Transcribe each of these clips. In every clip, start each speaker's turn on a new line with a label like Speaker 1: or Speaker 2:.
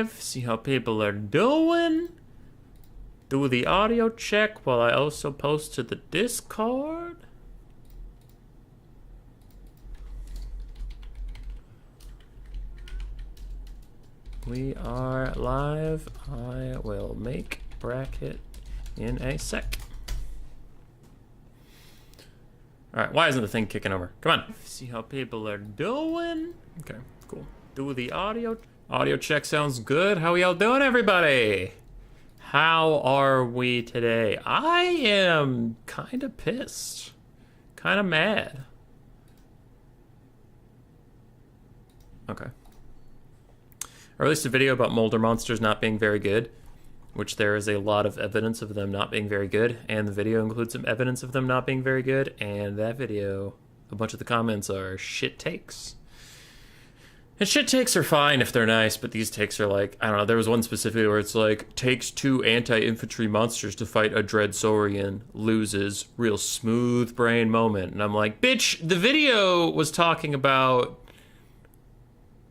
Speaker 1: See how people are doing. Do the audio check while I also post to the Discord. We are live. I will make bracket in a sec. Alright, why isn't the thing kicking over? Come on. See how people are doing. Okay, cool. Do the audio. Audio check sounds good. How y'all doing, everybody? How are we today? I am kind of pissed. Kind of mad. Okay. I released a video about Molder monsters not being very good, which there is a lot of evidence of them not being very good, and the video includes some evidence of them not being very good, and that video, a bunch of the comments are shit takes. And shit takes are fine if they're nice, but these takes are like, I don't know, there was one specifically where it's like, takes 2 anti-infantry monsters to fight a Dread Saurian, loses, real smooth brain moment. And I'm like, bitch, the video was talking about...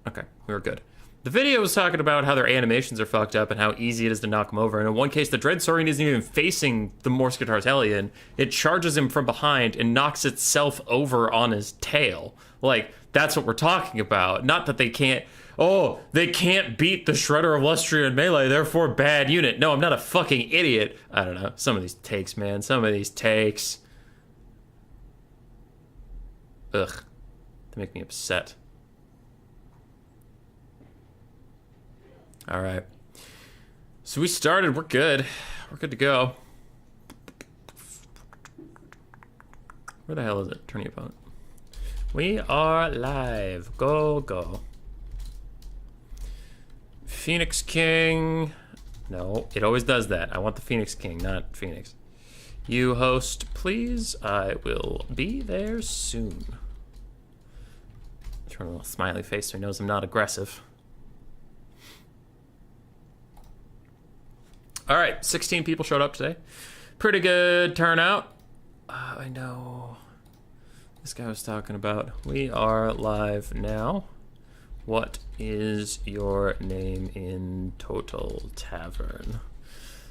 Speaker 1: Okay, we were good. The video was talking about how their animations are fucked up and how easy it is to knock them over. And in one case, the Dread Saurian isn't even facing the Norsca Tartalian. It charges him from behind and knocks itself over on his tail. Like, that's what we're talking about. Not that they can't... Oh, they can't beat the Shredder of Lustria in melee, therefore bad unit. No, I'm not a fucking idiot. I don't know. Some of these takes, man. Some of these takes. Ugh. They make me upset. Alright. So we started. We're good. We're good to go. Where the hell is it? Turn your opponent. We are live. Go, go. Phoenix King. No, it always does that. I want the Phoenix King, not Phoenix. You host, please. I will be there soon. Turn a little smiley face so he knows I'm not aggressive. All right, 16 people showed up today. Pretty good turnout. I know this guy was talking about. We are live now. What is your name in Total Tavern?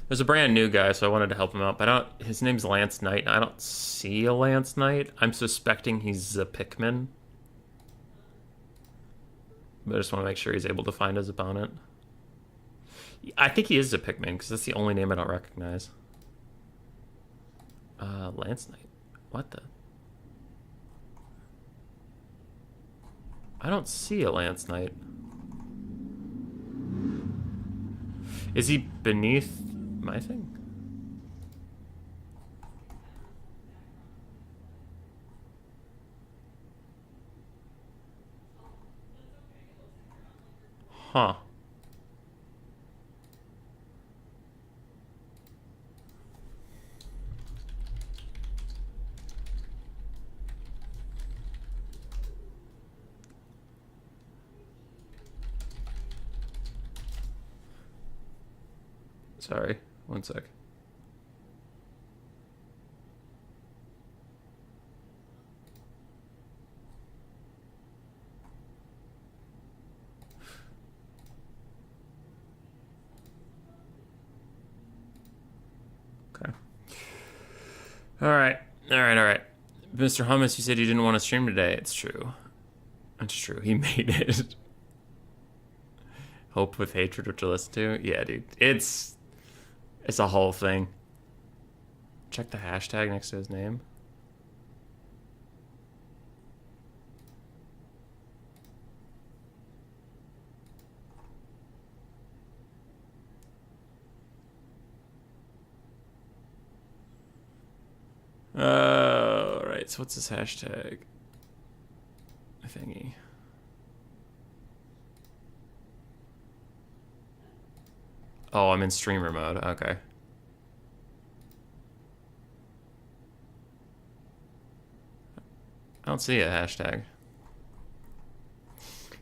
Speaker 1: There's a brand new guy, so I wanted to help him out. But his name's Lance Knight. I don't see a Lance Knight. I'm suspecting he's a Pikmin. But I just want to make sure he's able to find his opponent. I think he is a Pikmin, because that's the only name I don't recognize. Lance Knight. What the? I don't see a Lance Knight. Is he beneath my thing? Huh. Sorry, one sec. Okay. All right. Mr. Hummus, you said you didn't want to stream today. It's true. It's true. He made it. Hope with hatred, which I listen to. Yeah, dude. It's a whole thing. Check the hashtag next to his name. Alright, so what's his hashtag? Thingy. Oh, I'm in streamer mode. Okay. I don't see a hashtag.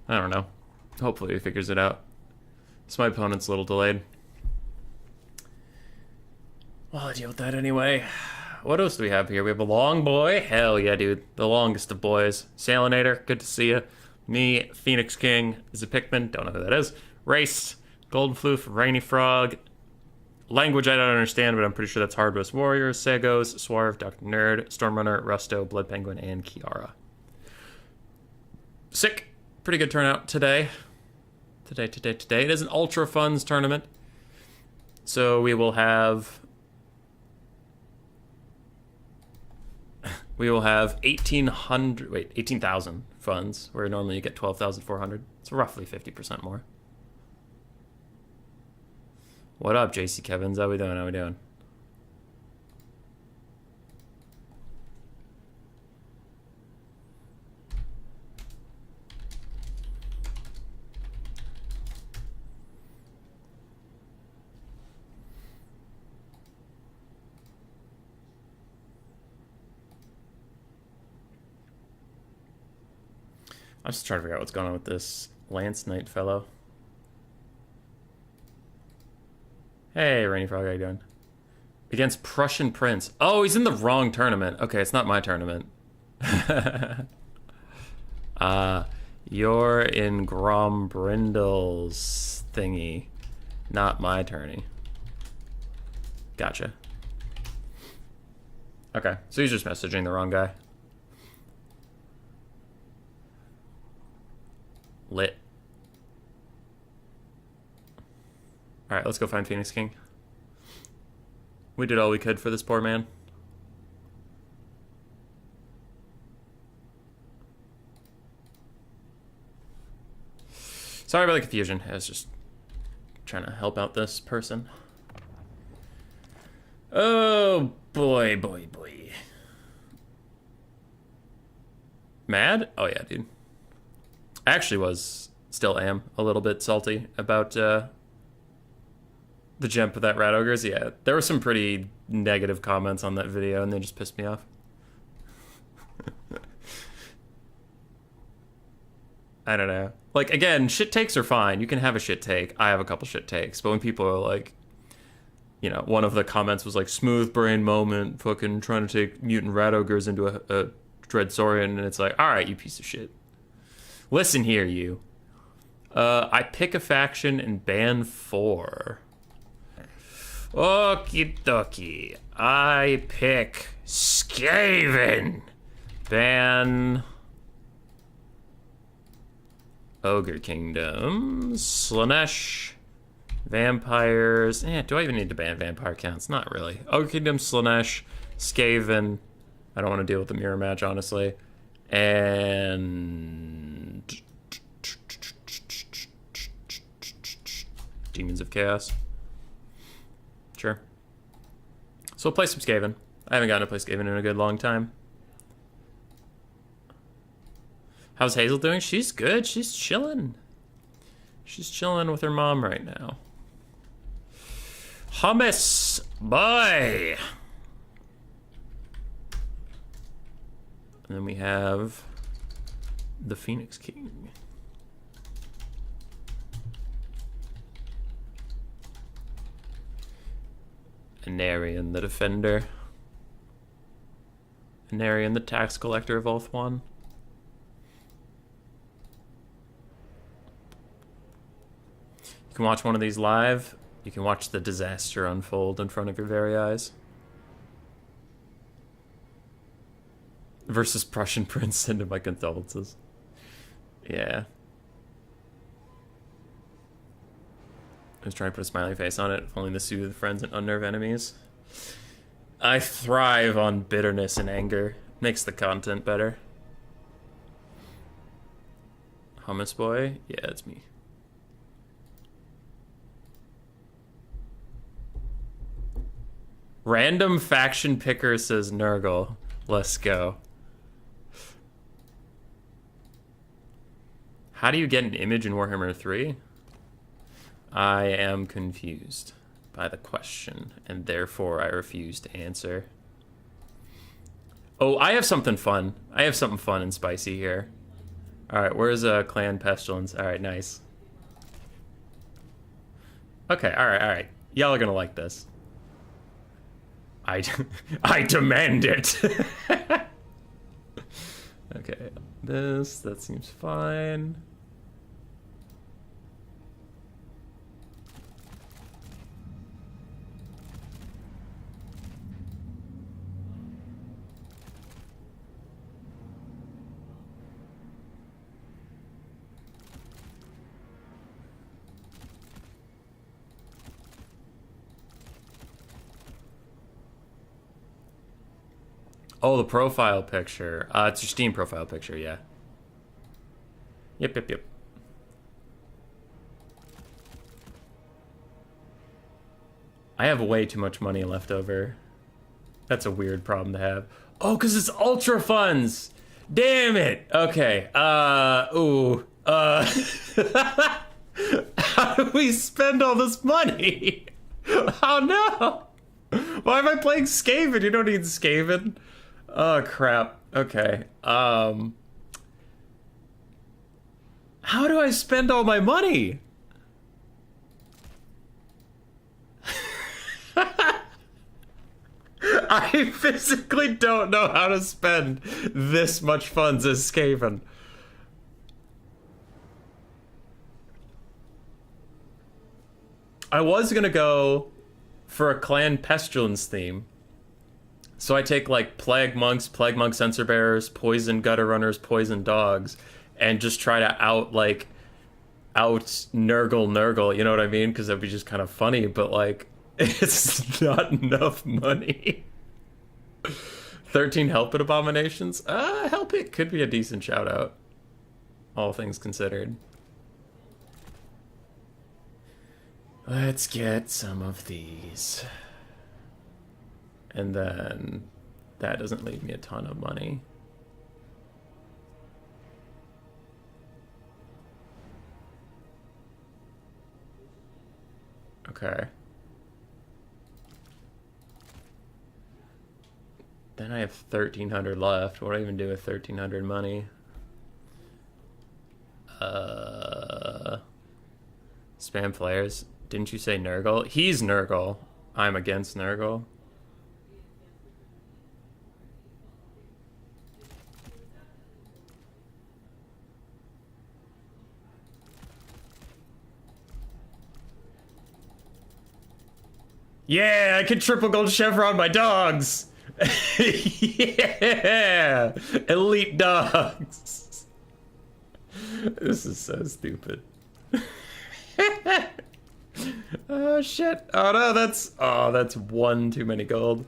Speaker 1: I don't know. Hopefully he figures it out. So my opponent's a little delayed. Well, I'll deal with that anyway. What else do we have here? We have a long boy. Hell yeah, dude. The longest of boys. Salinator, good to see you. Me, Phoenix King, is a Pikmin. Don't know who that is. Race, Golden Floof, Rainy Frog. Language I don't understand, but I'm pretty sure that's Hardwest Warrior, Sagos, Swarv, Dr. Nerd, Stormrunner, Rusto, Blood Penguin, and Kiara. Sick. Pretty good turnout today. Today. It is an Ultra Funds tournament. So we will have 18,000 funds, where normally you get 12,400. It's roughly 50% more. What up, JC Kevins? How we doing? I'm just trying to figure out what's going on with this Lance Knight fellow. Hey, Rainy Frog, how you doing? Against Prussian Prince. Oh, he's in the wrong tournament. Okay, it's not my tournament. You're in Grombrindle's thingy. Not my tourney. Gotcha. Okay, so he's just messaging the wrong guy. Lit. Alright, let's go find Phoenix King. We did all we could for this poor man. Sorry about the confusion. I was just trying to help out this person. Oh, boy. Mad? Oh, yeah, dude. I actually still am a little bit salty about the jump of that Rat Ogres. Yeah, there were some pretty negative comments on that video, and they just pissed me off. I don't know. Like, again, shit takes are fine. You can have a shit take. I have a couple shit takes. But when people are like, you know, one of the comments was like, smooth brain moment, fucking trying to take mutant Rat Ogres into a Dreadsorian, and it's like, alright, you piece of shit. Listen here, you. I pick a faction and ban 4. Okie dokie. I pick Skaven. Ban Ogre Kingdom. Slanesh. Vampires. Do I even need to ban vampire counts? Not really. Ogre Kingdom, Slanesh, Skaven. I don't want to deal with the mirror match, honestly. And Demons of Chaos. Sure. So we'll play some Skaven. I haven't gotten to play Skaven in a good long time. How's Hazel doing? She's good. She's chilling. She's chilling with her mom right now. Hummus boy. And then we have the Phoenix King. Anarian the Defender. Anarian the Tax Collector of Ulthuan. You can watch one of these live. You can watch the disaster unfold in front of your very eyes. Versus Prussian Prince, send him my condolences. Yeah. I was trying to put a smiley face on it, if only to soothe friends and unnerve enemies. I thrive on bitterness and anger. Makes the content better. Hummus boy? Yeah, it's me. Random faction picker says Nurgle. Let's go. How do you get an image in Warhammer 3? I am confused by the question, and therefore I refuse to answer. Oh, I have something fun. I have something fun and spicy here. Alright, where's Clan Pestilence? Alright, nice. Okay, alright. Y'all are gonna like this. I demand it. Okay, that seems fine. Oh, the profile picture. It's your Steam profile picture, yeah. Yep. I have way too much money left over. That's a weird problem to have. Oh, because it's Ultra Funds! Damn it! Okay, how do we spend all this money? Oh no! Why am I playing Skaven? You don't need Skaven. Oh crap. Okay. How do I spend all my money? I physically don't know how to spend this much funds as Skaven. I was gonna go for a clan pestilence theme. So I take like plague monk censer bearers, poison gutter runners, poison dogs, and just try to out Nurgle, you know what I mean? Because that'd be just kind of funny, but like it's not enough money. 13 Help It Abominations? Help It could be a decent shout out. All things considered. Let's get some of these. And then that doesn't leave me a ton of money. Okay. Then I have 1,300 left. What do I even do with 1,300 money? Spam flares. Didn't you say Nurgle? He's Nurgle. I'm against Nurgle. Yeah, I can triple gold chevron my dogs. Yeah, elite dogs. This is so stupid. Oh shit! Oh no, that's one too many gold.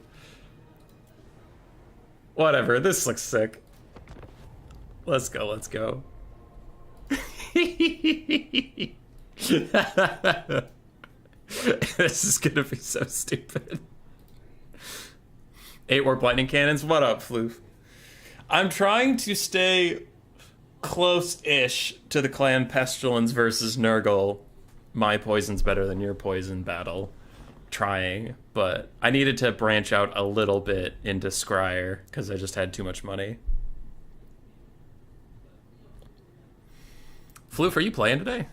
Speaker 1: Whatever. This looks sick. Let's go. Let's go. This is gonna be so stupid. 8 warp lightning cannons. What up, Floof? I'm trying to stay close-ish to the clan pestilence versus Nurgle. My poison's better than your poison battle. Trying, but I needed to branch out a little bit into Scryer because I just had too much money. Floof, are you playing today?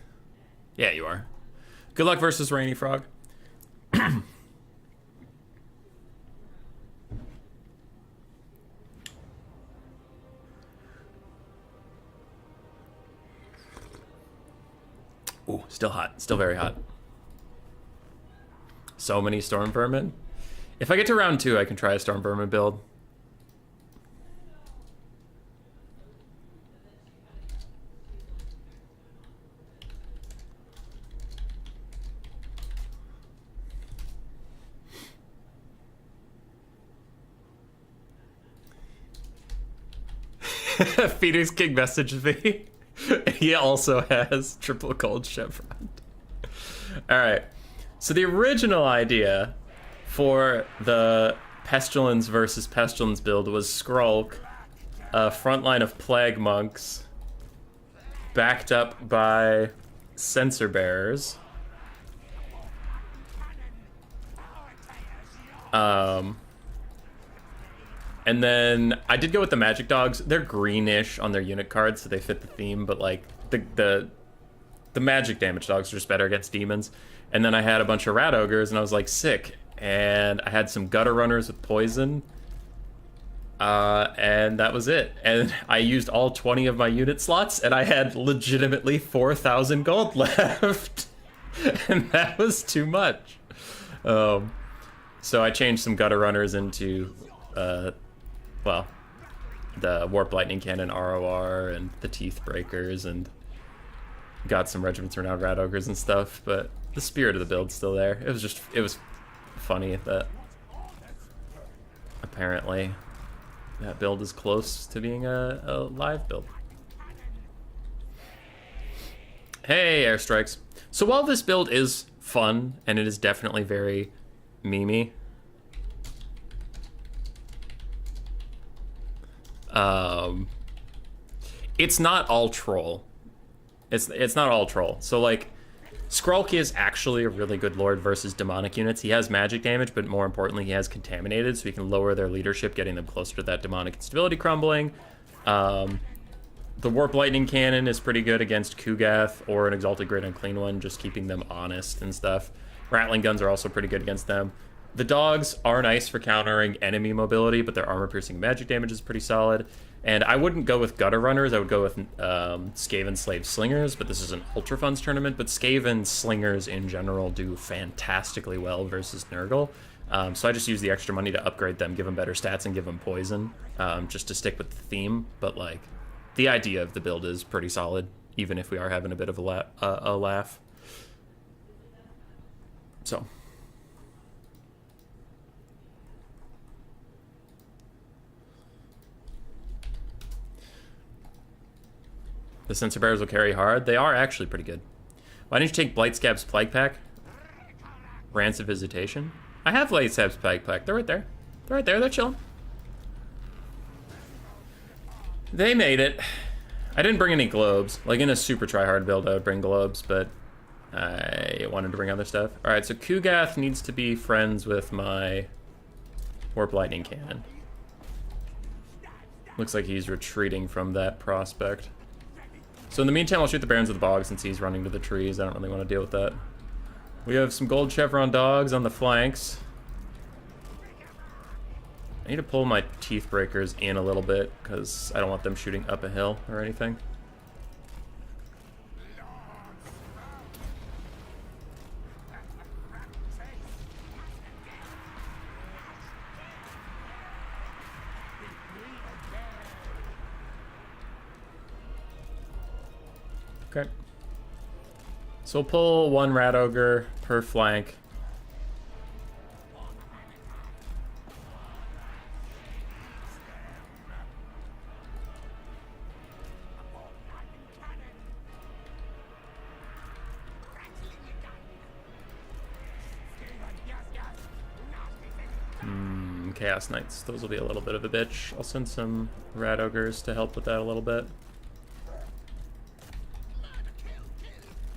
Speaker 1: Yeah, you are. Good luck versus Rainy Frog. Ooh, still hot. Still very hot. So many Storm Vermin. If I get to round 2, I can try a Storm Vermin build. Phoenix King messaged me. He also has triple gold chevron. Alright. So the original idea for the Pestilence versus Pestilence build was Skrulk, a front line of Plague Monks, backed up by Censer Bearers. And then I did go with the Magic Dogs. They're greenish on their unit cards, so they fit the theme, but like the magic damage dogs are just better against demons. And then I had a bunch of Rat Ogres, and I was like, sick. And I had some Gutter Runners with poison. And that was it. And I used all 20 of my unit slots, and I had legitimately 4,000 gold left. And that was too much. So I changed some Gutter Runners into, well, the Warp Lightning Cannon ROR and the Teeth Breakers, and got some Regiments Renowned Rat Ogres and stuff, but the spirit of the build's still there. It was funny that apparently that build is close to being a live build. Hey, airstrikes. So while this build is fun, and it is definitely very memey, it's not all troll. It's not all troll. So like, Skrulk is actually a really good lord versus demonic units. He has magic damage, but more importantly, he has contaminated, so he can lower their leadership, getting them closer to that demonic instability crumbling. The Warp Lightning Cannon is pretty good against Kugath or an Exalted Great Unclean One, just keeping them honest and stuff. Rattling Guns are also pretty good against them. The dogs are nice for countering enemy mobility, but their armor-piercing magic damage is pretty solid. And I wouldn't go with Gutter Runners, I would go with Skaven Slave Slingers, but this is an Ultra Funds tournament, but Skaven Slingers in general do fantastically well versus Nurgle. So I just use the extra money to upgrade them, give them better stats, and give them poison, just to stick with the theme. But like, the idea of the build is pretty solid, even if we are having a bit of a laugh. So. The Sensor Bearers will carry hard. They are actually pretty good. Why didn't you take Blightscab's Plague Pack? Rancid Visitation? I have Blightscab's Plague Pack. They're right there. They're right there. They're chilling. They made it. I didn't bring any globes. Like in a super try-hard build, I would bring globes, but I wanted to bring other stuff. Alright, so Kugath needs to be friends with my Warp Lightning Cannon. Looks like he's retreating from that prospect. So in the meantime, I'll shoot the Barons of the Bog since he's running to the trees. I don't really want to deal with that. We have some gold chevron dogs on the flanks. I need to pull my teeth breakers in a little bit because I don't want them shooting up a hill or anything. Okay. So we'll pull one Rat Ogre per flank. Chaos Knights. Those will be a little bit of a bitch. I'll send some Rat Ogres to help with that a little bit.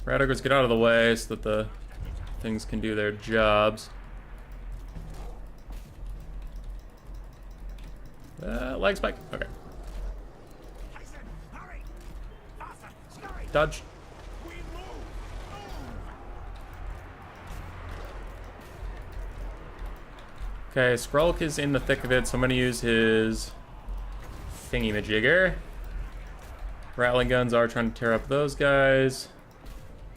Speaker 1: Rat Ogres, get out of the way so that the things can do their jobs. Leg spike. Okay. Dodge. Okay, Skrulk is in the thick of it, so I'm going to use his thingy-majigger. Rattling Guns are trying to tear up those guys.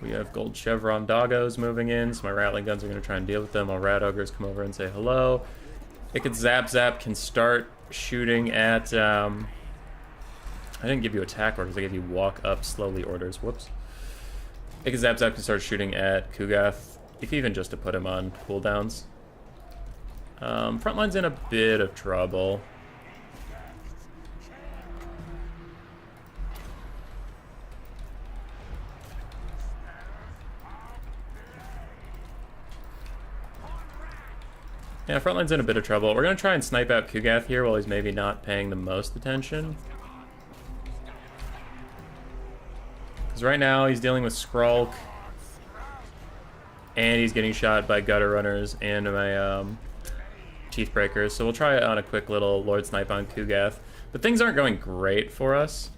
Speaker 1: We have gold chevron doggos moving in, so my Rattling Guns are going to try and deal with them while Rat Ogres come over and say hello. It could Zap can start shooting at... I didn't give you attack orders, I gave you walk up slowly orders. Whoops. It could Zap can start shooting at Kugath, if even just to put him on cooldowns. Frontline's in a bit of trouble. Yeah, frontline's in a bit of trouble. We're gonna try and snipe out Kugath here while he's maybe not paying the most attention. Because right now he's dealing with Skrulk. And he's getting shot by Gutter Runners and my Teeth Breakers. So we'll try it on a quick little Lord Snipe on Kugath. But things aren't going great for us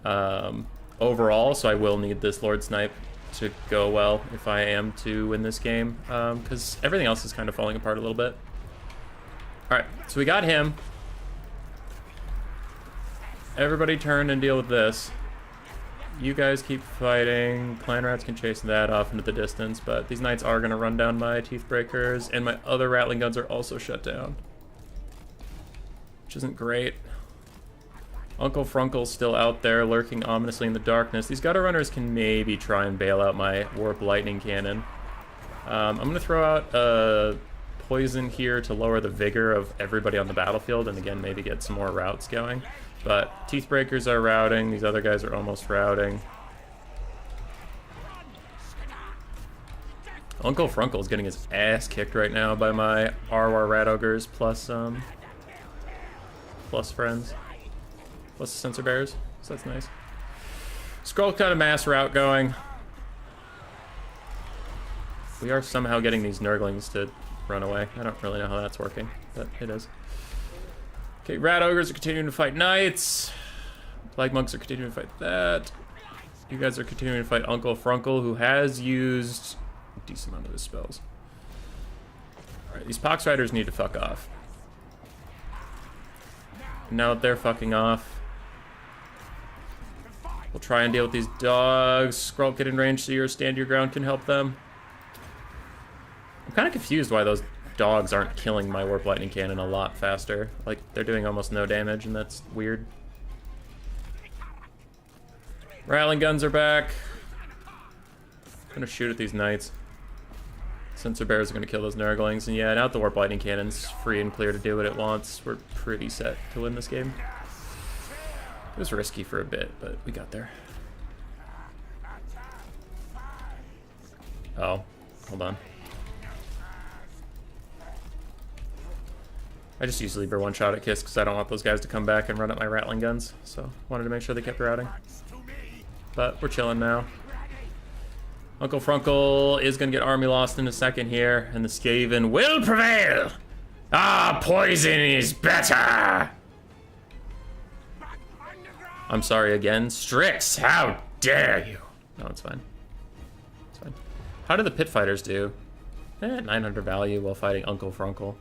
Speaker 1: overall, so I will need this Lord Snipe to go well if I am to win this game, because everything else is kind of falling apart a little bit. Alright, so we got him. Everybody turn and deal with this. You guys keep fighting. Clan Rats can chase that off into the distance, but these Knights are going to run down my Teeth Breakers, and my other Rattling Guns are also shut down, which isn't great. Uncle Frunkle's still out there, lurking ominously in the darkness. These Gutter Runners can maybe try and bail out my Warp Lightning Cannon. I'm going to throw out a poison here to lower the vigor of everybody on the battlefield, and again, maybe get some more routes going. But Teethbreakers are routing. These other guys are almost routing. Uncle Frunkle is getting his ass kicked right now by my Arwar Rat Ogres plus friends. Plus the Sensor Bears, so that's nice. Skrull got a mass route going. We are somehow getting these Nurglings to run away. I don't really know how that's working, but it is. Okay, Rat Ogres are continuing to fight Knights. Plague Monks are continuing to fight that. You guys are continuing to fight Uncle Frunkle, who has used a decent amount of his spells. Alright, these Pox Riders need to fuck off. Now that they're fucking off, we'll try and deal with these dogs. Skrull, get in range so your stand your ground can help them. I'm kind of confused why those dogs aren't killing my Warp Lightning Cannon a lot faster. Like, they're doing almost no damage, and that's weird. Rattling guns are back. I'm gonna shoot at these Knights. Sensor Bears are gonna kill those Nurglings, and yeah, now that the Warp Lightning Cannon's free and clear to do what it wants, we're pretty set to win this game. It was risky for a bit, but we got there. Oh, hold on. I just used Lever one shot at Kiss because I don't want those guys to come back and run at my rattling guns, so wanted to make sure they kept routing. But we're chilling now. Uncle Frunkle is going to get army lost in a second here, and the Skaven will prevail! Ah, poison is better! I'm sorry again. Strix, how dare you! No, it's fine. It's fine. How do the Pit Fighters do? 900 value while fighting Uncle Frunkle.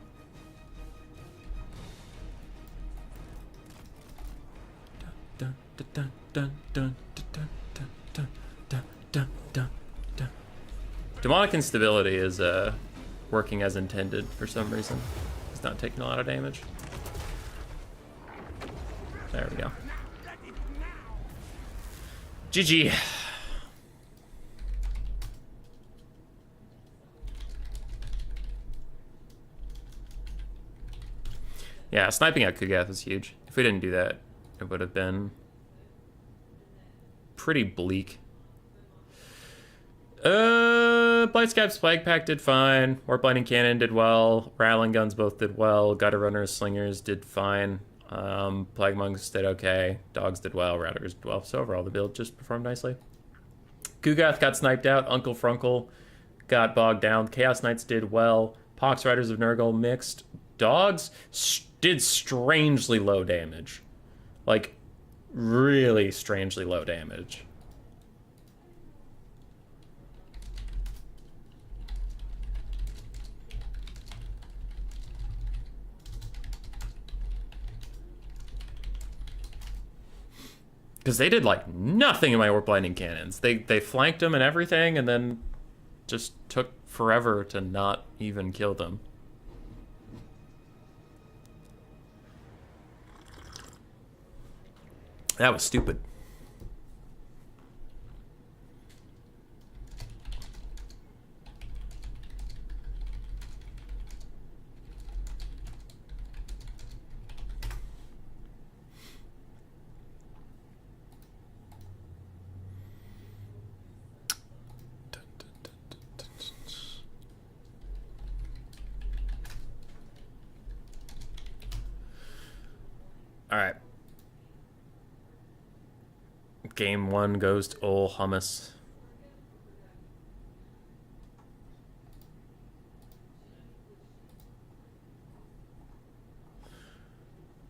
Speaker 1: Demonic Instability is working as intended for some reason. It's not taking a lot of damage. There we go. GG. Yeah, sniping at Kugath is huge. If we didn't do that, it would have been pretty bleak. Blightscap's Plague Pack did fine. Warp Lightning Cannon did well. Rattling Guns both did well. Gutter Runners, Slingers did fine. Plague Monks did okay. Dogs did well. Routers did well. So overall, the build just performed nicely. Kugath got sniped out. Uncle Frunkle got bogged down. Chaos Knights did well. Pox Riders of Nurgle mixed. Dogs did strangely low damage. Like, really strangely low damage. Because they did, like, nothing in my Warp Lightning Cannons. They flanked them and everything, and then just took forever to not even kill them. That was stupid. All right. Game 1 goes to Ol Hummus.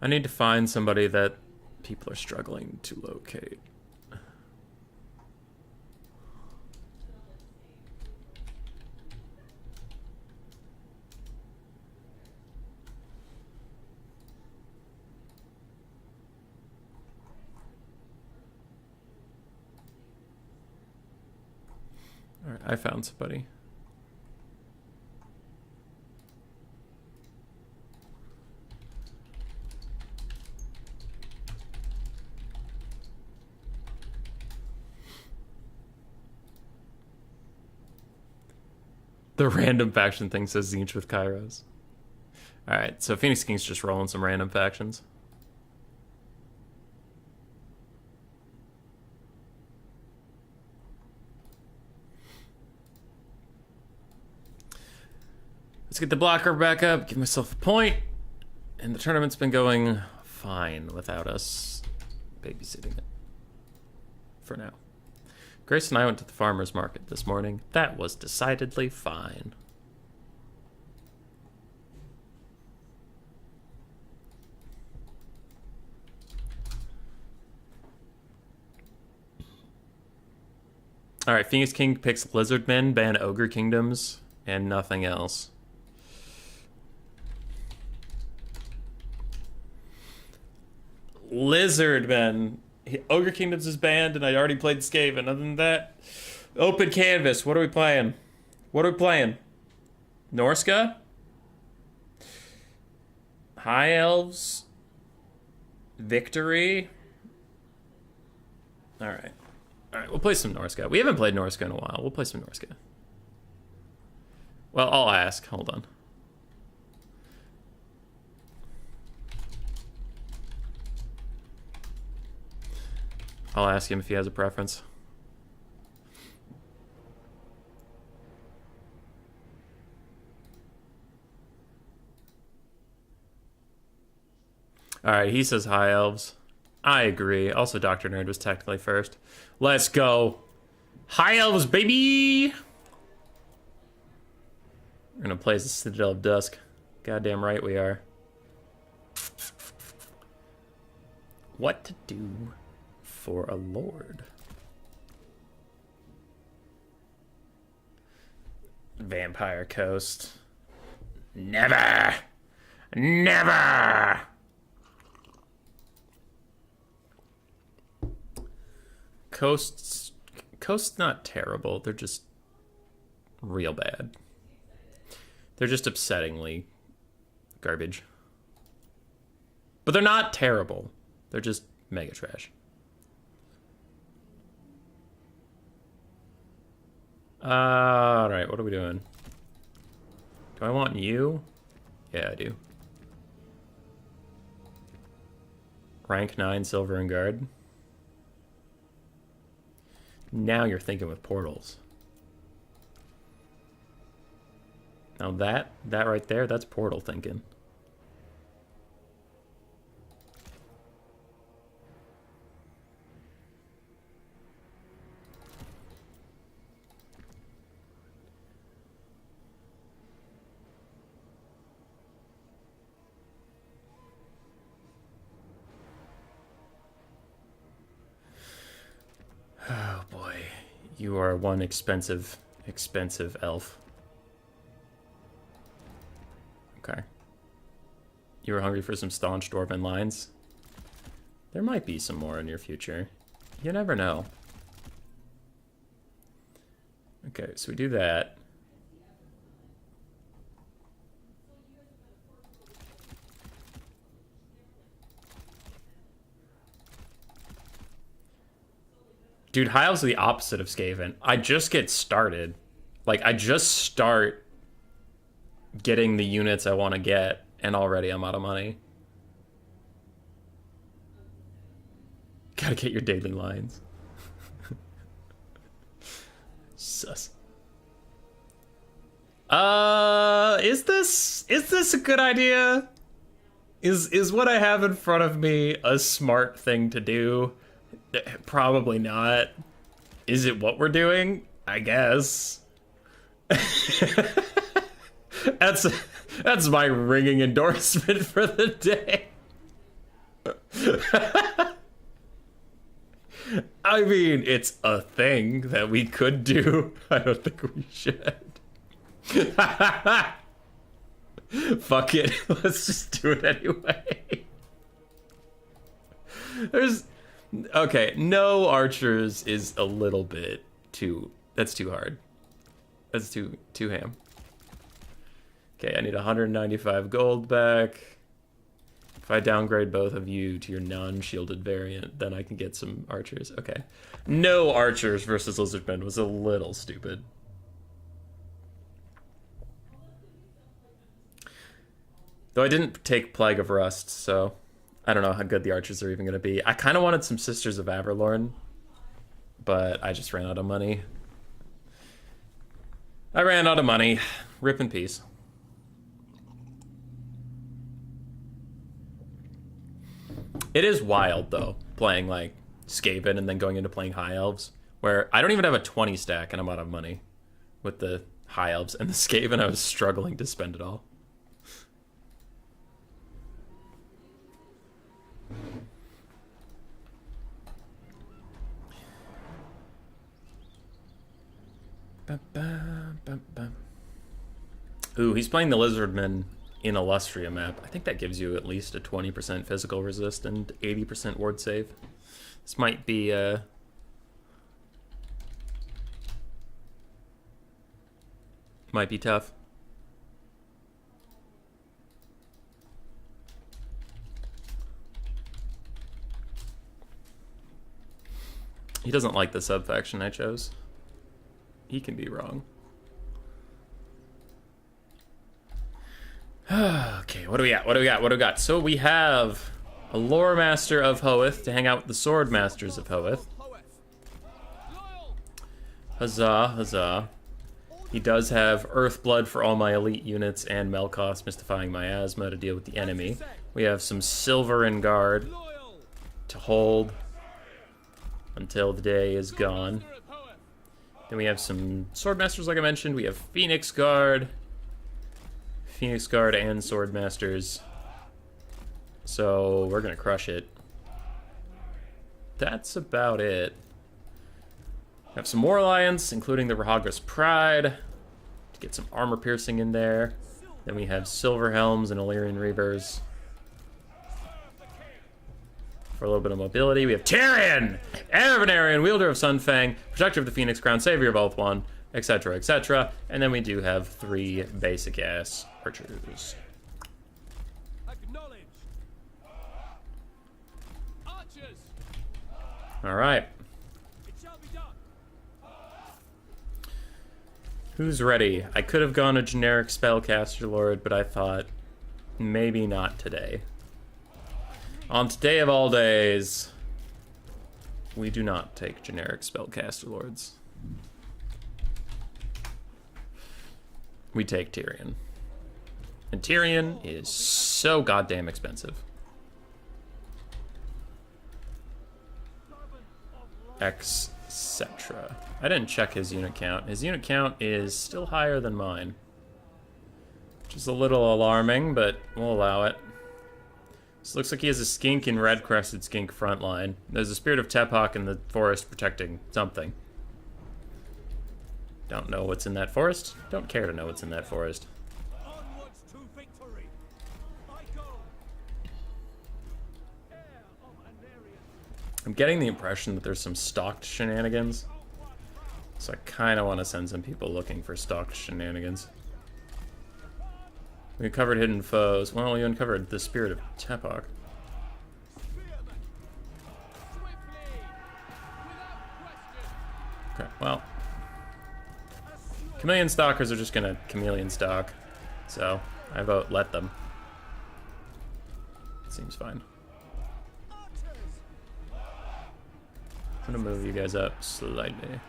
Speaker 1: I need to find somebody that people are struggling to locate. All right, I found somebody. The random faction thing says Zinch with Kairos. Alright, so Phoenix King's just rolling some random factions. Let's get the blocker back up, give myself a point. And the tournament's been going fine without us babysitting it. For now. Grace and I went to the farmer's market this morning. That was decidedly fine. Alright, Phoenix King picks Lizardmen, ban Ogre Kingdoms, and nothing else. Lizardmen. Ogre Kingdoms is banned, and I already played Skaven. Other than that, open canvas. What are we playing? What are we playing? Norsca? High Elves? Victory? Alright. Alright, we'll play some Norsca. We haven't played Norsca in a while. We'll play some Norsca. Well, I'll ask. Hold on. I'll ask him if he has a preference. Alright, he says High Elves. I agree. Also, Dr. Nerd was technically first. Let's go. High Elves, baby! We're gonna play as the Citadel of Dusk. Goddamn right we are. What to do for a lord? Vampire Coast. Never! Never! Coast's not terrible. They're just real bad. They're just upsettingly garbage. But they're not terrible. They're just mega trash. Alright, what are we doing? Do I want you? Yeah, I do. Rank 9, Silver and Guard. Now you're thinking with portals. Now that right there, that's portal thinking. Oh boy, you are one expensive elf. Okay. You were hungry for some staunch dwarven lines? There might be some more in your future. You never know. Okay, so we do that. Dude, High Elves are the opposite of Skaven. I just get started. Like, I just start getting the units I want to get, and already I'm out of money. Gotta get your daily lines. Sus. Is this a good idea? Is what I have in front of me a smart thing to do? Probably not. Is it what we're doing? I guess. That's my ringing endorsement for the day. I mean, it's a thing that we could do. I don't think we should. Fuck it. Let's just do it anyway. Okay, no archers is a little bit too... That's too hard. That's too ham. Okay, I need 195 gold back. If I downgrade both of you to your non-shielded variant, then I can get some archers. Okay. No archers versus Lizardmen was a little stupid. Though I didn't take Plague of Rust, so I don't know how good the archers are even going to be. I kind of wanted some Sisters of Averlorn, but I just ran out of money. I ran out of money. Rip in peace. It is wild, though, playing, like, Skaven and then going into playing High Elves, where I don't even have a 20 stack and I'm out of money with the High Elves. And the Skaven, I was struggling to spend it all. Ooh, he's playing the Lizardmen in Illustria map. I think that gives you at least a 20% physical resist and 80% ward save. This might be tough. He doesn't like the sub-faction I chose. He can be wrong. Okay, what do we got? What do we got? What do we got? So we have a Lore Master of Hoeth to hang out with the Sword Masters of Hoeth. Huzzah, huzzah. He does have Earthblood for all my elite units and Melkoth Mystifying Miasma to deal with the enemy. We have some Silver and Guard to hold until the day is gone. Then we have some Swordmasters, like I mentioned. We have Phoenix Guard and Swordmasters. So we're gonna crush it. That's about it. We have some War Lions, including the Rahagra's Pride, to get some armor piercing in there. Then we have Silver Helms and Illyrian Reavers for a little bit of mobility. We have Tyrion, Avenarian, Wielder of Sunfang, Protector of the Phoenix Crown, Savior of Ulthuan, etc., etc. And then we do have 3 basic-ass archers. All right. Who's ready? I could have gone a generic Spellcaster Lord, but I thought maybe not today. On today of all days, we do not take generic Spellcaster Lords. We take Tyrion. And Tyrion is so goddamn expensive. Etc. I didn't check his unit count. His unit count is still higher than mine, which is a little alarming, but we'll allow it. So it looks like he has a skink and red-crested skink front line. There's a Spirit of Tephawk in the forest protecting something. Don't know what's in that forest. Don't care to know what's in that forest. I'm getting the impression that there's some stalked shenanigans. So I kind of want to send some people looking for stalked shenanigans. We uncovered hidden foes. Well, we uncovered the Spirit of Tephawk. Okay, well. Chameleon Stalkers are just gonna chameleon stalk. So, I vote let them. Seems fine. I'm gonna move you guys up slightly.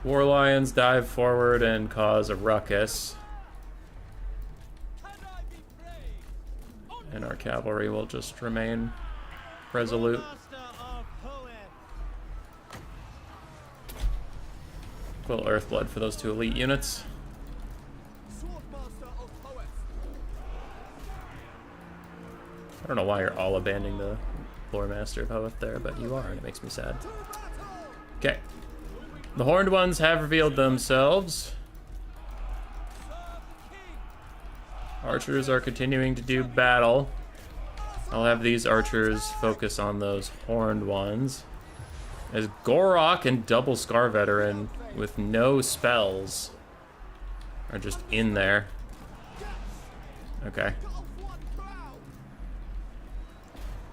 Speaker 1: War Lions dive forward and cause a ruckus. And our cavalry will just remain resolute. Little Earthblood for those 2 elite units. I don't know why you're all abandoning the Lore Master of Hoeth there, but you are, and it makes me sad. Okay. The Horned Ones have revealed themselves. Archers are continuing to do battle. I'll have these archers focus on those Horned Ones. As Gorok and Double Scar Veteran with no spells are just in there. Okay.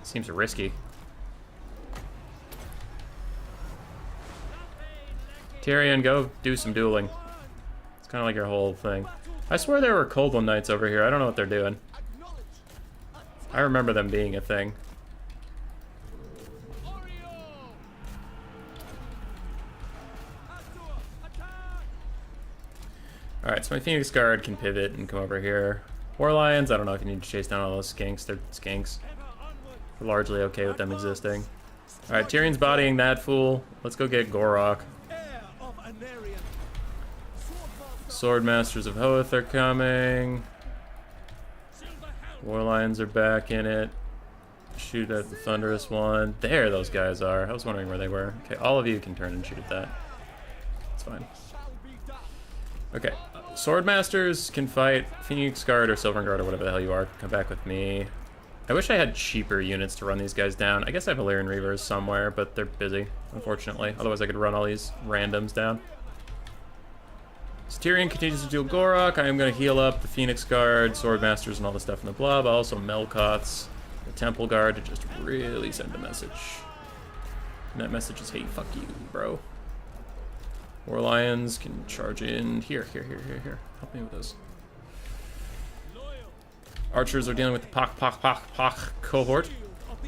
Speaker 1: Seems risky. Tyrion, go do some dueling. Let's Kind of like your whole thing. I swear there were Cold One Knights over here. I don't know what they're doing. I remember them being a thing. Alright, so my Phoenix Guard can pivot and come over here. War Lions, I don't know if you need to chase down all those skinks. They're skinks. We're largely okay with them existing. Alright, Tyrion's bodying that fool. Let's go get Gorok. Swordmasters of Hoeth are coming. War Lions are back in it. Shoot at the Thunderous one. There those guys are. I was wondering where they were. Okay, all of you can turn and shoot at that. It's fine. Okay, Swordmasters can fight. Phoenix Guard or Silver Guard or whatever the hell you are. Come back with me. I wish I had cheaper units to run these guys down. I guess I have Illyrian Reavers somewhere, but they're busy, unfortunately. Otherwise I could run all these randoms down. So Tyrion continues to deal Gorok. I am going to heal up the Phoenix Guard, Swordmasters, and all the stuff in the blob. Also Melkoths, the Temple Guard, to just really send a message. And that message is, hey, fuck you, bro. War Lions can charge in. Here. Help me with this. Archers are dealing with the Pock cohort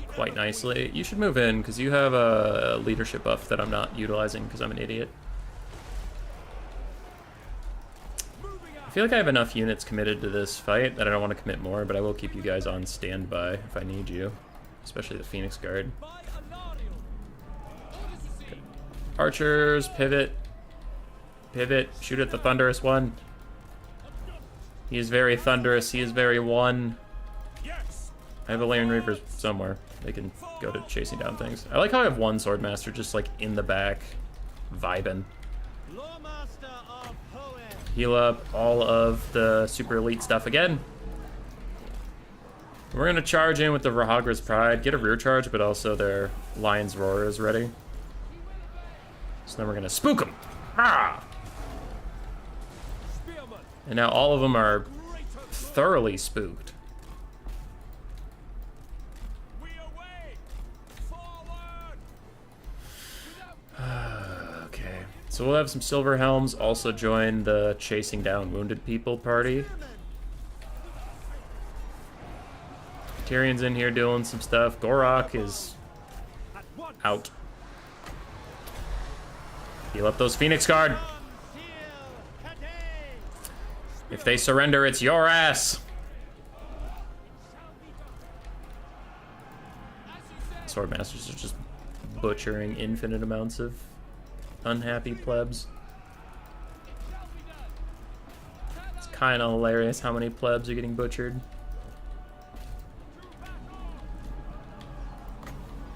Speaker 1: quite nicely. You should move in, because you have a leadership buff that I'm not utilizing because I'm an idiot. I feel like I have enough units committed to this fight that I don't want to commit more, but I will keep you guys on standby if I need you. Especially the Phoenix Guard. Okay. Archers, pivot. Pivot, shoot at the Thunderous one. He is very thunderous, he is very one. I have Illyrian Reavers somewhere. They can go to chasing down things. I like how I have one Swordmaster just like in the back, vibing. Heal up all of the super elite stuff again. We're gonna charge in with the Rahagra's Pride, get a rear charge, but also their Lion's Roar is ready. So then we're gonna spook them. Ah! And now all of them are thoroughly spooked. Okay, so we'll have some Silver Helms also join the chasing down wounded people party. Tyrion's in here doing some stuff. Gorok is out. Heal up those Phoenix Guard. If they surrender, it's your ass. Swordmasters are just butchering infinite amounts of unhappy plebs. It's kind of hilarious how many plebs are getting butchered.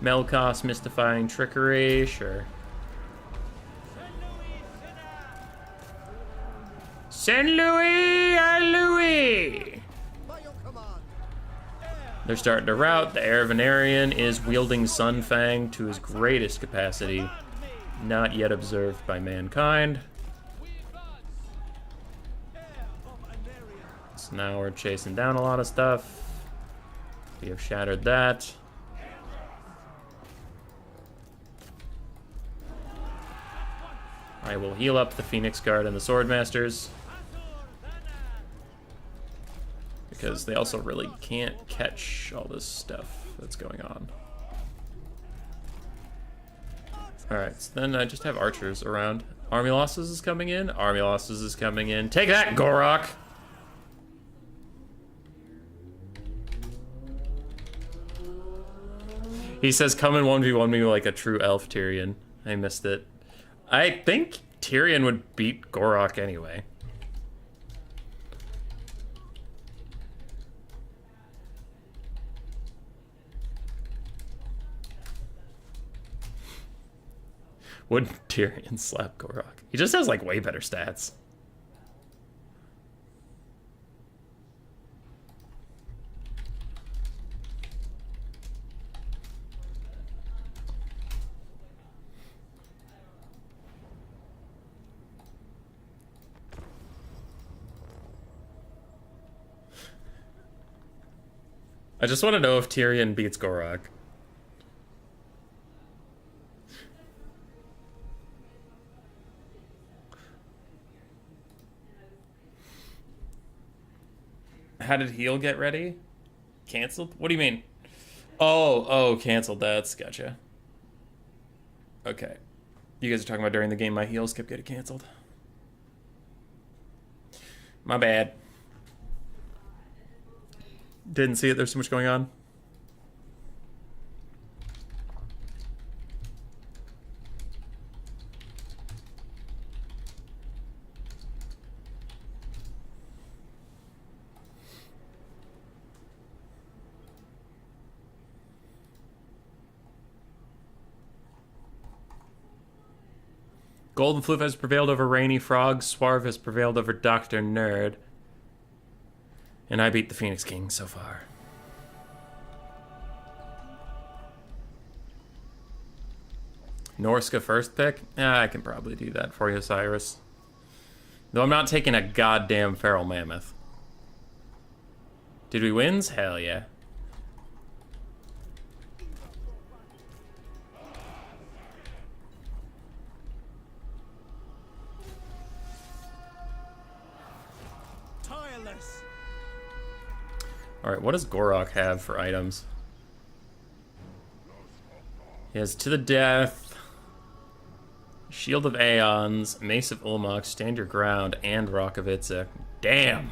Speaker 1: Melkoth's mystifying trickery, sure. Saint Louis, Louis! They're starting to rout. The Heir Venarian is wielding Sunfang to his greatest capacity, not yet observed by mankind. So now we're chasing down a lot of stuff. We have shattered that. I will heal up the Phoenix Guard and the Swordmasters, because they also really can't catch all this stuff that's going on. Alright, so then I just have archers around. Army losses is coming in. Army losses is coming in. Take that, Gorok! He says, come and 1v1 me like a true elf, Tyrion. I missed it. I think Tyrion would beat Gorok anyway. Would Tyrion slap Gorok? He just has like way better stats. I just want to know if Tyrion beats Gorok. How did heal get ready? Canceled? What do you mean? Oh, canceled. That's gotcha. Okay. You guys are talking about during the game my heals kept getting canceled. My bad. Didn't see it. There's so much going on. Golden Floof has prevailed over Rainy Frog. Swarv has prevailed over Dr. Nerd. And I beat the Phoenix King so far. Norsca first pick? I can probably do that for you, Cyrus. Though I'm not taking a goddamn feral mammoth. Did we win? Hell yeah. Alright, what does Gorok have for items? He has To the Death, Shield of Aeons, Mace of Ulmok, Stand Your Ground, and Rokovitza. Damn!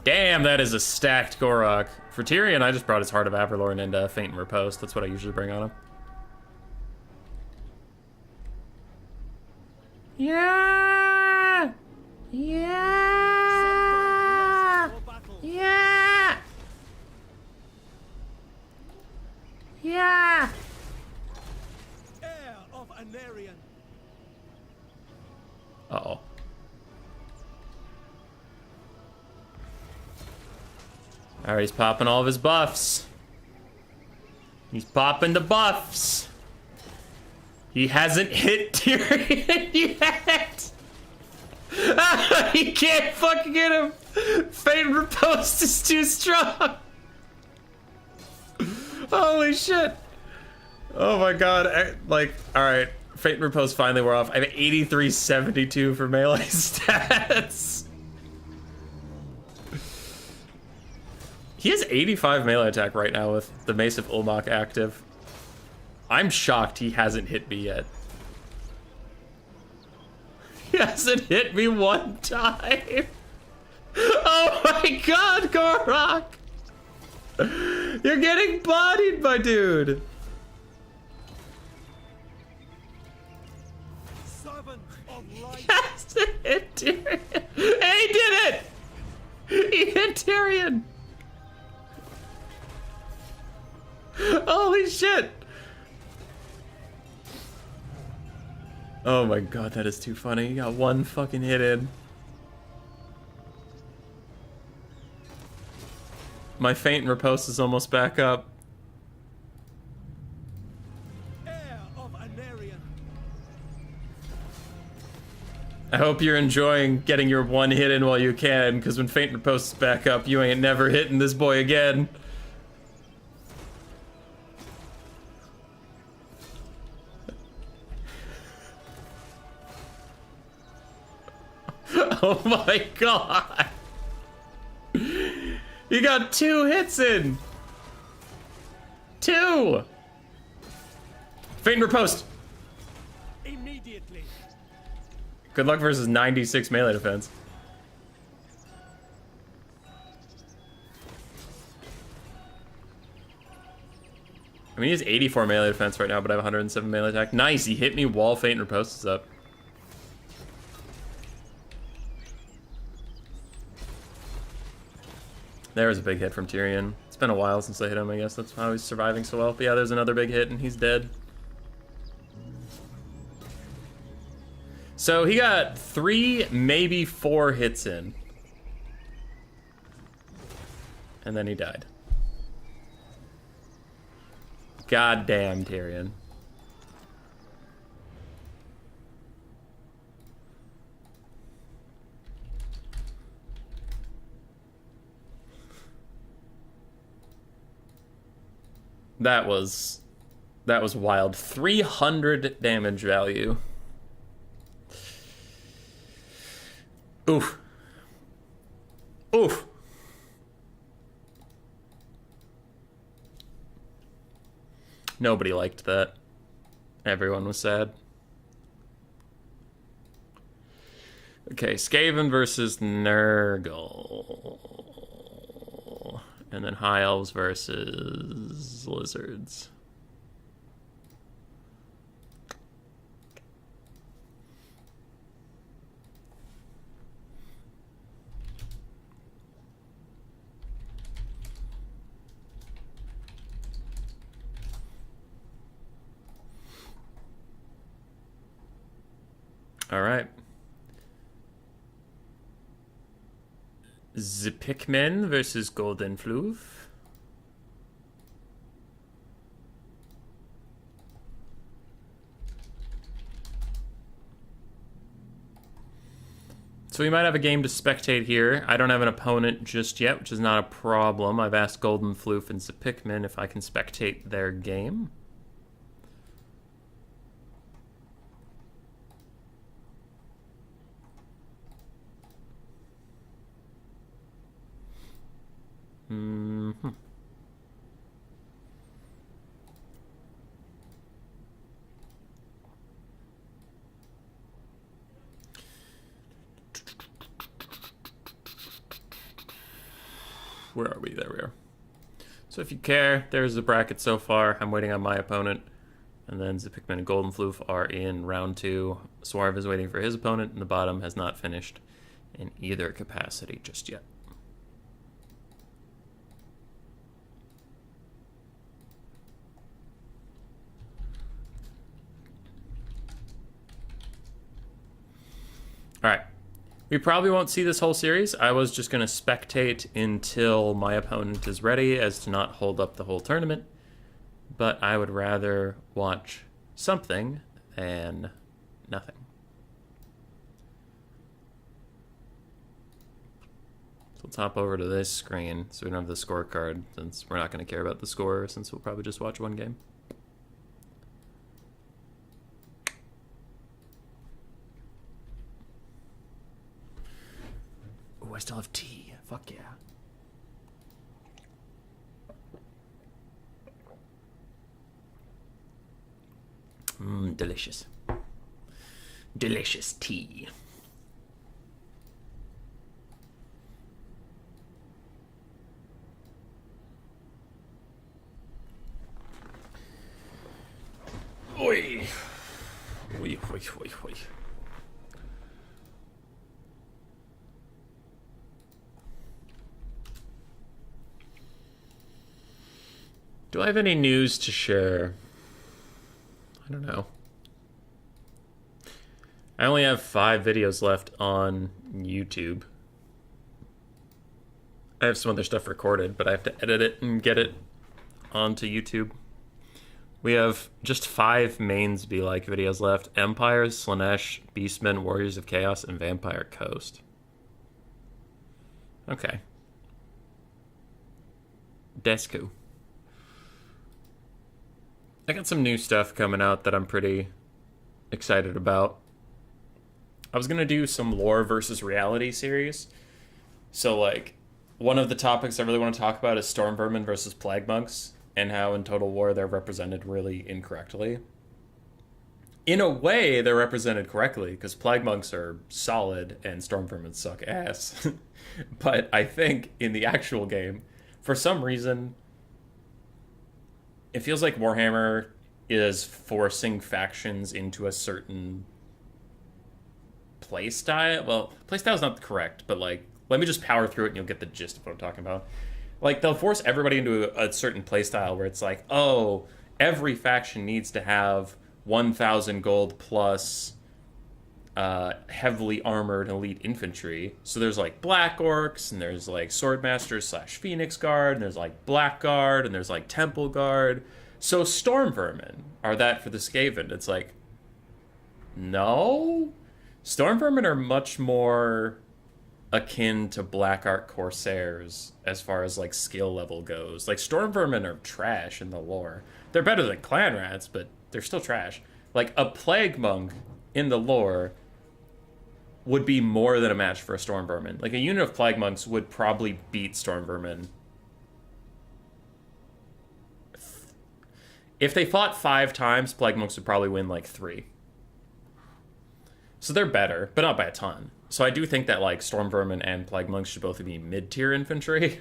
Speaker 1: Damn, that is a stacked Gorok. For Tyrion, I just brought his Heart of Averlorn and Faint and Riposte. That's what I usually bring on him. Yeah! Yeah! Yeah! Yeah!
Speaker 2: Heir of Anarian.
Speaker 1: Uh-oh. Alright, he's popping all of his buffs. He's popping the buffs. He hasn't hit Tyrion yet. He can't fucking get him. Fate Riposte is too strong. Holy shit. Oh my god. Like, alright. Fate Riposte finally wore off. I have 8372 for melee stats. He has 85 melee attack right now with the Mace of Ulmok active. I'm shocked he hasn't hit me yet. He hasn't hit me one time. Oh my god, Gorok! You're getting bodied, my dude.
Speaker 2: Servant of light.
Speaker 1: He hasn't hit Tyrion. And he did it! He hit Tyrion. Holy shit! Oh my god, that is too funny. He got one fucking hit in. My Faint and Riposte is almost back up.
Speaker 2: Heir of Anarian.
Speaker 1: I hope you're enjoying getting your one hit in while you can, because when Faint and Riposte is back up, you ain't never hitting this boy again. Oh my god! You got 2 hits in! 2! Faint and Riposte!
Speaker 2: Immediately.
Speaker 1: Good luck versus 96 melee defense. I mean, he has 84 melee defense right now, but I have 107 melee attack. Nice, he hit me while Faint and Riposte is up. There was a big hit from Tyrion. It's been a while since I hit him, I guess. That's how he's surviving so well. But yeah, there's another big hit, and he's dead. So he got 3, maybe 4 hits in. And then he died. Goddamn, Tyrion. That was wild. 300 damage value. Oof. Oof. Nobody liked that. Everyone was sad. Okay, Skaven versus Nurgle. And then High Elves versus Lizards. All right. The Pikmin versus Golden Floof. So we might have a game to spectate here. I don't have an opponent just yet, which is not a problem. I've asked Golden Floof and the Pikmin if I can spectate their game. Mm-hmm. Where are we? There we are. So if you care, there's the bracket so far. I'm waiting on my opponent. And then the Pikmin and Golden Floof are in round 2. Swarv is waiting for his opponent, and the bottom has not finished in either capacity just yet. All right. We probably won't see this whole series. I was just going to spectate until my opponent is ready as to not hold up the whole tournament. But I would rather watch something than nothing. So let's hop over to this screen so we don't have the scorecard, since we're not going to care about the score, since we'll probably just watch one game. Oh, I still have tea. Fuck yeah. Delicious. Delicious tea. Oi. Oi, oi, oi, oi. Do I have any news to share? I don't know. I only have 5 videos left on YouTube. I have some other stuff recorded, but I have to edit it and get it onto YouTube. We have just 5 mains be like videos left: Empires, Slaanesh, Beastmen, Warriors of Chaos, and Vampire Coast. Okay. Desco. I got some new stuff coming out that I'm pretty excited about. I was going to do some lore versus reality series. So, like, one of the topics I really want to talk about is Storm Vermin versus Plague Monks, and how in Total War they're represented really incorrectly. In a way, they're represented correctly, because Plague Monks are solid and Storm Vermin suck ass. But I think in the actual game, for some reason, it feels like Warhammer is forcing factions into a certain playstyle. Well, playstyle is not correct, but like, let me just power through it and you'll get the gist of what I'm talking about. Like, they'll force everybody into a certain playstyle where it's like, oh, every faction needs to have 1,000 gold plus heavily armored elite infantry. So there's like Black Orcs, and there's like Swordmasters / Phoenix Guard, and there's like Black Guard, and there's like Temple Guard. So Storm Vermin are that for the Skaven. It's like, no? Storm Vermin are much more akin to Black Art Corsairs as far as like skill level goes. Like, Storm Vermin are trash in the lore. They're better than Clan Rats, but they're still trash. Like, a Plague Monk in the lore would be more than a match for a Storm Vermin. Like, a unit of Plague Monks would probably beat Storm Vermin If they fought 5 times, Plague Monks would probably win like 3. So they're better, but not by a ton. So I do think that like Storm Vermin and Plague Monks should both be mid-tier infantry.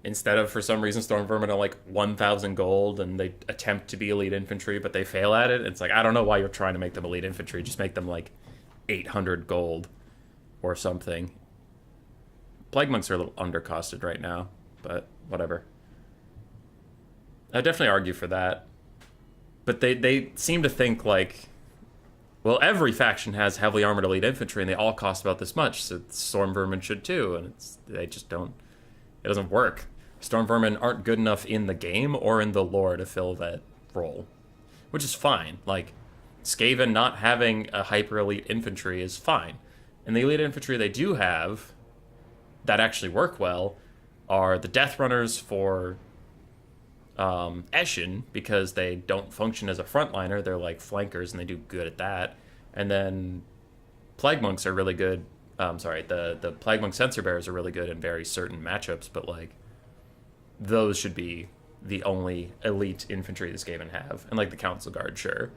Speaker 1: Instead of, for some reason, Storm Vermin are like 1,000 gold and they attempt to be elite infantry, but they fail at it. It's like, I don't know why you're trying to make them elite infantry. Just make them like 800 gold or something. Plague Monks are a little undercosted right now, but whatever. I definitely argue for that. But they seem to think like, well, every faction has heavily armored elite infantry and they all cost about this much, so Storm Vermin should too. And they just don't. It doesn't work. Storm Vermin aren't good enough in the game or in the lore to fill that role, which is fine. Like, Skaven not having a hyper-elite infantry is fine. And the elite infantry they do have that actually work well are the Death Runners for Eshin, because they don't function as a frontliner. They're like flankers, and they do good at that. And then Plague Monks are really good. The Plague Monk Censor Bearers are really good in very certain matchups, but like those should be the only elite infantry the Skaven have, and like the Council Guard, sure.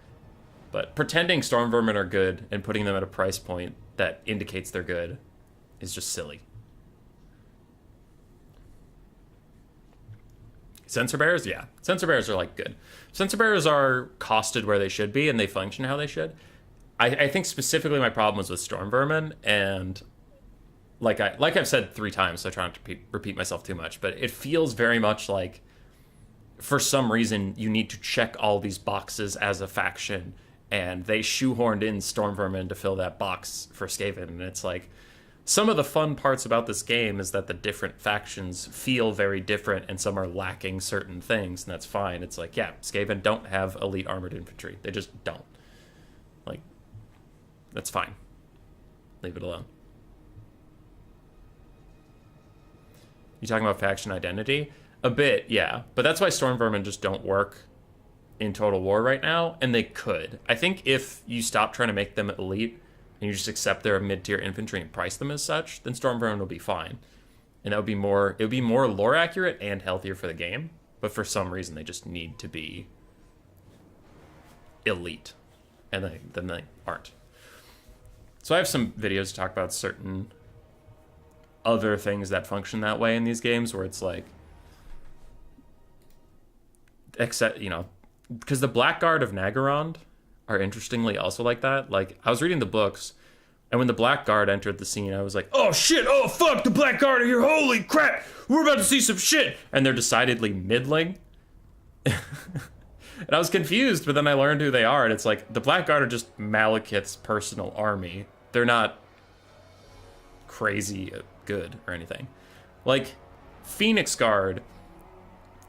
Speaker 1: But pretending Storm Vermin are good and putting them at a price point that indicates they're good is just silly. Censor Bearers, yeah. Censor Bearers are like good. Censor Bearers are costed where they should be, and they function how they should. I think specifically my problem was with Storm Vermin, and like I've said 3 times, so I try not to repeat myself too much, but it feels very much like for some reason you need to check all these boxes as a faction, and they shoehorned in Storm Vermin to fill that box for Skaven, and it's like, some of the fun parts about this game is that the different factions feel very different, and some are lacking certain things, and that's fine. It's like, yeah, Skaven don't have elite armored infantry. They just don't. Like, that's fine. Leave it alone. You talking about faction identity? A bit, yeah. But that's why Storm Vermin just don't work in Total War right now, and they could. I think if you stop trying to make them elite, and you just accept they're a mid-tier infantry and price them as such, then Storm Vermin will be fine. And that would be more, it would be more lore accurate and healthier for the game, but for some reason they just need to be elite, and then they aren't. So I have some videos to talk about certain other things that function that way in these games, where it's like, except, you know, because the Blackguard of Naggarond are interestingly also like that. Like, I was reading the books, and when the Blackguard entered the scene, I was like, oh shit, oh fuck, the Blackguard are here, holy crap, we're about to see some shit, and they're decidedly middling. And I was confused, but then I learned who they are, and it's like, the Blackguard are just Malekith's personal army. They're not crazy good or anything. Like, Phoenix Guard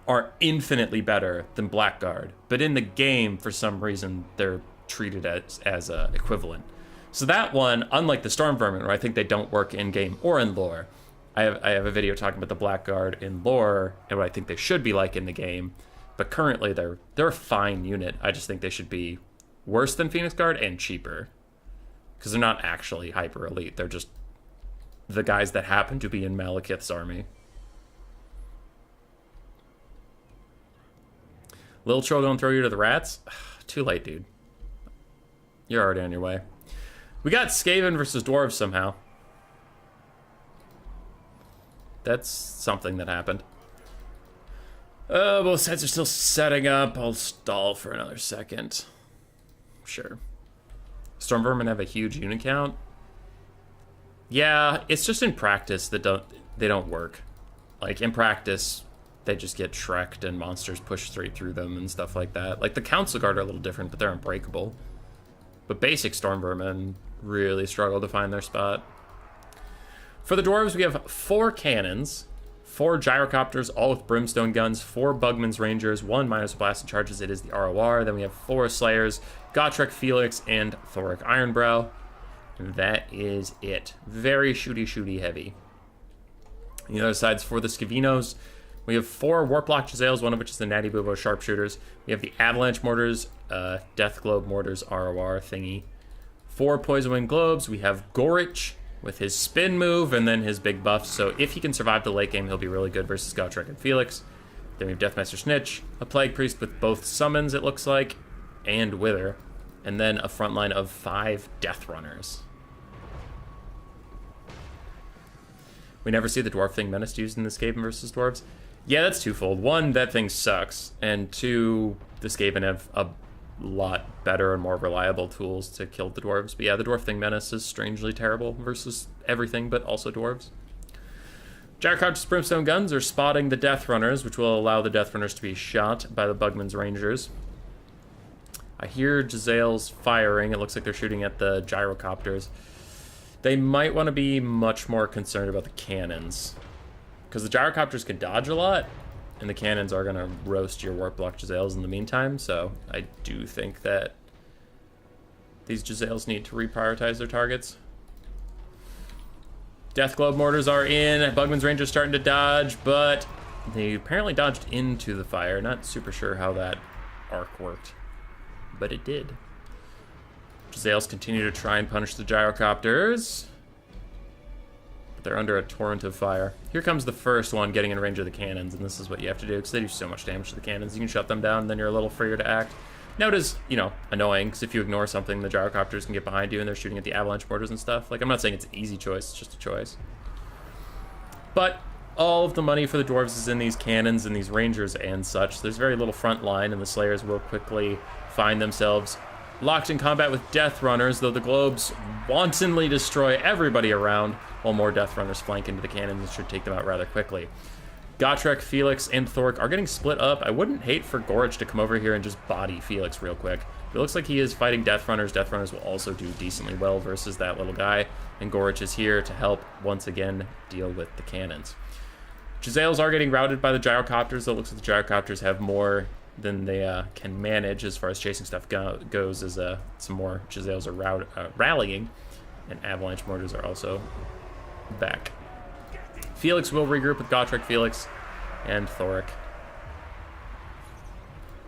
Speaker 1: are infinitely better than Blackguard, but in the game, for some reason, they're treated as equivalent. So that one, unlike the Storm Vermin, where I think they don't work in game or in lore, I have a video talking about the Blackguard in lore and what I think they should be like in the game. But currently, they're a fine unit. I just think they should be worse than Phoenix Guard and cheaper, because they're not actually hyper elite. They're just the guys that happen to be in Malekith's army. Little Troll don't throw you to the rats? Too late, dude. You're already on your way. We got Skaven versus Dwarves somehow. That's something that happened. Both sides are still setting up. I'll stall for another second. Sure. Storm Vermin have a huge unit count. Yeah, it's just in practice that they don't work. Like, in practice, they just get shreked and monsters push straight through them and stuff like that. Like, the Council Guard are a little different, but they're unbreakable. But basic Storm Vermin really struggle to find their spot. For the Dwarves, we have 4 cannons, 4 gyrocopters, all with brimstone guns, 4 Bugman's Rangers, 1 minus blasted charges, it is the ROR. Then we have 4 Slayers, Gotrek Felix, and Thoric Ironbrow. And that is it. Very shooty heavy. The other side's for the Skavinos. We have 4 Warplock Giselles, one of which is the Natty Bubo Sharpshooters. We have the Avalanche Mortars, Death Globe Mortars ROR thingy. 4 Poison Wind Globes. We have Gorich with his spin move and then his big buffs. So if he can survive the late game, he'll be really good versus Gotrek and Felix. Then we have Deathmaster Snitch, a Plague Priest with both summons, it looks like, and Wither, and then a front line of 5 Death Runners. We never see the Dwarf Thing Menace used in the Skaven versus Dwarves. Yeah, that's twofold. One, that thing sucks, and two, the Skaven have a lot better and more reliable tools to kill the Dwarves. But yeah, the Dwarf Thing Menace is strangely terrible versus everything but also Dwarves. Gyrocopter's Brimstone Guns are spotting the Death Runners, which will allow the Death Runners to be shot by the Bugman's Rangers. I hear Jezzail's firing. It looks like they're shooting at the Gyrocopters. They might want to be much more concerned about the cannons, because the Gyrocopters can dodge a lot, and the cannons are going to roast your Warp Block Jezzails in the meantime, so I do think that these Jezzails need to reprioritize their targets. Death Globe Mortars are in. Bugman's Rangers starting to dodge, but they apparently dodged into the fire. Not super sure how that arc worked, but it did. Jezzails continue to try and punish the Gyrocopters, but they're under a torrent of fire. Here comes the first one getting in range of the cannons, and this is what you have to do, because they do so much damage to the cannons. You can shut them down, and then you're a little freer to act. Now it is, you know, annoying, because if you ignore something, the Gyrocopters can get behind you, and they're shooting at the Avalanche Mortars and stuff. Like, I'm not saying it's an easy choice, it's just a choice. But all of the money for the Dwarves is in these cannons and these Rangers and such. There's very little front line, and the Slayers will quickly find themselves locked in combat with Death Runners, though the Globes wantonly destroy everybody around, while more Death Runners flank into the cannons and should take them out rather quickly. Gotrek, Felix, and Thork are getting split up. I wouldn't hate for Gorich to come over here and just body Felix real quick. It looks like he is fighting Death Runners. Death Runners will also do decently well versus that little guy, and Gorich is here to help once again deal with the cannons. Jezzails are getting routed by the Gyrocopters, though it looks like the Gyrocopters have more than they can manage as far as chasing stuff goes, as some more Jezzails are rallying, and Avalanche Mortars are also back. Felix will regroup with Gotrek, Felix, and Thoric.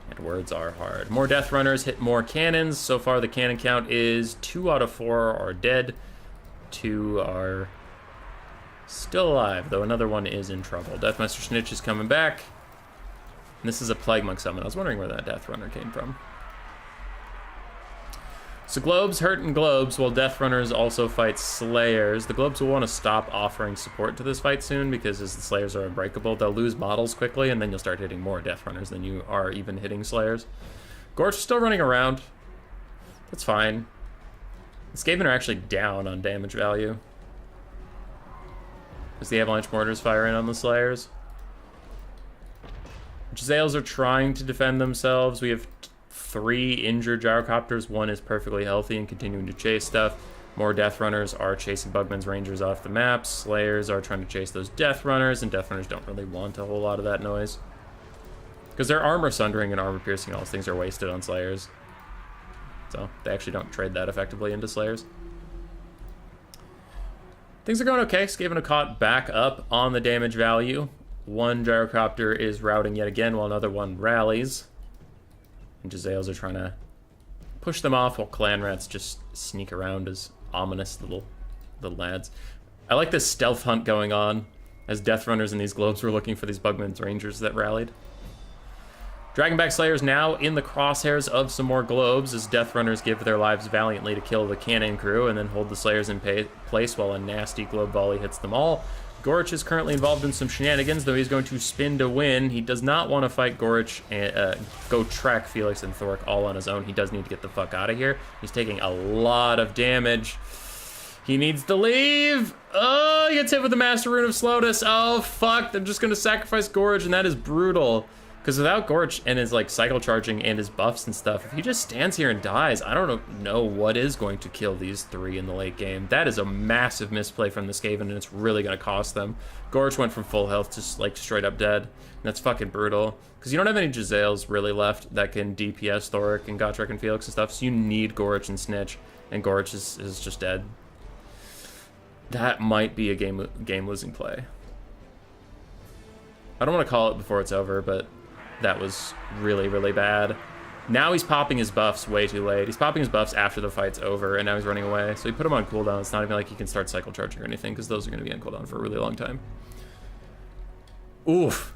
Speaker 1: And words are hard. More Death Runners hit more cannons. So far the cannon count is 2 out of 4 are dead. 2 are still alive, though another one is in trouble. Deathmaster Snitch is coming back. And this is a Plague Monk summon. I was wondering where that Death Runner came from. So Globes hurting Globes, while Death Runners also fight Slayers. The Globes will want to stop offering support to this fight soon, because as the Slayers are unbreakable, they'll lose models quickly, and then you'll start hitting more Death Runners than you are even hitting Slayers. Gorch is still running around. That's fine. The Skaven are actually down on damage value, as the Avalanche Mortars fire in on the Slayers. Jezzails are trying to defend themselves. We have 3 injured Gyrocopters. 1 is perfectly healthy and continuing to chase stuff. More Death Runners are chasing Bugman's Rangers off the map. Slayers are trying to chase those Death Runners, and Death Runners don't really want a whole lot of that noise, because their armor sundering and armor piercing, all those things are wasted on Slayers. So they actually don't trade that effectively into Slayers. Things are going okay. Skaven have caught back up on the damage value. 1 Gyrocopter is routing yet again, while another one rallies. And Jezzails are trying to push them off, while Clan Rats just sneak around as ominous little lads. I like this stealth hunt going on, as Death Runners and these Globes were looking for these Bugman's Rangers that rallied. Dragonback Slayers now in the crosshairs of some more Globes, as Death Runners give their lives valiantly to kill the cannon crew and then hold the Slayers in place while a nasty Globe volley hits them all. Gorich is currently involved in some shenanigans, though he's going to spin to win. He does not want to fight Gorich and go track Felix and Thork all on his own. He does need to get the fuck out of here. He's taking a lot of damage. He needs to leave. Oh, he gets hit with the Master Rune of Slowness. Oh, fuck. They're just going to sacrifice Gorich, and that is brutal. Because without Gorich and his like cycle charging and his buffs and stuff, if he just stands here and dies, I don't know what is going to kill these 3 in the late game. That is a massive misplay from the Skaven, and it's really going to cost them. Gorich went from full health to like straight up dead, and that's fucking brutal. Because you don't have any Jezzails really left that can DPS Thoric and Gotrek and Felix and stuff, so you need Gorich and Snitch, and Gorich is just dead. That might be a game-losing play. I don't want to call it before it's over, but that was really, really bad. Now he's popping his buffs way too late. He's popping his buffs after the fight's over, and now he's running away. So he put him on cooldown. It's not even like he can start cycle charging or anything, because those are going to be on cooldown for a really long time. Oof.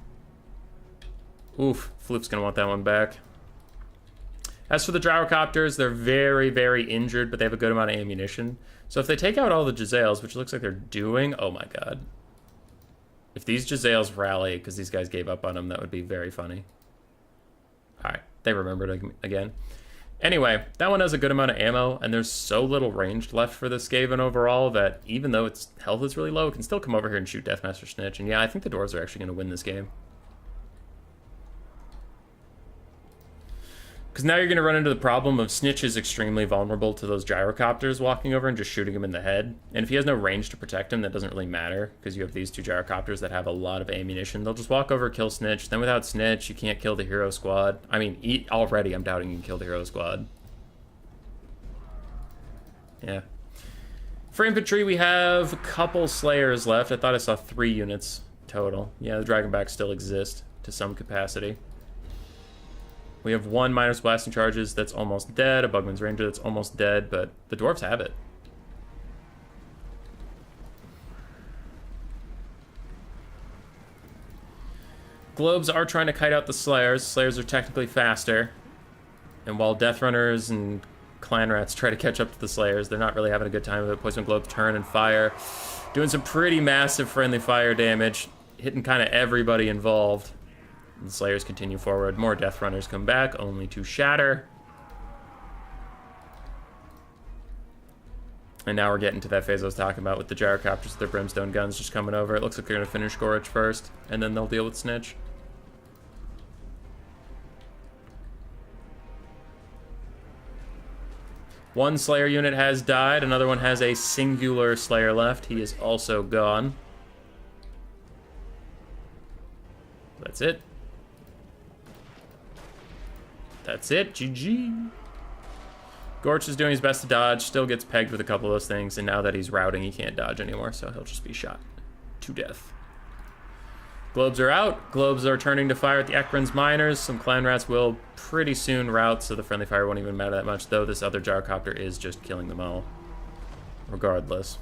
Speaker 1: Oof, Floop's gonna want that one back. As for the gyrocopters, they're very, very injured, but they have a good amount of ammunition. So if they take out all the Jezzails, which looks like they're doing, oh my god. If these Jezzails rally because these guys gave up on them, that would be very funny. Alright, they remembered again. Anyway, that one has a good amount of ammo, and there's so little range left for the Skaven overall that even though its health is really low, it can still come over here and shoot Deathmaster Snitch. And yeah, I think the Dwarves are actually going to win this game. Because now you're going to run into the problem of Snitch is extremely vulnerable to those gyrocopters walking over and just shooting him in the head. And if he has no range to protect him, that doesn't really matter, because you have these two gyrocopters that have a lot of ammunition. They'll just walk over, kill Snitch. Then without Snitch, you can't kill the hero squad. I mean, already I'm doubting you can kill the hero squad. Yeah. For infantry, we have a couple Slayers left. I thought I saw 3 units total. Yeah, the Dragonbacks still exist to some capacity. We have 1 minus blasting charges that's almost dead, a Bugman's Ranger that's almost dead, but the Dwarfs have it. Globes are trying to kite out the Slayers. Slayers are technically faster. And while Death Runners and Clan Rats try to catch up to the Slayers, they're not really having a good time with it. Poison Globes turn and fire. Doing some pretty massive friendly fire damage. Hitting kind of everybody involved. The Slayers continue forward. More Death Runners come back, only to shatter. And now we're getting to that phase I was talking about with the gyrocopters with their brimstone guns just coming over. It looks like they're going to finish Gorich first, and then they'll deal with Snitch. One Slayer unit has died. Another one has a singular Slayer left. He is also gone. That's it. That's it, GG. Gorch is doing his best to dodge, still gets pegged with a couple of those things, and now that he's routing, he can't dodge anymore, so he'll just be shot to death. Globes are out. Globes are turning to fire at the Ekron's miners. Some Clan Rats will pretty soon rout, so the friendly fire won't even matter that much, though this other gyrocopter is just killing them all, regardless.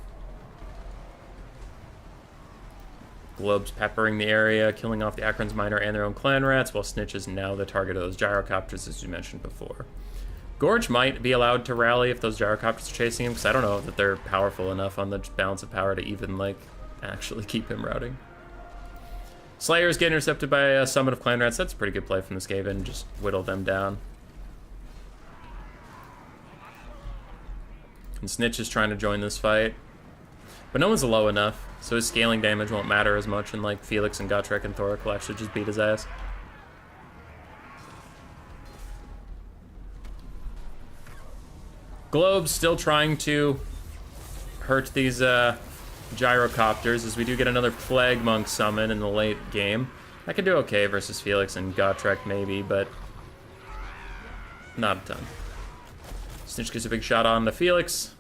Speaker 1: Globes peppering the area, killing off the Akron's miner and their own Clan Rats, while Snitch is now the target of those gyrocopters, as you mentioned before. Gorge might be allowed to rally if those gyrocopters are chasing him, because I don't know that they're powerful enough on the balance of power to even, like, actually keep him routing. Slayers get intercepted by a summon of Clan Rats. That's a pretty good play from the Skaven. Just whittle them down. And Snitch is trying to join this fight. But no one's low enough, so his scaling damage won't matter as much, and like Felix and Gotrek and Thoric will actually just beat his ass. Globe's still trying to hurt these gyrocopters, as we do get another Plague Monk summon in the late game. I can do okay versus Felix and Gotrek maybe, but not a ton. Snitch gets a big shot on the Felix.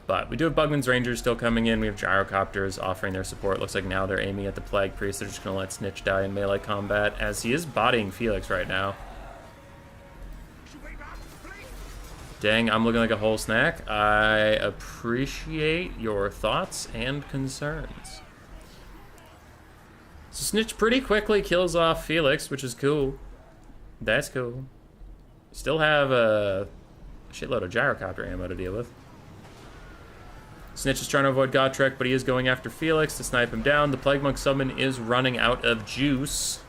Speaker 1: But we do have Bugman's Rangers still coming in. We have gyrocopters offering their support. Looks like now they're aiming at the Plague Priest. They're just going to let Snitch die in melee combat, as he is bodying Felix right now. Dang, I'm looking like a whole snack. I appreciate your thoughts and concerns. So Snitch pretty quickly kills off Felix, which is cool. That's cool. Still have a shitload of gyrocopter ammo to deal with. Snitch is trying to avoid Gotrek, but he is going after Felix to snipe him down. The Plague Monk summon is running out of juice.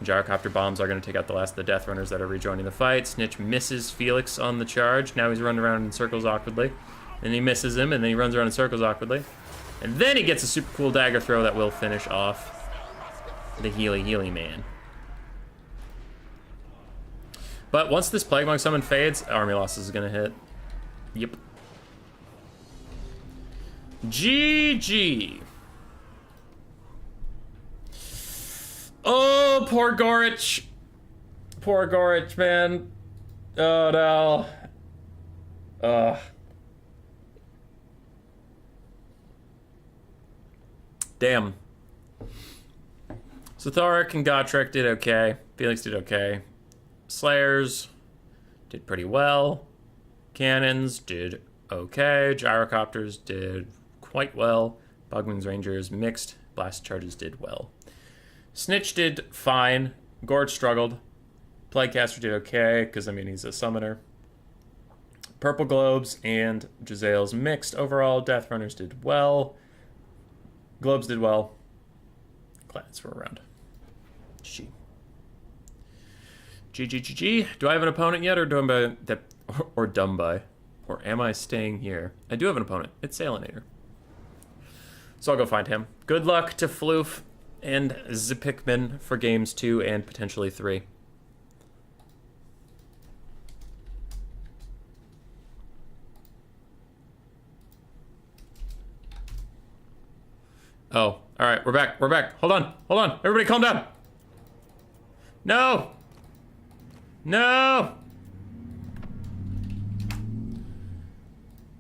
Speaker 1: Gyrocopter bombs are going to take out the last of the Death Runners that are rejoining the fight. Snitch misses Felix on the charge. Now he's running around in circles awkwardly. And he misses him, and then he runs around in circles awkwardly. And then he gets a super cool dagger throw that will finish off the Healy man. But once this Plague Monk summon fades, army losses is going to hit. Yep. GG. Oh, poor Gorich. Poor Gorich, man. Oh, no. Ugh. Damn. So Thoric and Gotrek did okay. Felix did okay. Slayers did pretty well. Cannons did okay. Gyrocopters did quite well. Bugman's Rangers mixed. Blast charges did well. Snitch did fine. Gorge struggled. Plaguecaster did okay, because, I mean, he's a summoner. Purple Globes and Gisele's mixed overall. Death Runners did well. Globes did well. Clans were around. G. GGGG. Do I have an opponent yet, or do I or dumb by? Or am I staying here? I do have an opponent. It's Salinator. So I'll go find him. Good luck to Floof and Zipikman for games 2 and potentially 3. Oh, all right, we're back. We're back. Hold on. Hold on. Everybody calm down. No. No.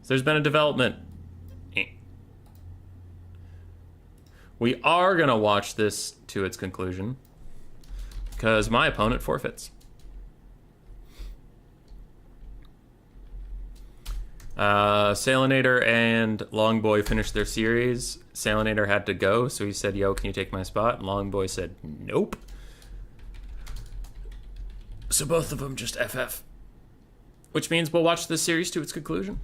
Speaker 1: There's been a development. We are going to watch this to its conclusion because my opponent forfeits. Salinator and Longboy finished their series. Salinator had to go, so he said, yo, can you take my spot? And Longboy said, nope. So both of them just FF. Which means we'll watch this series to its conclusion.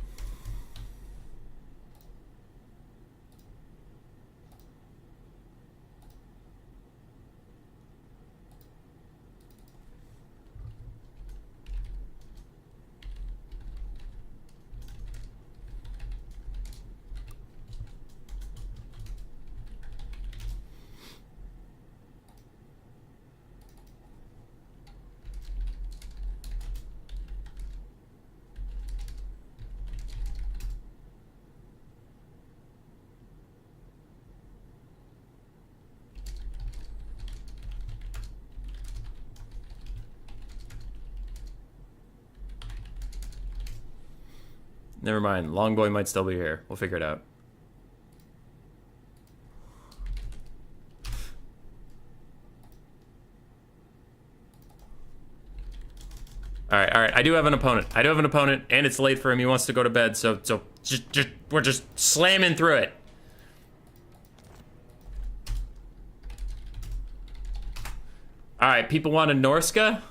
Speaker 1: Never mind. Longboy might still be here. We'll figure it out. All right. I do have an opponent. And it's late for him. He wants to go to bed, so we're just slamming through it. All right, people want a Norsca?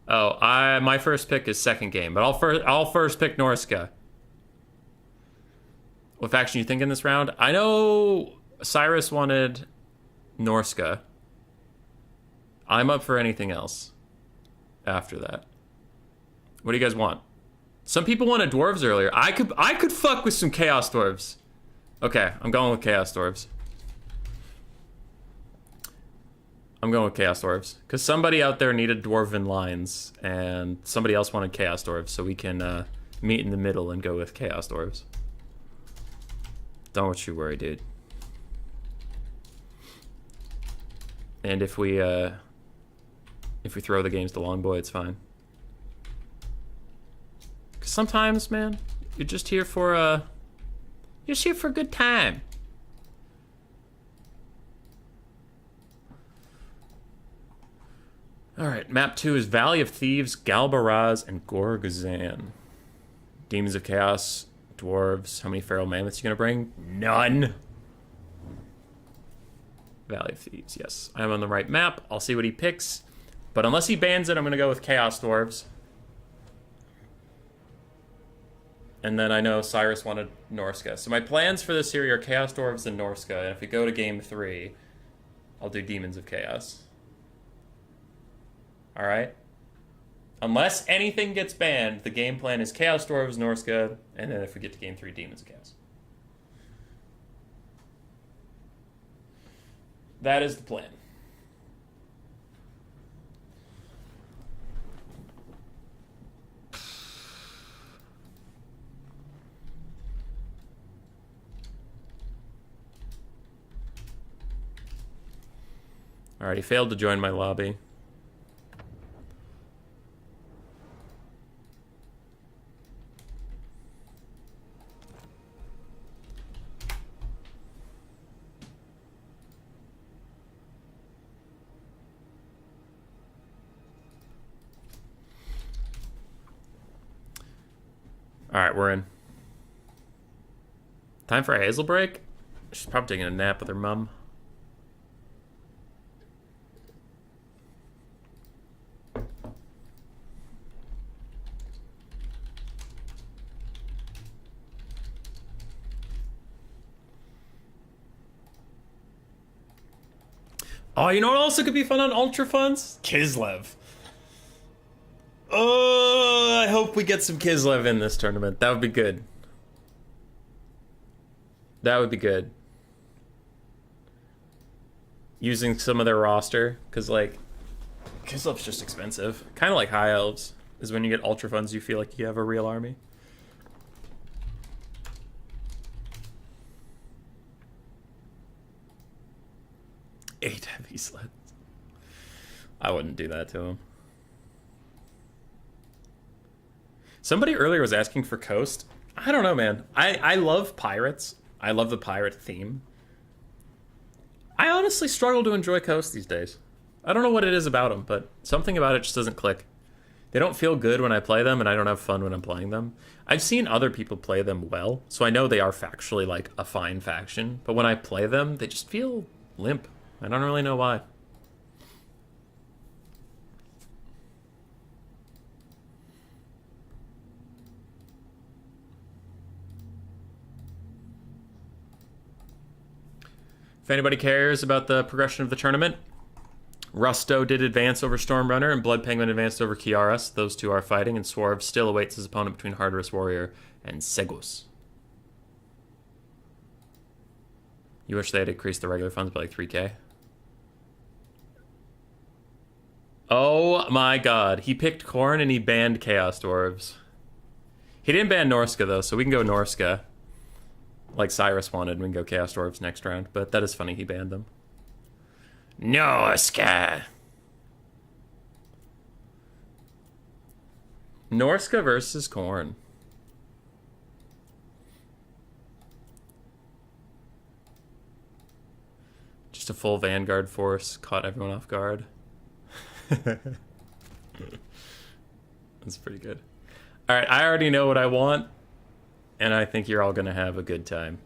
Speaker 1: Oh, my first pick is second game, but I'll first pick Norsca. What faction you think in this round? I know Cyrus wanted Norsca. I'm up for anything else after that. What do you guys want? Some people wanted Dwarves earlier. I could fuck with some Chaos Dwarves. Okay, I'm going with Chaos Dwarves. Because somebody out there needed Dwarven lines, and somebody else wanted Chaos Dwarves, so we can meet in the middle and go with Chaos Dwarves. Don't you worry, dude. And if we throw the games to Longboy, it's fine. Because sometimes, man, you're just here for a good time. Alright, map 2 is Valley of Thieves, Galbaraz, and Gorgazan. Demons of Chaos, Dwarves. How many Feral Mammoths you gonna bring? None! Valley of Thieves, yes. I'm on the right map. I'll see what he picks. But unless he bans it, I'm gonna go with Chaos Dwarves. And then I know Cyrus wanted Norsca. So my plans for this series are Chaos Dwarves and Norsca. And if we go to game 3, I'll do Demons of Chaos. Alright? Unless anything gets banned, the game plan is Chaos Dwarves, Norsca, and then if we get to game 3, Demons of Chaos. That is the plan. Alright, he failed to join my lobby. Alright, we're in. Time for a Hazel break? She's probably taking a nap with her mum. Oh, you know what also could be fun on Ultra Funds? Kislev. Oh, I hope we get some Kislev in this tournament. That would be good. That would be good. Using some of their roster, because, like, Kislev's just expensive. Kind of like High Elves, is when you get Ultra Funds, you feel like you have a real army. Eight heavy sleds. I wouldn't do that to him. Somebody earlier was asking for Coast. I don't know, man. I love pirates. I love the pirate theme. I honestly struggle to enjoy Coast these days. I don't know what it is about them, but something about it just doesn't click. They don't feel good when I play them, and I don't have fun when I'm playing them. I've seen other people play them well, so I know they are factually, like, a fine faction. But when I play them, they just feel limp. I don't really know why. If anybody cares about the progression of the tournament, Rusto did advance over Stormrunner, and Blood Penguin advanced over Kiaras. Those two are fighting, and Swarv still awaits his opponent between Hardress Warrior and Segos. You wish they had increased the regular funds by like 3K? Oh my god. He picked Khorne and he banned Chaos Dwarves. He didn't ban Norsca though, so we can go Norsca. Like Cyrus wanted, we can go Chaos Dwarves next round. But that is funny, he banned them. Norsca! Norsca versus Khorne. Just a full Vanguard force, caught everyone off guard. That's pretty good. Alright, I already know what I want, and I think you're all gonna have a good time.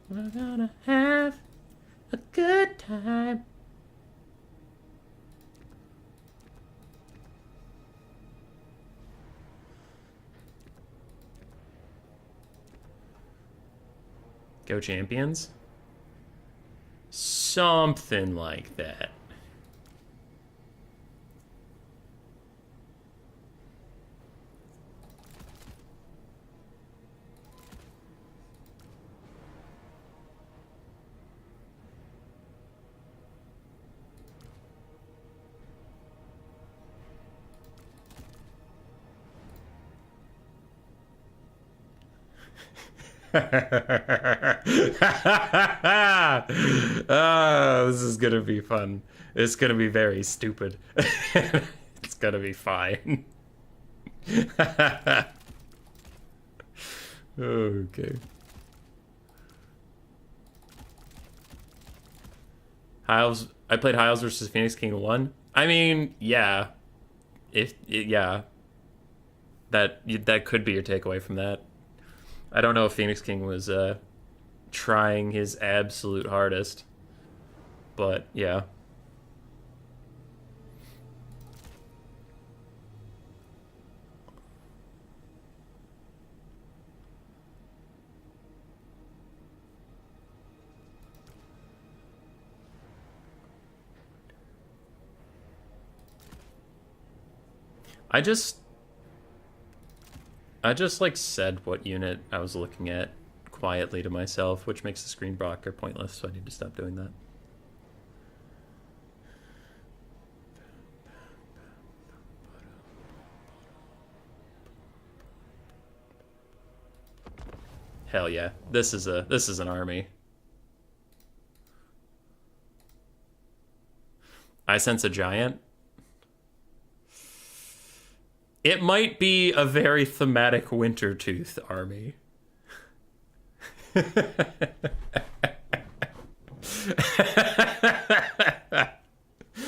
Speaker 1: We're gonna have a good time. Go champions? Something like that. Oh, this is gonna be fun. It's gonna be very stupid. It's gonna be fine. Okay. Hiles. I played Hiles versus Phoenix King 1. I mean, yeah. Yeah. That could be your takeaway from that. I don't know if Phoenix King was trying his absolute hardest, but yeah. I just like said what unit I was looking at quietly to myself, which makes the screen blocker pointless, so I need to stop doing that. Hell yeah. This is an army. I sense a giant. It might be a very thematic Wintertooth army.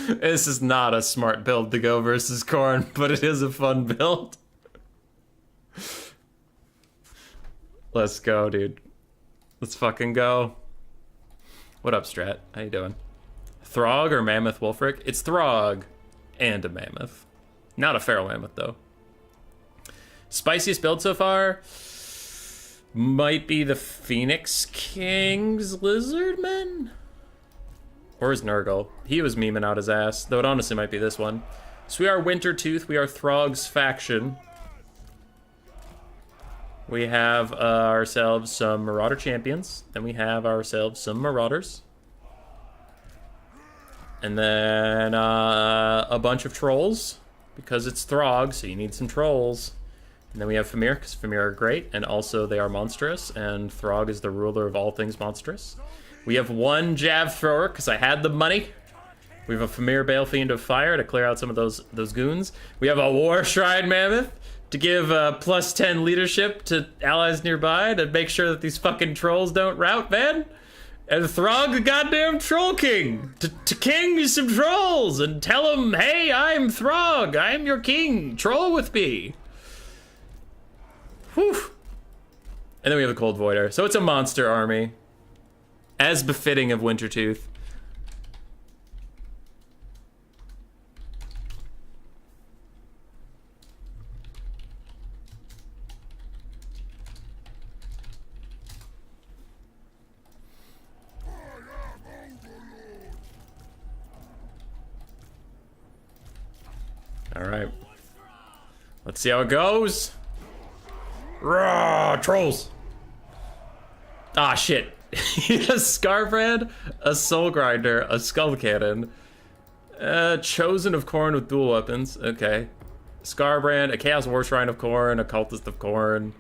Speaker 1: This is not a smart build to go versus Khorne, but it is a fun build. Let's go, dude. Let's fucking go. What up, Strat? How you doing? Throg or Mammoth Wolfric? It's Throg and a Mammoth. Not a Feral Mammoth, though. Spiciest build so far might be the Phoenix King's Lizardmen. Or is Nurgle? He was memeing out his ass, though it honestly might be this one. So we are Wintertooth, we are Throg's faction. We have ourselves some Marauder champions, and we have ourselves some Marauders. And then a bunch of trolls, because it's Throg, so you need some trolls. And then we have Famir, because Famir are great, and also they are monstrous, and Throg is the ruler of all things monstrous. We have one Jav Thrower, because I had the money. We have a Famir Balefiend of Fire to clear out some of those goons. We have a War Shrine Mammoth to give plus 10 leadership to allies nearby to make sure that these fucking trolls don't rout, man. And Throg the goddamn Troll King to king some trolls and tell them, hey, I'm Throg, I'm your king, troll with me. Whew. And then we have a Cold Voider. So it's a monster army, as befitting of Wintertooth. All right, let's see how it goes. Raw trolls. Ah, shit. He has Scarbrand, a Soul Grinder, a Skull Cannon, Chosen of Khorne with dual weapons. Okay. Scarbrand, a Chaos War Shrine of Khorne, a Cultist of Khorne,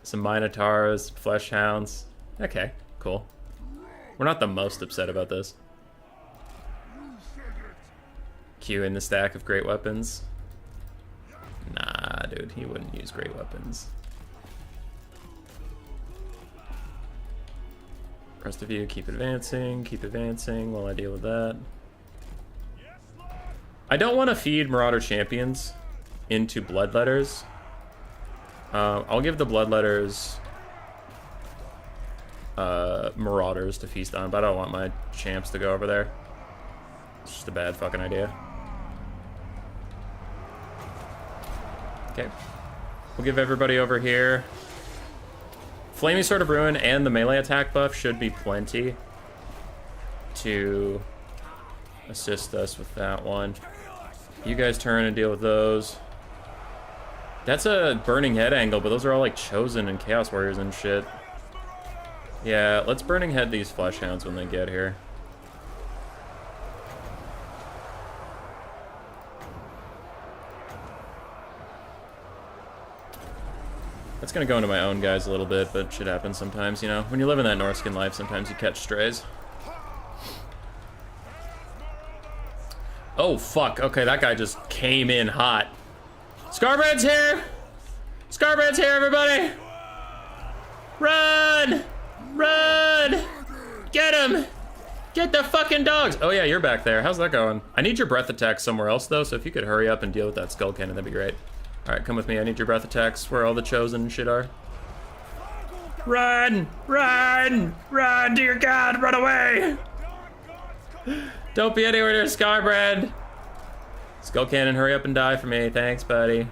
Speaker 1: some Minotaurs, Flesh Hounds. Okay, cool. We're not the most upset about this. Q in the stack of great weapons. Nah, dude, he wouldn't use great weapons. Rest of you, keep advancing while I deal with that. I don't want to feed Marauder champions into Bloodletters. I'll give the Bloodletters Marauders to feast on, but I don't want my champs to go over there. It's just a bad fucking idea. Okay, we'll give everybody over here. Flaming Sword of Ruin and the melee attack buff should be plenty to assist us with that one. You guys turn and deal with those. That's a Burning Head angle, but those are all like Chosen and Chaos Warriors and shit. Yeah, let's Burning Head these Flesh Hounds when they get here. That's gonna go into my own guys a little bit, but shit happens sometimes, you know? When you live in that Norscan life, sometimes you catch strays. Oh, fuck. Okay, that guy just came in hot. Scarbrand's here! Scarbrand's here, everybody! Run! Run! Get him! Get the fucking dogs! Oh yeah, you're back there. How's that going? I need your breath attack somewhere else, though, so if you could hurry up and deal with that Skull Cannon, that'd be great. Alright, come with me. I need your breath attacks where all the Chosen shit are. Run! Run! Run! Dear God, run away! Don't be anywhere near Scarbrand! Skull Cannon, hurry up and die for me. Thanks, buddy.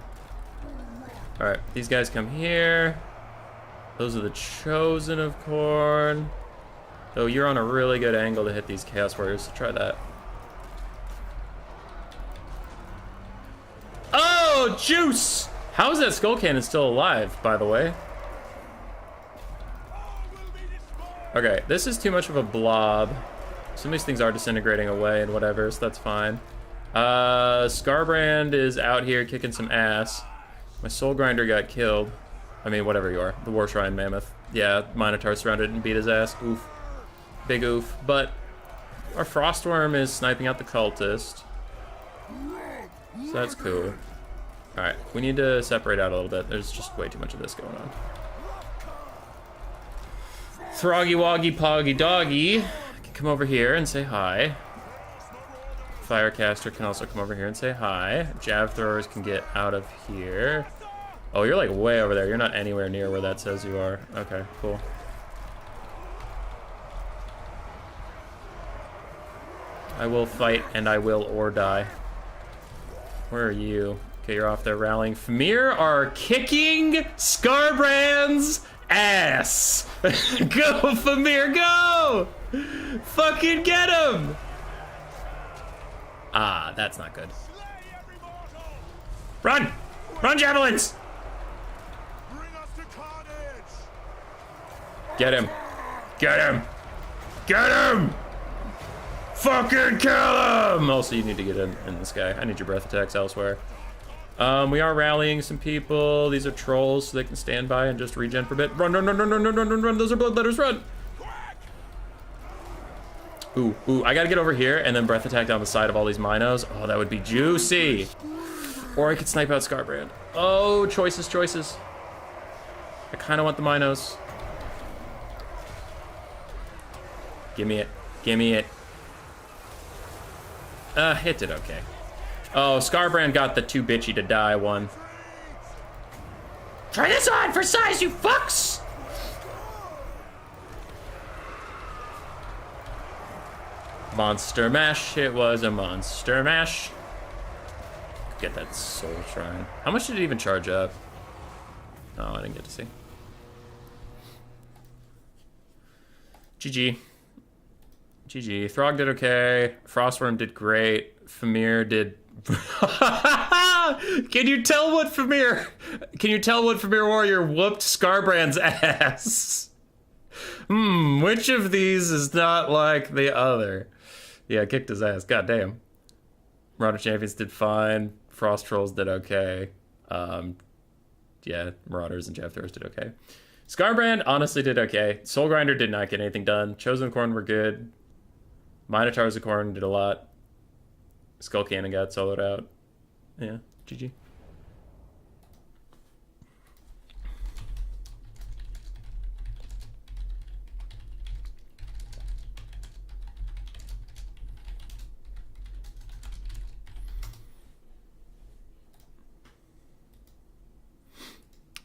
Speaker 1: Alright, these guys come here. Those are the Chosen of Khorne. Though you're on a really good angle to hit these Chaos Warriors, so try that. Oh, juice! How is that Skull Cannon still alive, by the way? Okay, this is too much of a blob. Some of these things are disintegrating away and whatever, so that's fine. Scarbrand is out here kicking some ass. My Soul Grinder got killed. I mean, whatever you are. The War Shrine Mammoth. Yeah, Minotaur surrounded and beat his ass. Oof. Big oof. But our Frostworm is sniping out the Cultist. So that's cool. Alright, we need to separate out a little bit. There's just way too much of this going on. Throggy Woggy Poggy Doggy can come over here and say hi. Firecaster can also come over here and say hi. Jav Throwers can get out of here. Oh, you're like way over there. You're not anywhere near where that says you are. Okay, cool. I will fight and I will or die. Where are you? Okay, you're off there rallying. Famir are kicking Scarbrand's ass. Go, Famir, go! Fucking get him! Ah, that's not good. Run! Run, javelins! Get him. Get him! Get him! Fucking kill him! Also, you need to get in this guy. I need your breath attacks elsewhere. We are rallying some people. These are trolls, so they can stand by and just regen for a bit. Run, run, run, run, run, run, run, run, run. Those are bloodletters, run! Ooh, ooh, I gotta get over here and then breath attack down the side of all these minos. Oh, that would be juicy. Or I could snipe out Scarbrand. Oh, choices, choices. I kinda want the minos. Give me it, give me it. It did okay. Oh, Scarbrand got the too bitchy to die one. Try this on for size, you fucks! Monster mash, it was a monster mash. Get that soul shrine. How much did it even charge up? Oh, I didn't get to see. GG. GG. Throg did okay. Frostworm did great. Famir did... Can you tell what Famir Warrior whooped Scarbrand's ass? Which of these is not like the other? Yeah, kicked his ass. God damn. Marauder Champions did fine. Frost Trolls did okay. Yeah, Marauders and Jeff Throwers did okay. Scarbrand honestly did okay. Soul Grinder did not get anything done. Chosen Khorne were good. Minotaurs of Khorne did a lot. Skull Cannon got soloed out. Yeah, GG.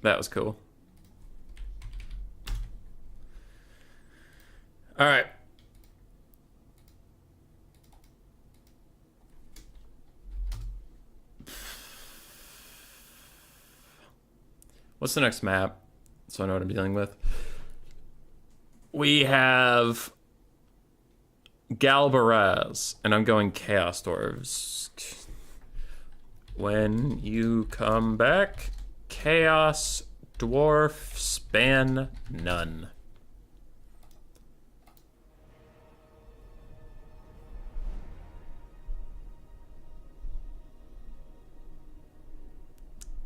Speaker 1: That was cool. All right. What's the next map? So I know what I'm dealing with. We have Galbaraz, and I'm going Chaos Dwarves. When you come back, Chaos Dwarf span none.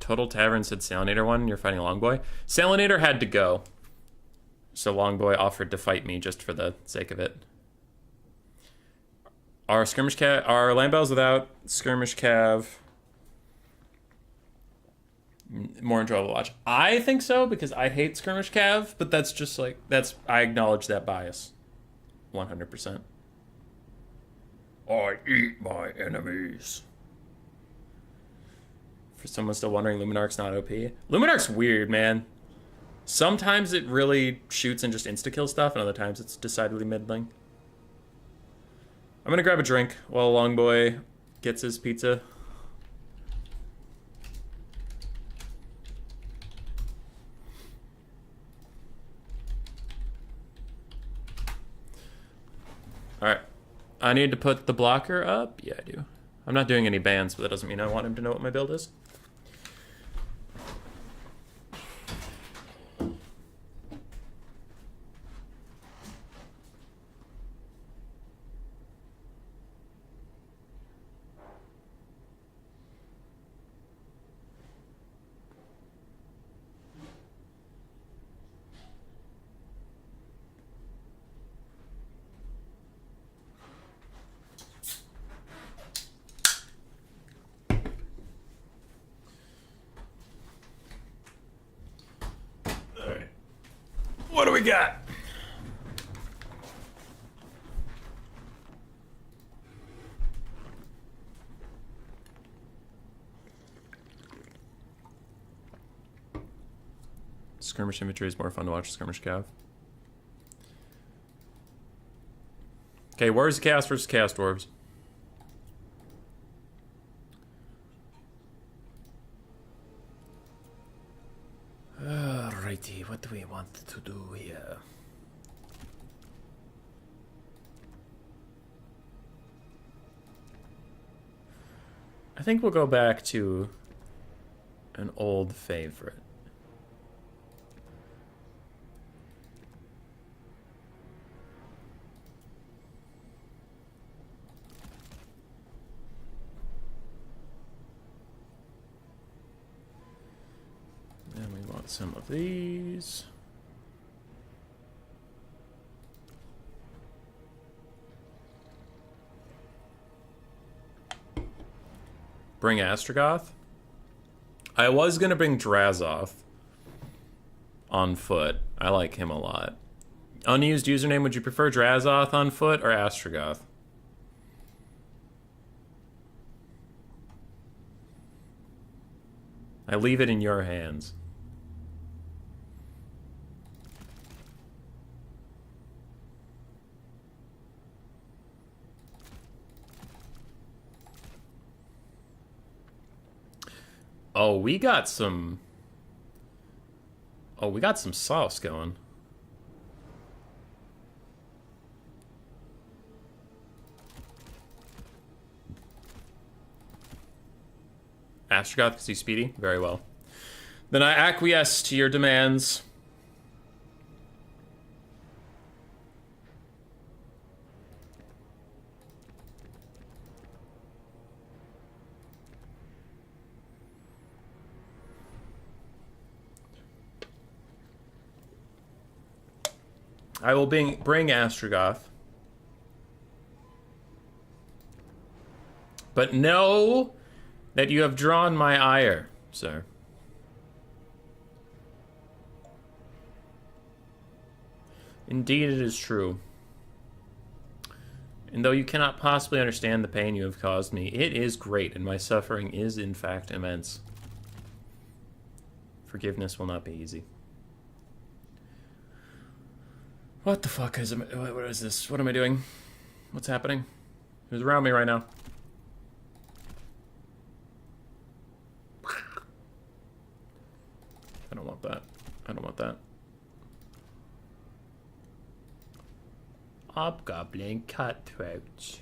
Speaker 1: Total Tavern said Salinator won. You're fighting Longboy. Salinator had to go, so Longboy offered to fight me just for the sake of it. Our skirmish cav, our land bells without skirmish cav, more enjoyable to watch. I think so because I hate skirmish cav, but that's just like I acknowledge that bias, 100%. I eat my enemies. For someone still wondering, Luminarch's not OP. Luminarch's weird, man. Sometimes it really shoots and just insta-kill stuff, and other times it's decidedly middling. I'm gonna grab a drink while Longboy gets his pizza. Alright. I need to put the blocker up? Yeah, I do. I'm not doing any bans, but that doesn't mean I want him to know what my build is. What do we got? Skirmish infantry is more fun to watch skirmish cav. Okay, Warriors of Chaos versus Chaos Dwarves. Alrighty, what do we want to do here? I think we'll go back to an old favorite. And we want some of these. Bring Astrogoth. I was going to bring Drazov on foot. I like him a lot. Unused username, would you prefer Drazoth on foot or Astrogoth? I leave it in your hands. Oh, we got some... Oh, we got some sauce going. Astrogoth because he's speedy? Very well. Then I acquiesce to your demands. I will bring Astrogoth. But know that you have drawn my ire, sir. Indeed, it is true. And though you cannot possibly understand the pain you have caused me, it is great, and my suffering is, in fact, immense. Forgiveness will not be easy. What the fuck is... What is this? What am I doing? What's happening? Who's around me right now? I don't want that. I don't want that. Hobgoblin cutthroats.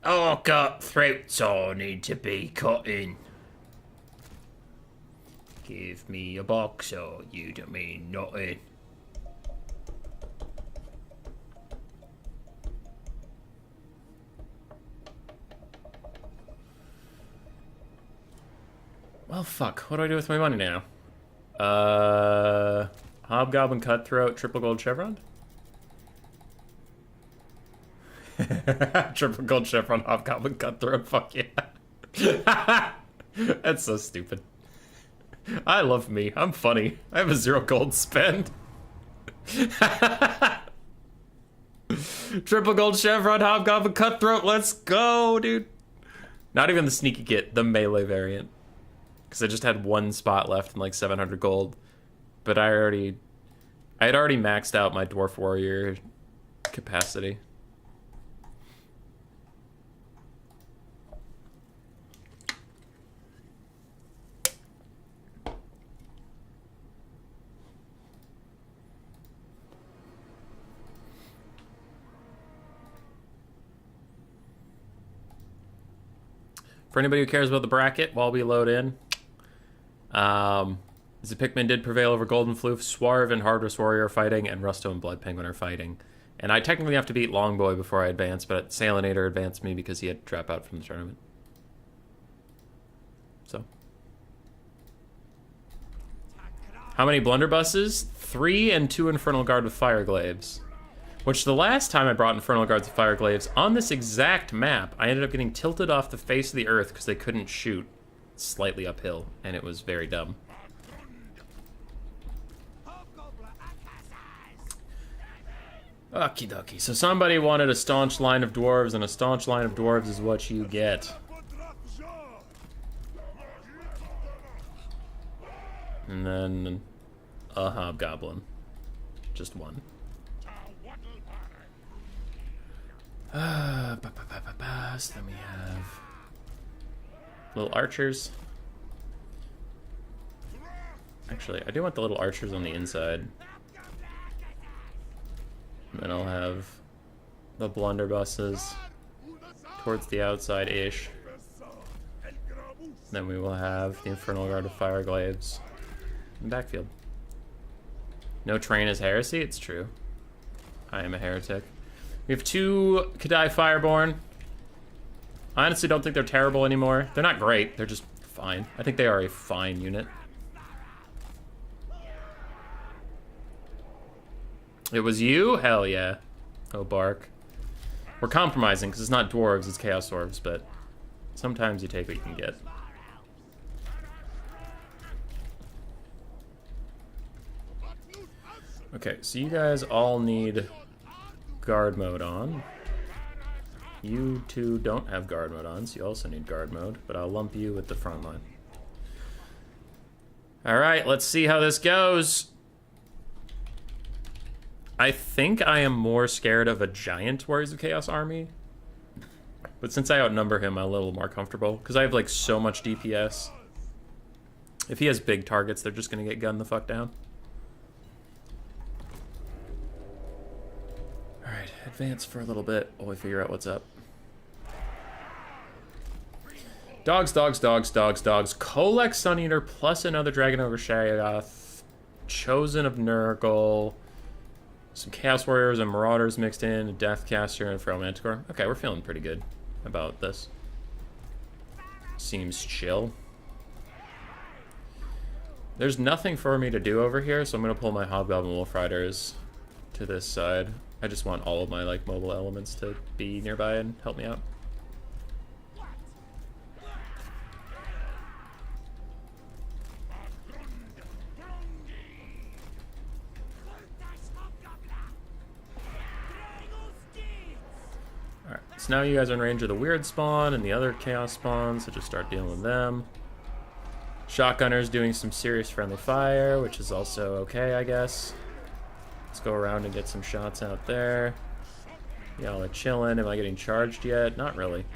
Speaker 1: Oh, cutthroats all need to be cut in. Give me a box or you don't mean nothing. Well, fuck. What do I do with my money now? Hobgoblin Cutthroat, triple gold chevron? Triple gold chevron, Hobgoblin Cutthroat, fuck yeah. That's so stupid. I love me. I'm funny. I have a 0 gold spend. Triple gold chevron, Hobgoblin Cutthroat, let's go, dude. Not even the sneaky kit, the melee variant. Because I just had one spot left in like 700 gold. But I had already maxed out my Dwarf Warrior capacity. For anybody who cares about the bracket, while we load in, the Pikmin did prevail over Golden Floof, Swarv and Hardress Warrior are fighting, and Rusto and Blood Penguin are fighting. And I technically have to beat Longboy before I advance, but Salinator advanced me because he had to drop out from the tournament. So. How many blunderbusses? 3 and 2 Infernal Guard with Fire Glaives. Which the last time I brought Infernal Guards with Fire Glaives, on this exact map, I ended up getting tilted off the face of the earth because they couldn't shoot slightly uphill, and it was very dumb. Okie dokie. So somebody wanted a staunch line of dwarves, and a staunch line of dwarves is what you get. And then a hobgoblin. Just one. So then we have little archers. Actually, I do want the little archers on the inside. And then I'll have the blunderbusses towards the outside-ish. Then we will have the Infernal Guard of Fireglaves in the backfield. No train is heresy? It's true. I am a heretic. We have 2 Kadai Fireborn. I honestly don't think they're terrible anymore. They're not great, they're just fine. I think they are a fine unit. It was you? Hell yeah. Oh, Bark. We're compromising, because it's not dwarves, it's Chaos Dwarves, but sometimes you take what you can get. Okay, so you guys all need guard mode on. You two don't have guard mode on, so you also need guard mode, but I'll lump you with the front line. Alright, let's see how this goes. I think I am more scared of a giant Warriors of Chaos army. But since I outnumber him, I'm a little more comfortable. Because I have, like, so much DPS. If he has big targets, they're just going to get gunned the fuck down. Alright, advance for a little bit while we figure out what's up. Dogs, dogs, dogs, dogs, dogs. Kolek Suneater plus another Dragon Ogre Shaggoth. Chosen of Nurgle. Some Chaos Warriors and Marauders mixed in, a Deathcaster and Frail Manticore. Okay, we're feeling pretty good about this. Seems chill. There's nothing for me to do over here, so I'm going to pull my Hobgoblin Wolf Riders to this side. I just want all of my like mobile elements to be nearby and help me out. Alright, so now you guys are in range of the weird spawn and the other chaos spawns, so just start dealing with them. Shotgunner's doing some serious friendly fire, which is also okay, I guess. Let's go around and get some shots out there. Y'all are chilling. Am I getting charged yet? Not really.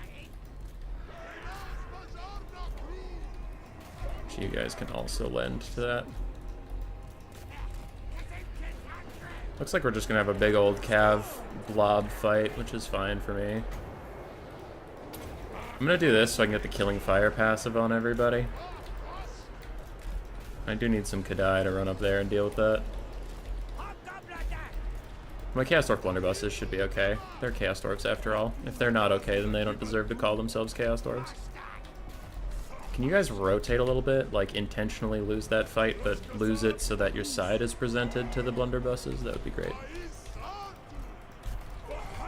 Speaker 1: So you guys can also lend to that. Looks like we're just gonna have a big old cav blob fight, which is fine for me. I'm gonna do this so I can get the killing fire passive on everybody. I do need some Kadai to run up there and deal with that. My Chaos Dwarf blunderbusses should be okay. They're Chaos Dwarfs after all. If they're not okay, then they don't deserve to call themselves Chaos Dwarfs. Can you guys rotate a little bit? Like, intentionally lose that fight, but lose it so that your side is presented to the blunderbusses? That would be great.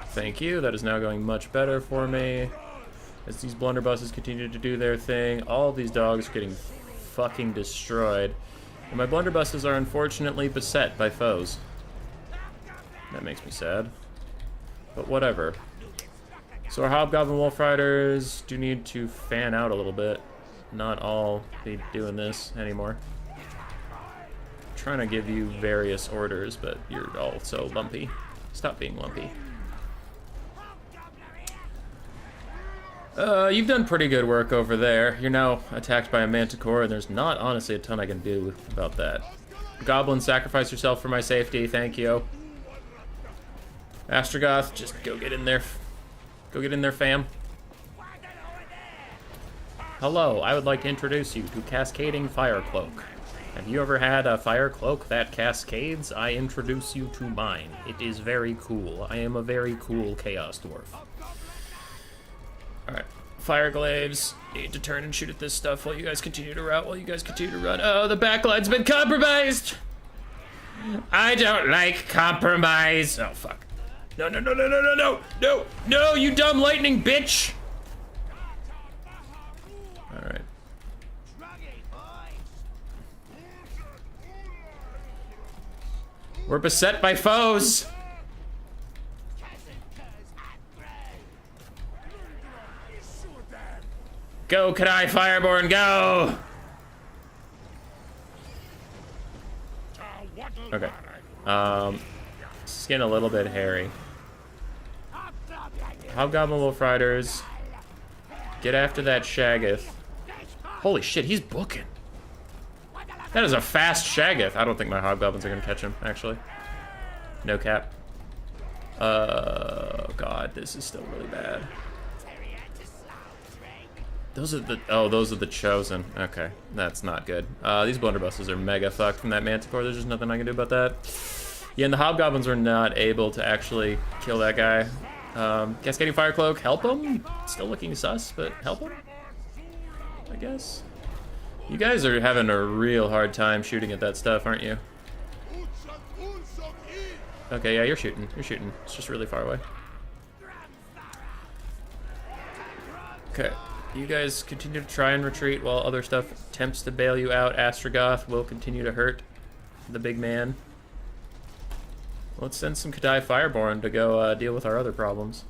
Speaker 1: Thank you. That is now going much better for me. As these blunderbusses continue to do their thing, all of these dogs are getting fucking destroyed. And my blunderbusses are unfortunately beset by foes. That makes me sad. But whatever. So our Hobgoblin Wolf Riders do need to fan out a little bit. Not all be doing this anymore. I'm trying to give you various orders, but you're all so lumpy. Stop being lumpy. You've done pretty good work over there. You're now attacked by a Manticore, and there's not honestly a ton I can do about that. Goblin, sacrifice yourself for my safety. Thank you. Astrogoth, just go get in there. Go get in there, fam. Hello, I would like to introduce you to Cascading Fire Cloak. Have you ever had a fire cloak that cascades? I introduce you to mine. It is very cool. I am a very cool Chaos Dwarf. Alright, Fireglaves. Need to turn and shoot at this stuff while you guys continue to rout, while you guys continue to run. Oh, the backline's been compromised! I don't like compromise. Oh, fuck. No, no, no, no, no, no, no, no, no, you dumb lightning bitch! Alright. We're beset by foes! Go, Kadai Fireborn, go! Okay. It's getting a little bit hairy. Hobgoblin Wolf Riders. Get after that Shaggoth. Holy shit, he's booking. That is a fast Shaggoth. I don't think my hobgoblins are gonna catch him, actually. No cap. Oh god, this is still really bad. Those are the chosen. Okay, that's not good. These blunderbusses are mega fucked from that manticore. There's just nothing I can do about that. Yeah, and the hobgoblins were not able to actually kill that guy. Cascading Fire Cloak, help him? Still looking sus, but help him? I guess. You guys are having a real hard time shooting at that stuff, aren't you? Okay, yeah, you're shooting. You're shooting. It's just really far away. Okay. You guys continue to try and retreat while other stuff attempts to bail you out. Astrogoth will continue to hurt the big man. Let's send some Kadai Fireborn to go deal with our other problems.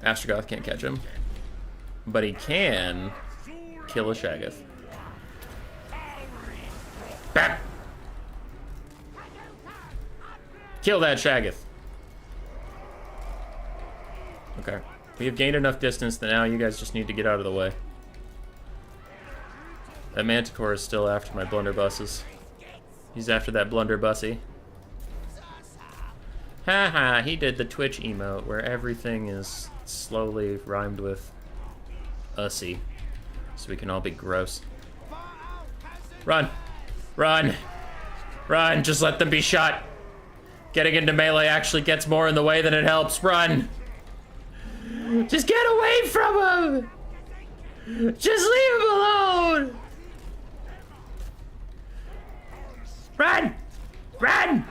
Speaker 1: Astrogoth can't catch him, but he can kill a Shaggoth. Back! Kill that Shaggoth. Okay. We have gained enough distance that now you guys just need to get out of the way. That Manticore is still after my blunderbusses. He's after that blunderbussy. Haha, he did the Twitch emote where everything is slowly rhymed with ussy. So we can all be gross. Run! Run! Run! Just let them be shot! Getting into melee actually gets more in the way than it helps. Run! Just get away from him! Just leave him alone! Run! Run!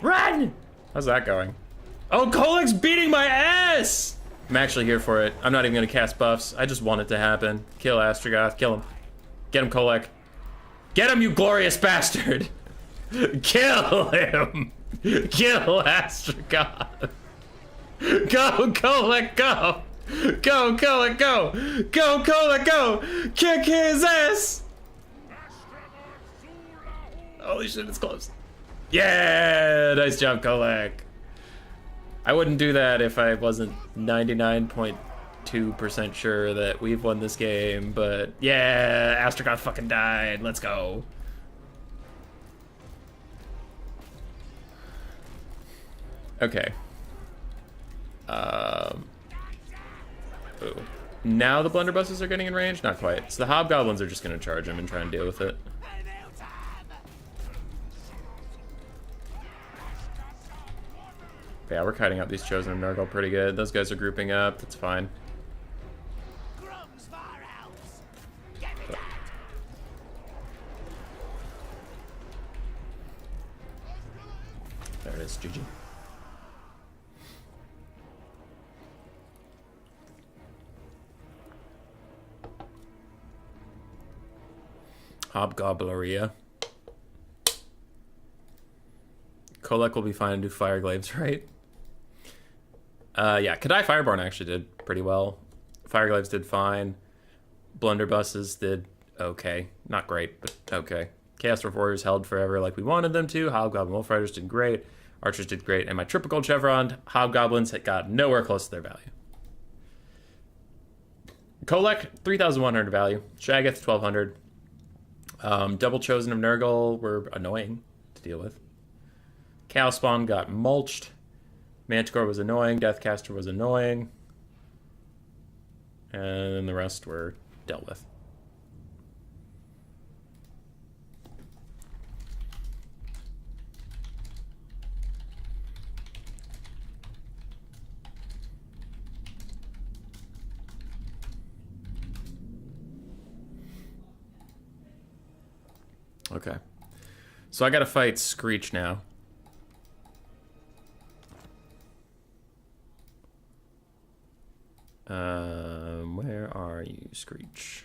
Speaker 1: Run! How's that going? Oh, Kolek's beating my ass! I'm actually here for it. I'm not even gonna cast buffs. I just want it to happen. Kill Astrogoth. Kill him. Get him, Kolek. Get him, you glorious bastard! Kill him! Kill Astrogoth! Go, Kolek, go! Go, Kolek, go! Go, Kolek, go! Kick his ass! Holy shit, it's close. Yeah! Nice job, Kolek. I wouldn't do that if I wasn't 99.2% sure that we've won this game, but yeah, Astrogoth fucking died. Let's go. Okay. Ooh. Now the blunderbusses are getting in range? Not quite. So the hobgoblins are just gonna charge him and try and deal with it. Yeah, we're kiting out these chosen of Nurgle pretty good. Those guys are grouping up. That's fine. There it is, GG. Hobgobbleria. Kolek will be fine and do fire glaives, right? Yeah, Kadai Fireborn actually did pretty well. Fireglaves did fine. Blunderbusses did okay. Not great, but okay. Chaos Dwarf Warriors held forever like we wanted them to. Hobgoblin Wolf Riders did great. Archers did great. And my triple gold chevron, Hobgoblins had got nowhere close to their value. Kolek, 3,100 value. Shaggoth, 1,200. Double Chosen of Nurgle were annoying to deal with. Cow Spawn got mulched. Manticore was annoying. Deathcaster was annoying. And then the rest were dealt with. Okay. So I gotta fight Screech now. Where are you, Screech?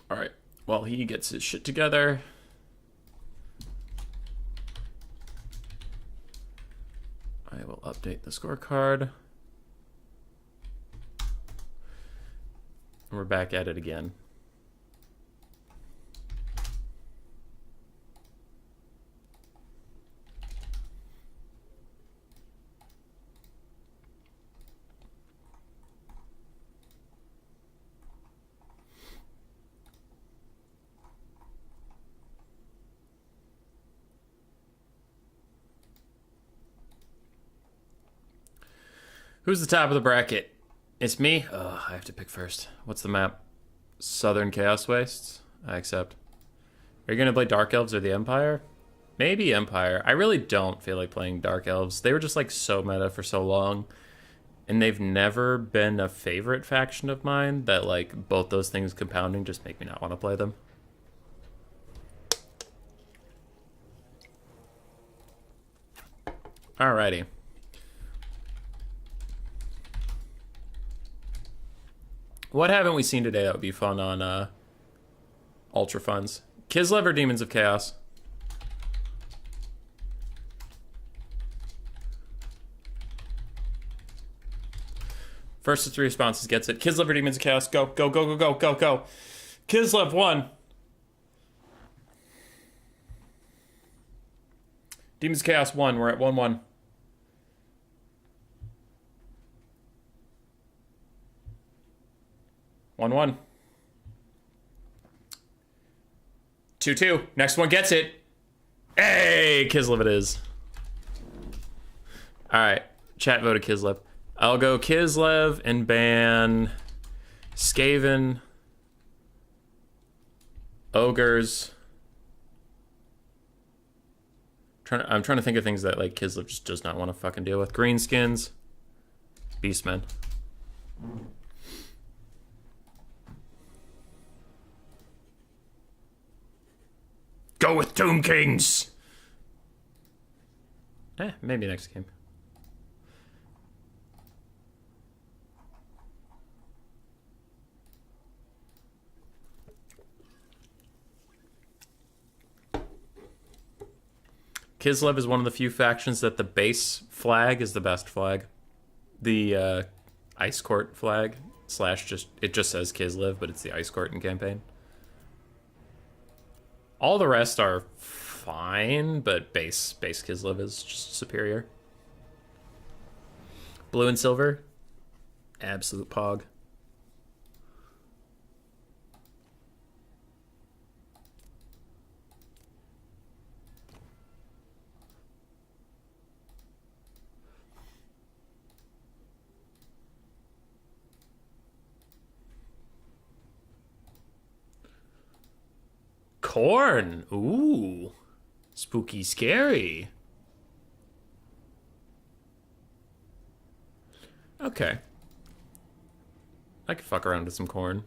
Speaker 1: All right. While he gets his shit together, Update the scorecard. And we're back at it again. Who's the top of the bracket? It's me? Oh, I have to pick first. What's the map? Southern Chaos Wastes? I accept. Are you going to play Dark Elves or the Empire? Maybe Empire. I really don't feel like playing Dark Elves. They were just like so meta for so long. And they've never been a favorite faction of mine that like both those things compounding just make me not want to play them. Alrighty. What haven't we seen today that would be fun on Ultra Funds? Kislev or Demons of Chaos? First of 3 responses gets it. Kislev or Demons of Chaos? Go, go, go, go, go, go, go. Kislev 1. Demons of Chaos 1. We're at 1-1. One, 2-2. Next one gets it. Hey, Kislev it is. All right, chat voted Kislev. I'll go Kislev and ban Skaven, Ogres. I'm trying to think of things that like Kislev just does not want to fucking deal with. Greenskins, Beastmen. Go with Tomb Kings! Maybe next game. Kislev is one of the few factions that the base flag is the best flag. The Ice Court flag / it just says Kislev, but it's the Ice Court in campaign. All the rest are fine, but base Kislev is just superior. Blue and silver, absolute pog. Khorne. Ooh. Spooky scary. Okay. I could fuck around with some Khorne.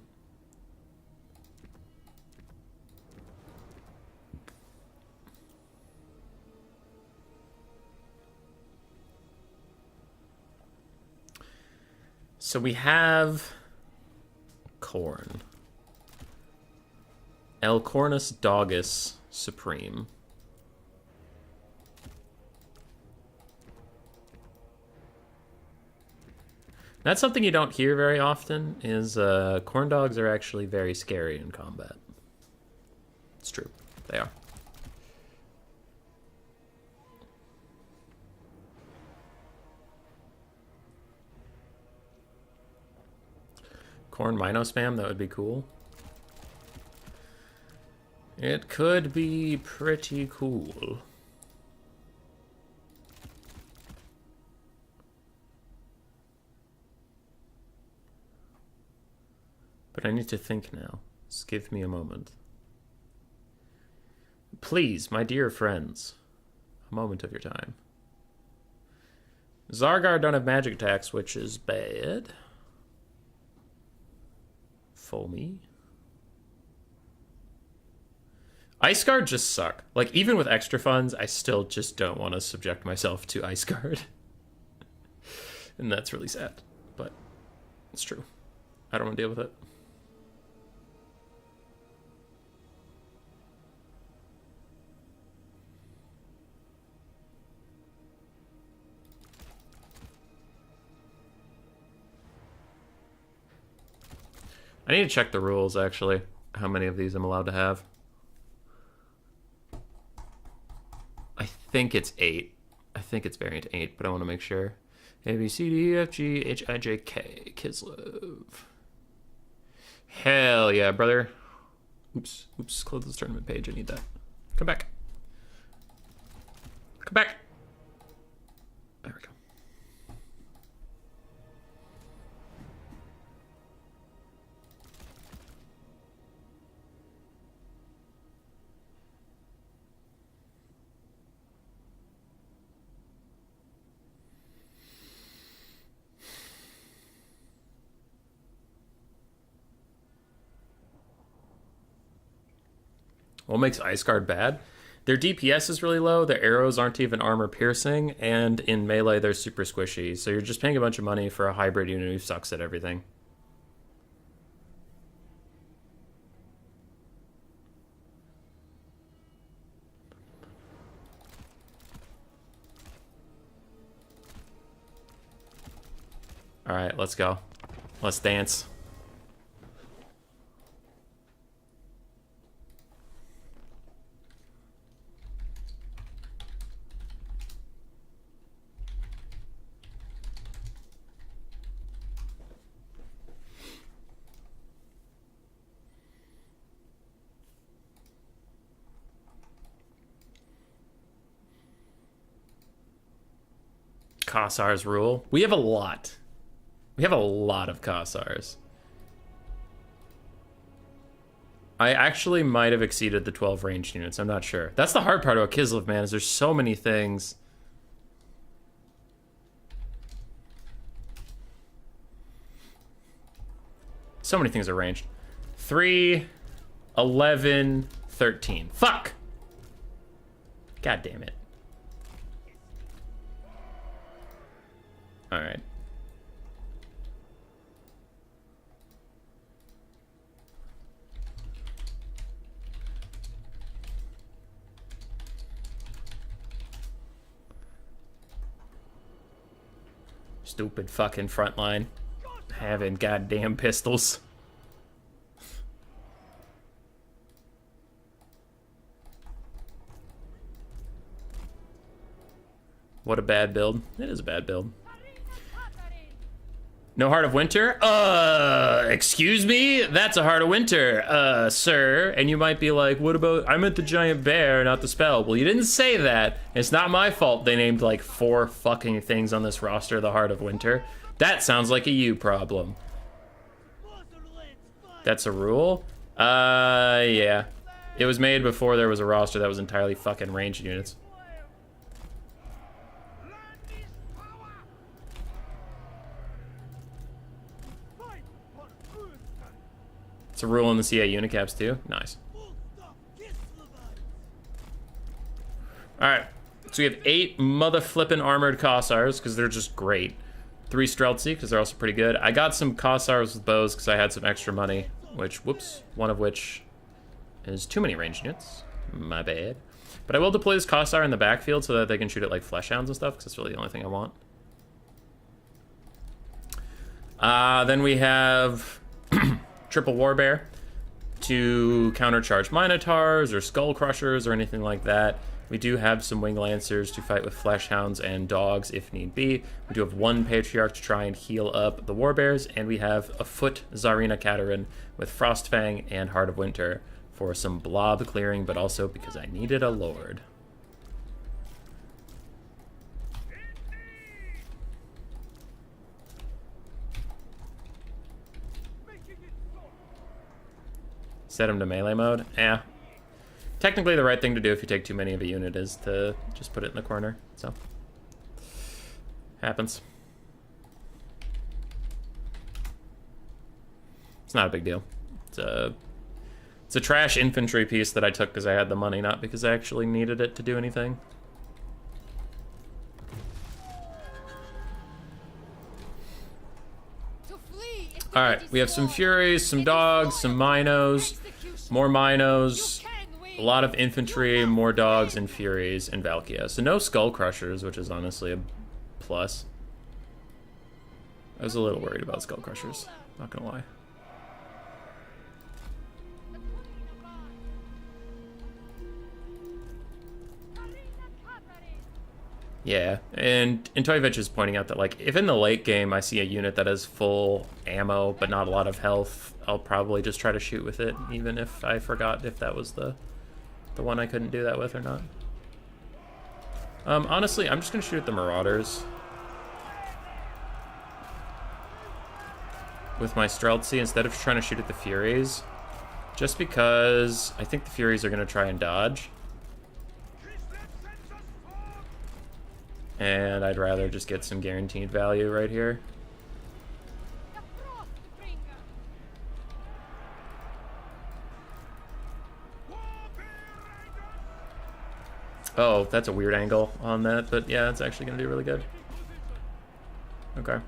Speaker 1: So we have Khorne. El Cornus Doggus Supreme. That's something you don't hear very often, is corn dogs are actually very scary in combat. It's true. They are. Khorne Mino spam, that would be cool. It could be pretty cool. But I need to think now. Just give me a moment. Please, my dear friends, a moment of your time. Zargar don't have magic attacks, which is bad. Foamy. Ice Guard just suck. Like, even with extra funds, I still just don't want to subject myself to Ice Guard. And that's really sad. But it's true. I don't want to deal with it. I need to check the rules, actually, how many of these I'm allowed to have. I think it's 8. I think it's variant 8, but I want to make sure. A, B, C, D, E, F, G, H, I, J, K. Kislev. Hell yeah, brother. Oops. Close this tournament page. I need that. Come back. Come back. There we go. What makes Ice Guard bad? Their DPS is really low, their arrows aren't even armor piercing, and in melee they're super squishy, so you're just paying a bunch of money for a hybrid unit who sucks at everything. Alright, let's go. Let's dance. Kossar's rule. We have a lot. We have a lot of Kossars. I actually might have exceeded the 12 ranged units. I'm not sure. That's the hard part about Kislev, man, is there's so many things. So many things are ranged. 3, 11, 13. Fuck! God damn it. Alright. Stupid fucking frontline. Having goddamn pistols. What a bad build. It is a bad build. No Heart of Winter? Excuse me? That's a Heart of Winter, sir. And you might be like, what about, I meant the giant bear, not the spell. Well, you didn't say that. It's not my fault they named like 4 fucking things on this roster the Heart of Winter. That sounds like a you problem. That's a rule? Yeah. It was made before there was a roster that was entirely fucking ranged units. It's a rule in the CA Unicaps too. Nice. Alright. So we have 8 mother-flippin' armored Kossars, because they're just great. 3 Streltsy, because they're also pretty good. I got some Kossars with bows, because I had some extra money. Which, whoops. One of which is too many ranged units. My bad. But I will deploy this Kossar in the backfield so that they can shoot at, like, flesh hounds and stuff, because that's really the only thing I want. Then we have... Triple Warbear to countercharge Minotaurs or Skull Crushers or anything like that. We do have some Wing Lancers to fight with Flesh Hounds and Dogs if need be. We do have 1 Patriarch to try and heal up the Warbears, and we have a foot Tsarina Katerin with Frostfang and Heart of Winter for some blob clearing, but also because I needed a Lord. Set him to melee mode? Eh. Technically the right thing to do if you take too many of a unit is to just put it in the corner, so. Happens. It's not a big deal. It's a trash infantry piece that I took because I had the money, not because I actually needed it to do anything. Alright, we have some Furies, some Dogs, some Minos, more Minos, a lot of infantry, more Dogs and Furies, and Valkia. So no Skull Crushers, which is honestly a plus. I was a little worried about Skull Crushers, not gonna lie. Yeah, and Antoyevich is pointing out that, like, if in the late game I see a unit that has full ammo but not a lot of health, I'll probably just try to shoot with it, even if I forgot if that was the one I couldn't do that with or not. Honestly, I'm just gonna shoot at the Marauders with my Streltsy instead of trying to shoot at the Furies, just because I think the Furies are gonna try and dodge. And I'd rather just get some guaranteed value right here. Oh, that's a weird angle on that, but yeah, it's actually going to do really good. Okay.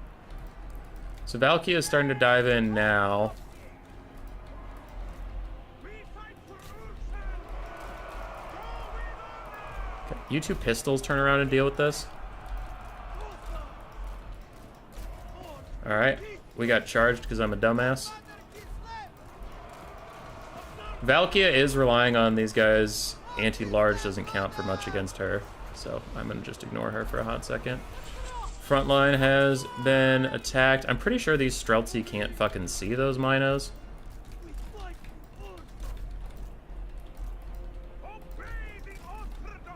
Speaker 1: So Valkia is starting to dive in now. Okay, you two pistols turn around and deal with this. Alright, we got charged because I'm a dumbass. Valkia is relying on these guys. Anti-large doesn't count for much against her, so I'm going to just ignore her for a hot second. Front line has been attacked. I'm pretty sure these Streltsy can't fucking see those Minos.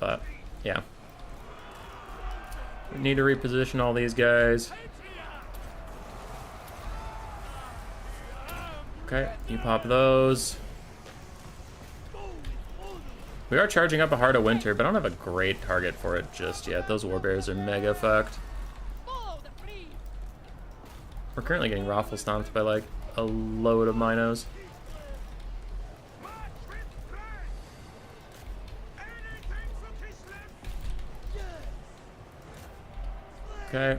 Speaker 1: But, yeah. We need to reposition all these guys. Okay, you pop those. We are charging up a Heart of Winter, but I don't have a great target for it just yet. Those Warbears are mega fucked. We're currently getting raffle stomped by like a load of Minos. Okay.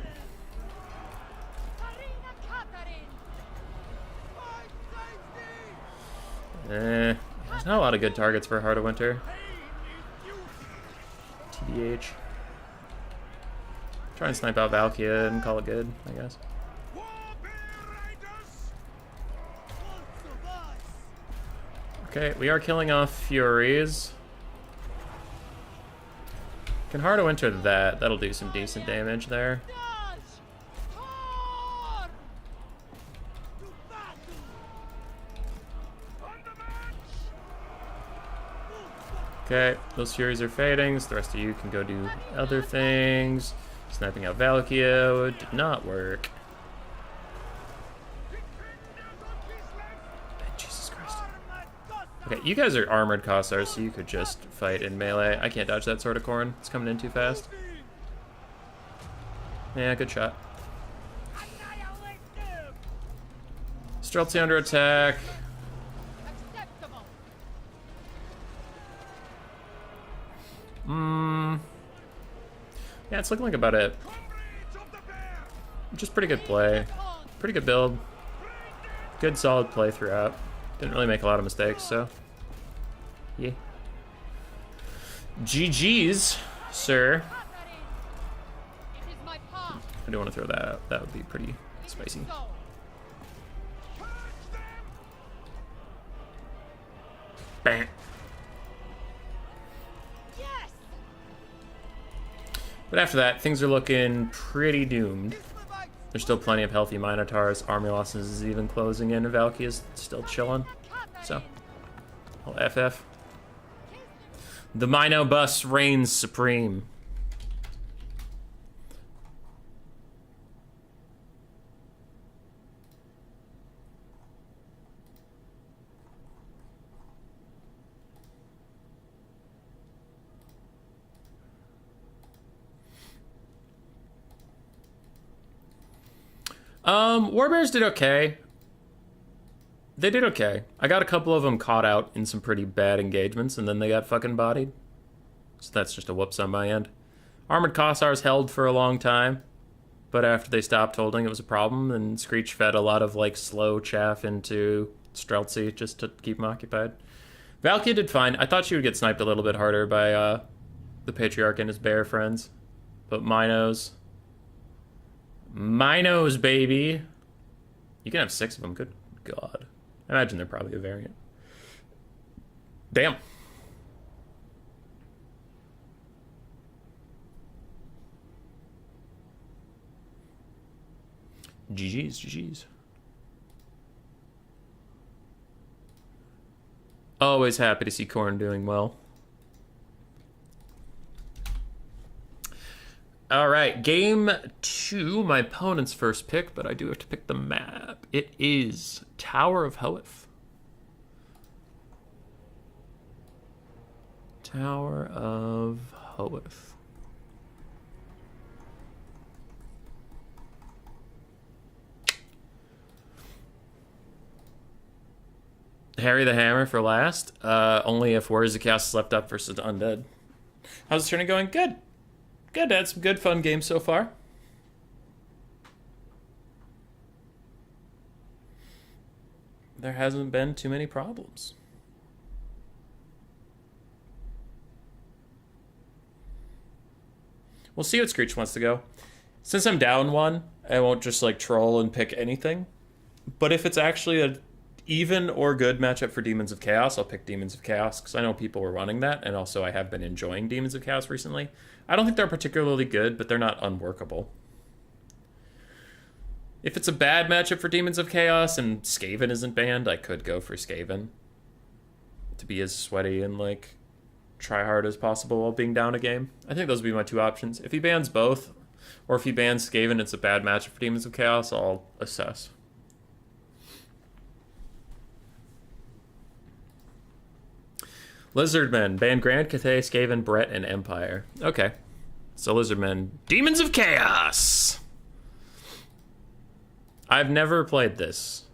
Speaker 1: There's not a lot of good targets for Heart of Winter. TBH. Try and snipe out Valkia and call it good, I guess. Okay, we are killing off Furies. Can Heart of Winter that? That'll do some decent damage there. Okay, those Furies are fading, so the rest of you can go do other things. Sniping out Valkia did not work. Jesus Christ. Okay, you guys are armored Kossars, so you could just fight in melee. I can't dodge that Sword of Khorne. It's coming in too fast. Yeah, good shot. Streltsy under attack. Yeah, it's looking like about it. Just pretty good play. Pretty good build. Good solid play throughout. Didn't really make a lot of mistakes, so. Yeah. GG's, sir. I do want to throw that out. That would be pretty spicy. Bam. But after that, things are looking pretty doomed. There's still plenty of healthy Minotaurs. Army losses is even closing in. Valky is still chilling. So, little FF. The Mino bus reigns supreme. Warbears did okay. They did okay. I got a couple of them caught out in some pretty bad engagements, and then they got fucking bodied. So that's just a whoops on my end. Armored Kossars held for a long time, but after they stopped holding, it was a problem, and Screech fed a lot of, like, slow chaff into Streltsy just to keep them occupied. Valkia did fine. I thought she would get sniped a little bit harder by, the Patriarch and his bear friends. But Minos, baby. You can have 6 of them. Good God. I imagine they're probably a variant. Damn. GG's, GG's. Always happy to see Khorne doing well. All right, game 2, my opponent's first pick, but I do have to pick the map. It is Tower of Hoeth. Tower of Hoeth. Harry the Hammer for last. Only if Warriors of Chaos slept up versus Undead. How's the tournament going? Good. Good. Had some good fun games so far. There hasn't been too many problems. We'll see what Screech wants to go. Since I'm down 1, I won't just like troll and pick anything. But if it's actually a even or good matchup for Demons of Chaos, I'll pick Demons of Chaos, because I know people were running that, and also I have been enjoying Demons of Chaos recently. I don't think they're particularly good, but they're not unworkable. If it's a bad matchup for Demons of Chaos and Skaven isn't banned, I could go for Skaven to be as sweaty and like try hard as possible while being down a game. I think those would be my 2 options. If he bans both, or if he bans Skaven, it's a bad matchup for Demons of Chaos, I'll assess. Lizardmen, ban Grand Cathay, Skaven, Brett, and Empire. Okay. So Lizardmen, Demons of Chaos! I've never played this.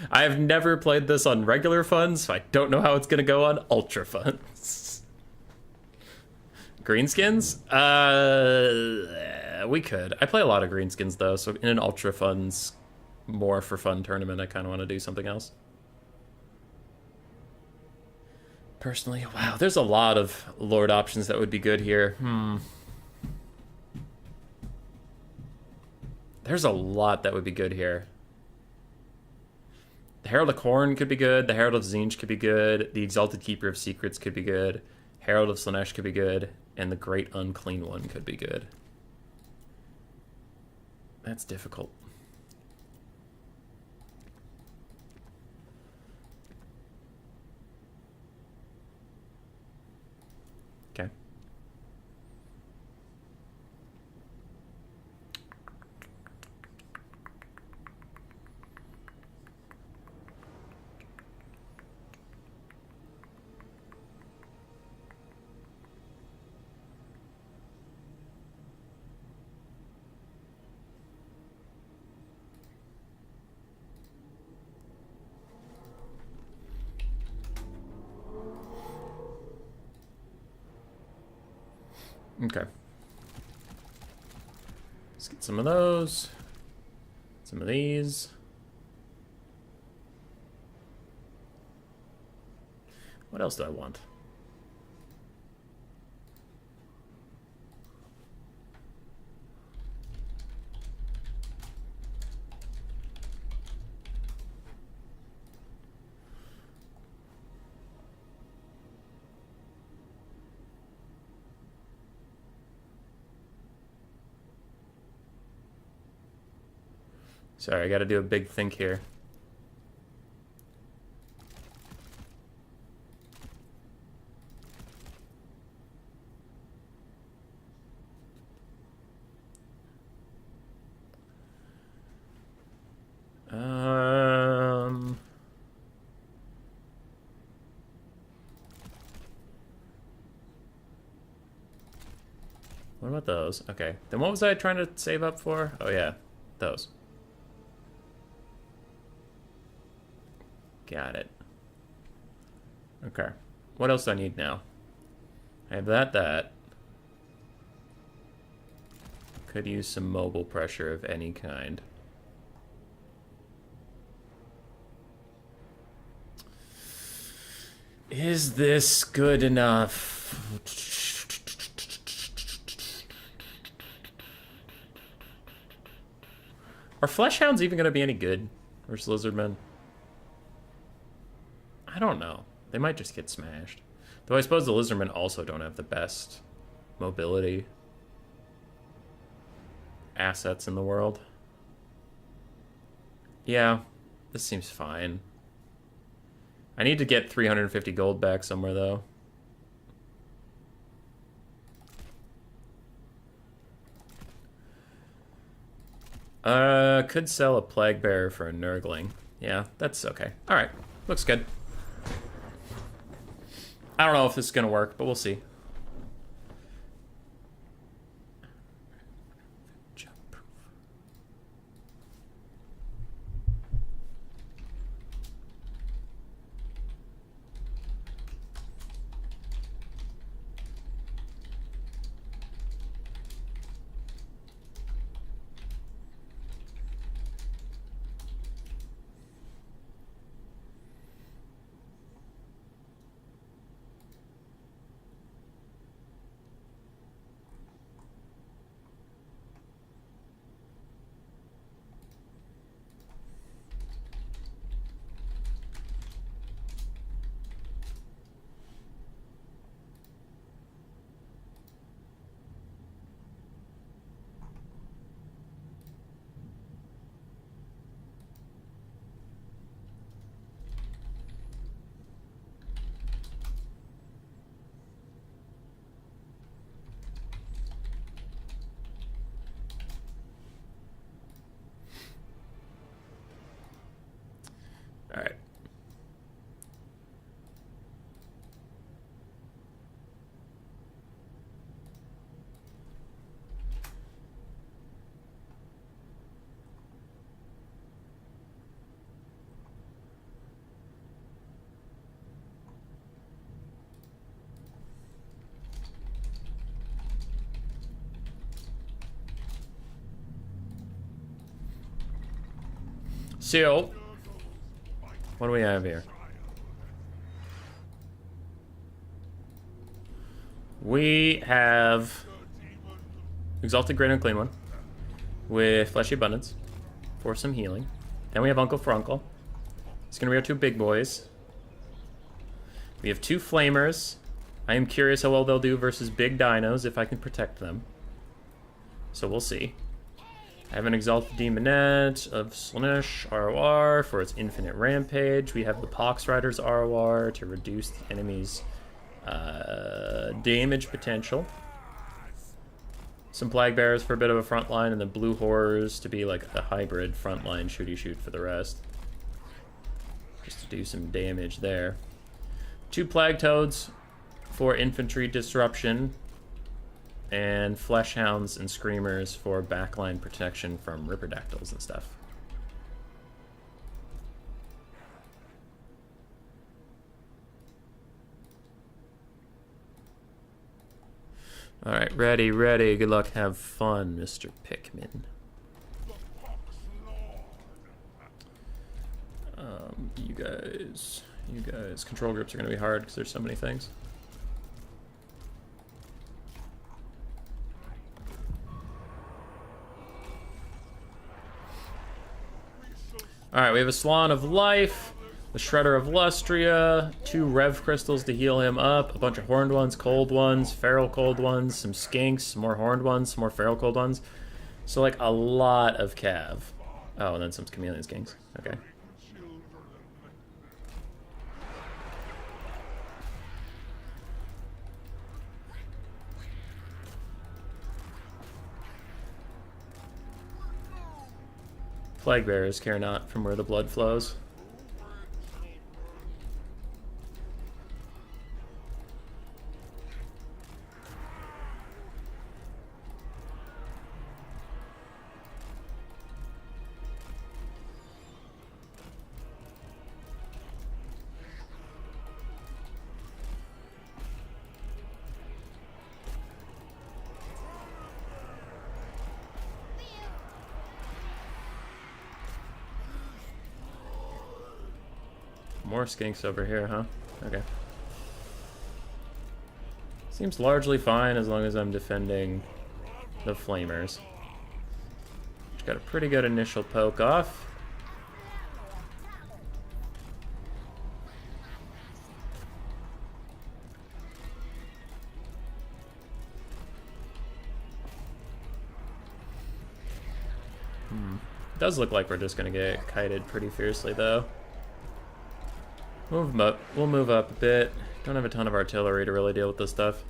Speaker 1: I've never played this on regular funds, so I don't know how it's going to go on ultra funds. Greenskins? We could. I play a lot of greenskins, though, so in an ultra funds, more for fun tournament, I kind of want to do something else. Personally, wow, there's a lot of Lord options that would be good here. There's a lot that would be good here. The Herald of Khorne could be good. The Herald of Tzeentch could be good. The Exalted Keeper of Secrets could be good. Herald of Slaanesh could be good. And the Great Unclean One could be good. That's difficult. Okay. Okay. Let's get some of those. Some of these. What else do I want? Sorry, I gotta do a big think here. What about those? Okay, then what was I trying to save up for? Oh yeah, those. Got it. Okay. What else do I need now? I have that. Could use some mobile pressure of any kind. Is this good enough? Are Fleshhounds even going to be any good versus Lizardmen? I don't know. They might just get smashed. Though I suppose the Lizardmen also don't have the best mobility assets in the world. Yeah, this seems fine. I need to get 350 gold back somewhere, though. Could sell a Plague Bearer for a Nurgling. Yeah, that's okay. Alright, looks good. I don't know if this is gonna work, but we'll see. Alright. So, what do we have here? We have Exalted Great Unclean One with Fleshy Abundance for some healing. Then we have Uncle for Uncle. It's going to be our two big boys. We have two Flamers. I am curious how well they'll do versus big dinos if I can protect them. So we'll see. I have an Exalted Demonette of Slaanesh ROR for its Infinite Rampage. We have the Pox Riders ROR to reduce the enemy's damage potential. Some Plague Bearers for a bit of a front line, and the Blue Horrors to be like a hybrid frontline shooty shoot for the rest. Just to do some damage there. Two Plague Toads for infantry disruption, and Fleshhounds and Screamers for backline protection from Ripperdactyls and stuff. Alright, ready, ready. Good luck, have fun, Mr. Pikmin. You guys, control groups are going to be hard because there's so many things. Alright, we have a Slan of Life, the Shredder of Lustria, 2 Rev Crystals to heal him up, a bunch of Horned ones, Cold ones, Feral Cold ones, some Skinks, some more Horned ones, some more Feral Cold ones. So, like, a lot of Cav. Oh, and then some Chameleon Skinks. Okay. Plague Bearers care not from where the blood flows. More Skinks over here, huh? Okay. Seems largely fine as long as I'm defending the Flamers. Which got a pretty good initial poke off. Does look like we're just gonna get kited pretty fiercely though. Move 'em up. We'll move up a bit. Don't have a ton of artillery to really deal with this stuff.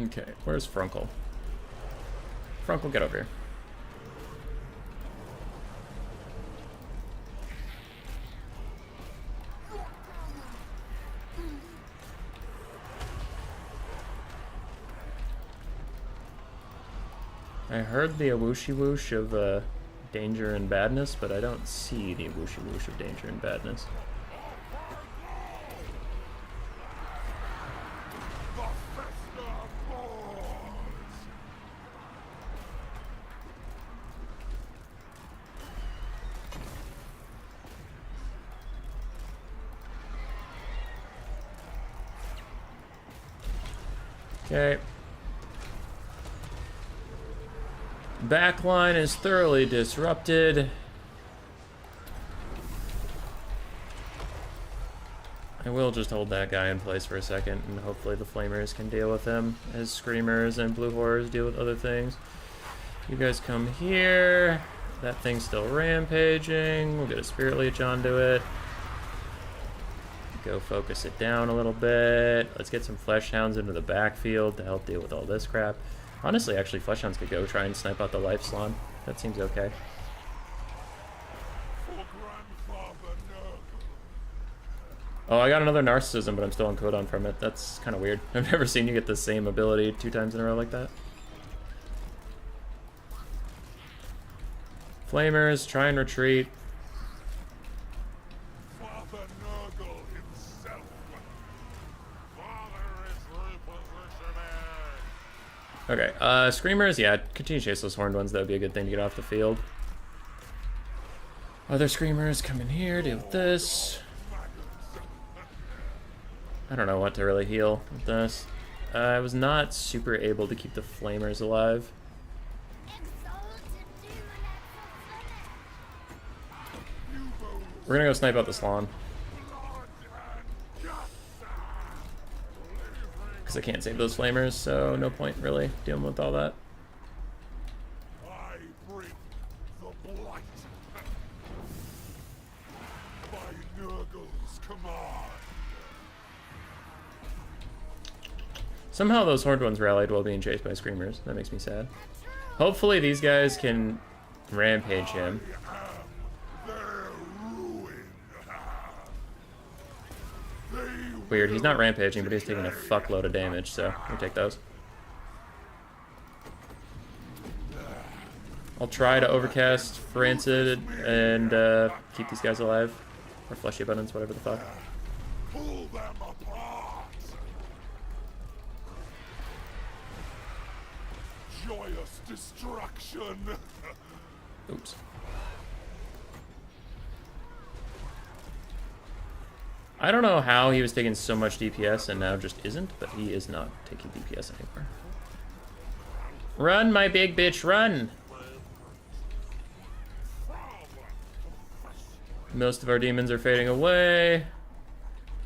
Speaker 1: Okay, where's Frunkle? Frunkle, get over here. I heard the whooshy whoosh of danger and badness, but I don't see the whooshy whoosh of danger and badness. Okay. Backline is thoroughly disrupted. I will just hold that guy in place for a second, and hopefully the Flamers can deal with him as Screamers and Blue Horrors deal with other things. You guys come here. That thing's still rampaging. We'll get a Spirit Leech onto it. Go focus it down a little bit. Let's get some Fleshhounds into the backfield to help deal with all this crap. Honestly, actually, Fleshhounds could go try and snipe out the Life Salon. That seems okay. Oh, I got another Narcissism, but I'm still on cooldown from it. That's kind of weird. I've never seen you get the same ability 2 times in a row like that. Flamers, try and retreat. Okay, Screamers, yeah, continue to chase those horned ones. That would be a good thing to get off the field. Other Screamers, come in here, deal with this. I don't know what to really heal with this. I was not super able to keep the Flamers alive. We're gonna go snipe out the Salon. I can't save those Flamers, so no point really dealing with all that.
Speaker 3: I bring the blight by Nurgle's command.
Speaker 1: Somehow those horned ones rallied while being chased by Screamers. That makes me sad. Hopefully these guys can rampage him. Weird, he's not rampaging, but he's taking a fuckload of damage, so we take those. I'll try to overcast Rancid and keep these guys alive. Or Fleshy Abundance, whatever the fuck.
Speaker 3: Pull them apart. Joyous destruction.
Speaker 1: Oops. I don't know how he was taking so much DPS and now just isn't, but he is not taking DPS anymore. Run, my big bitch, run! Most of our demons are fading away.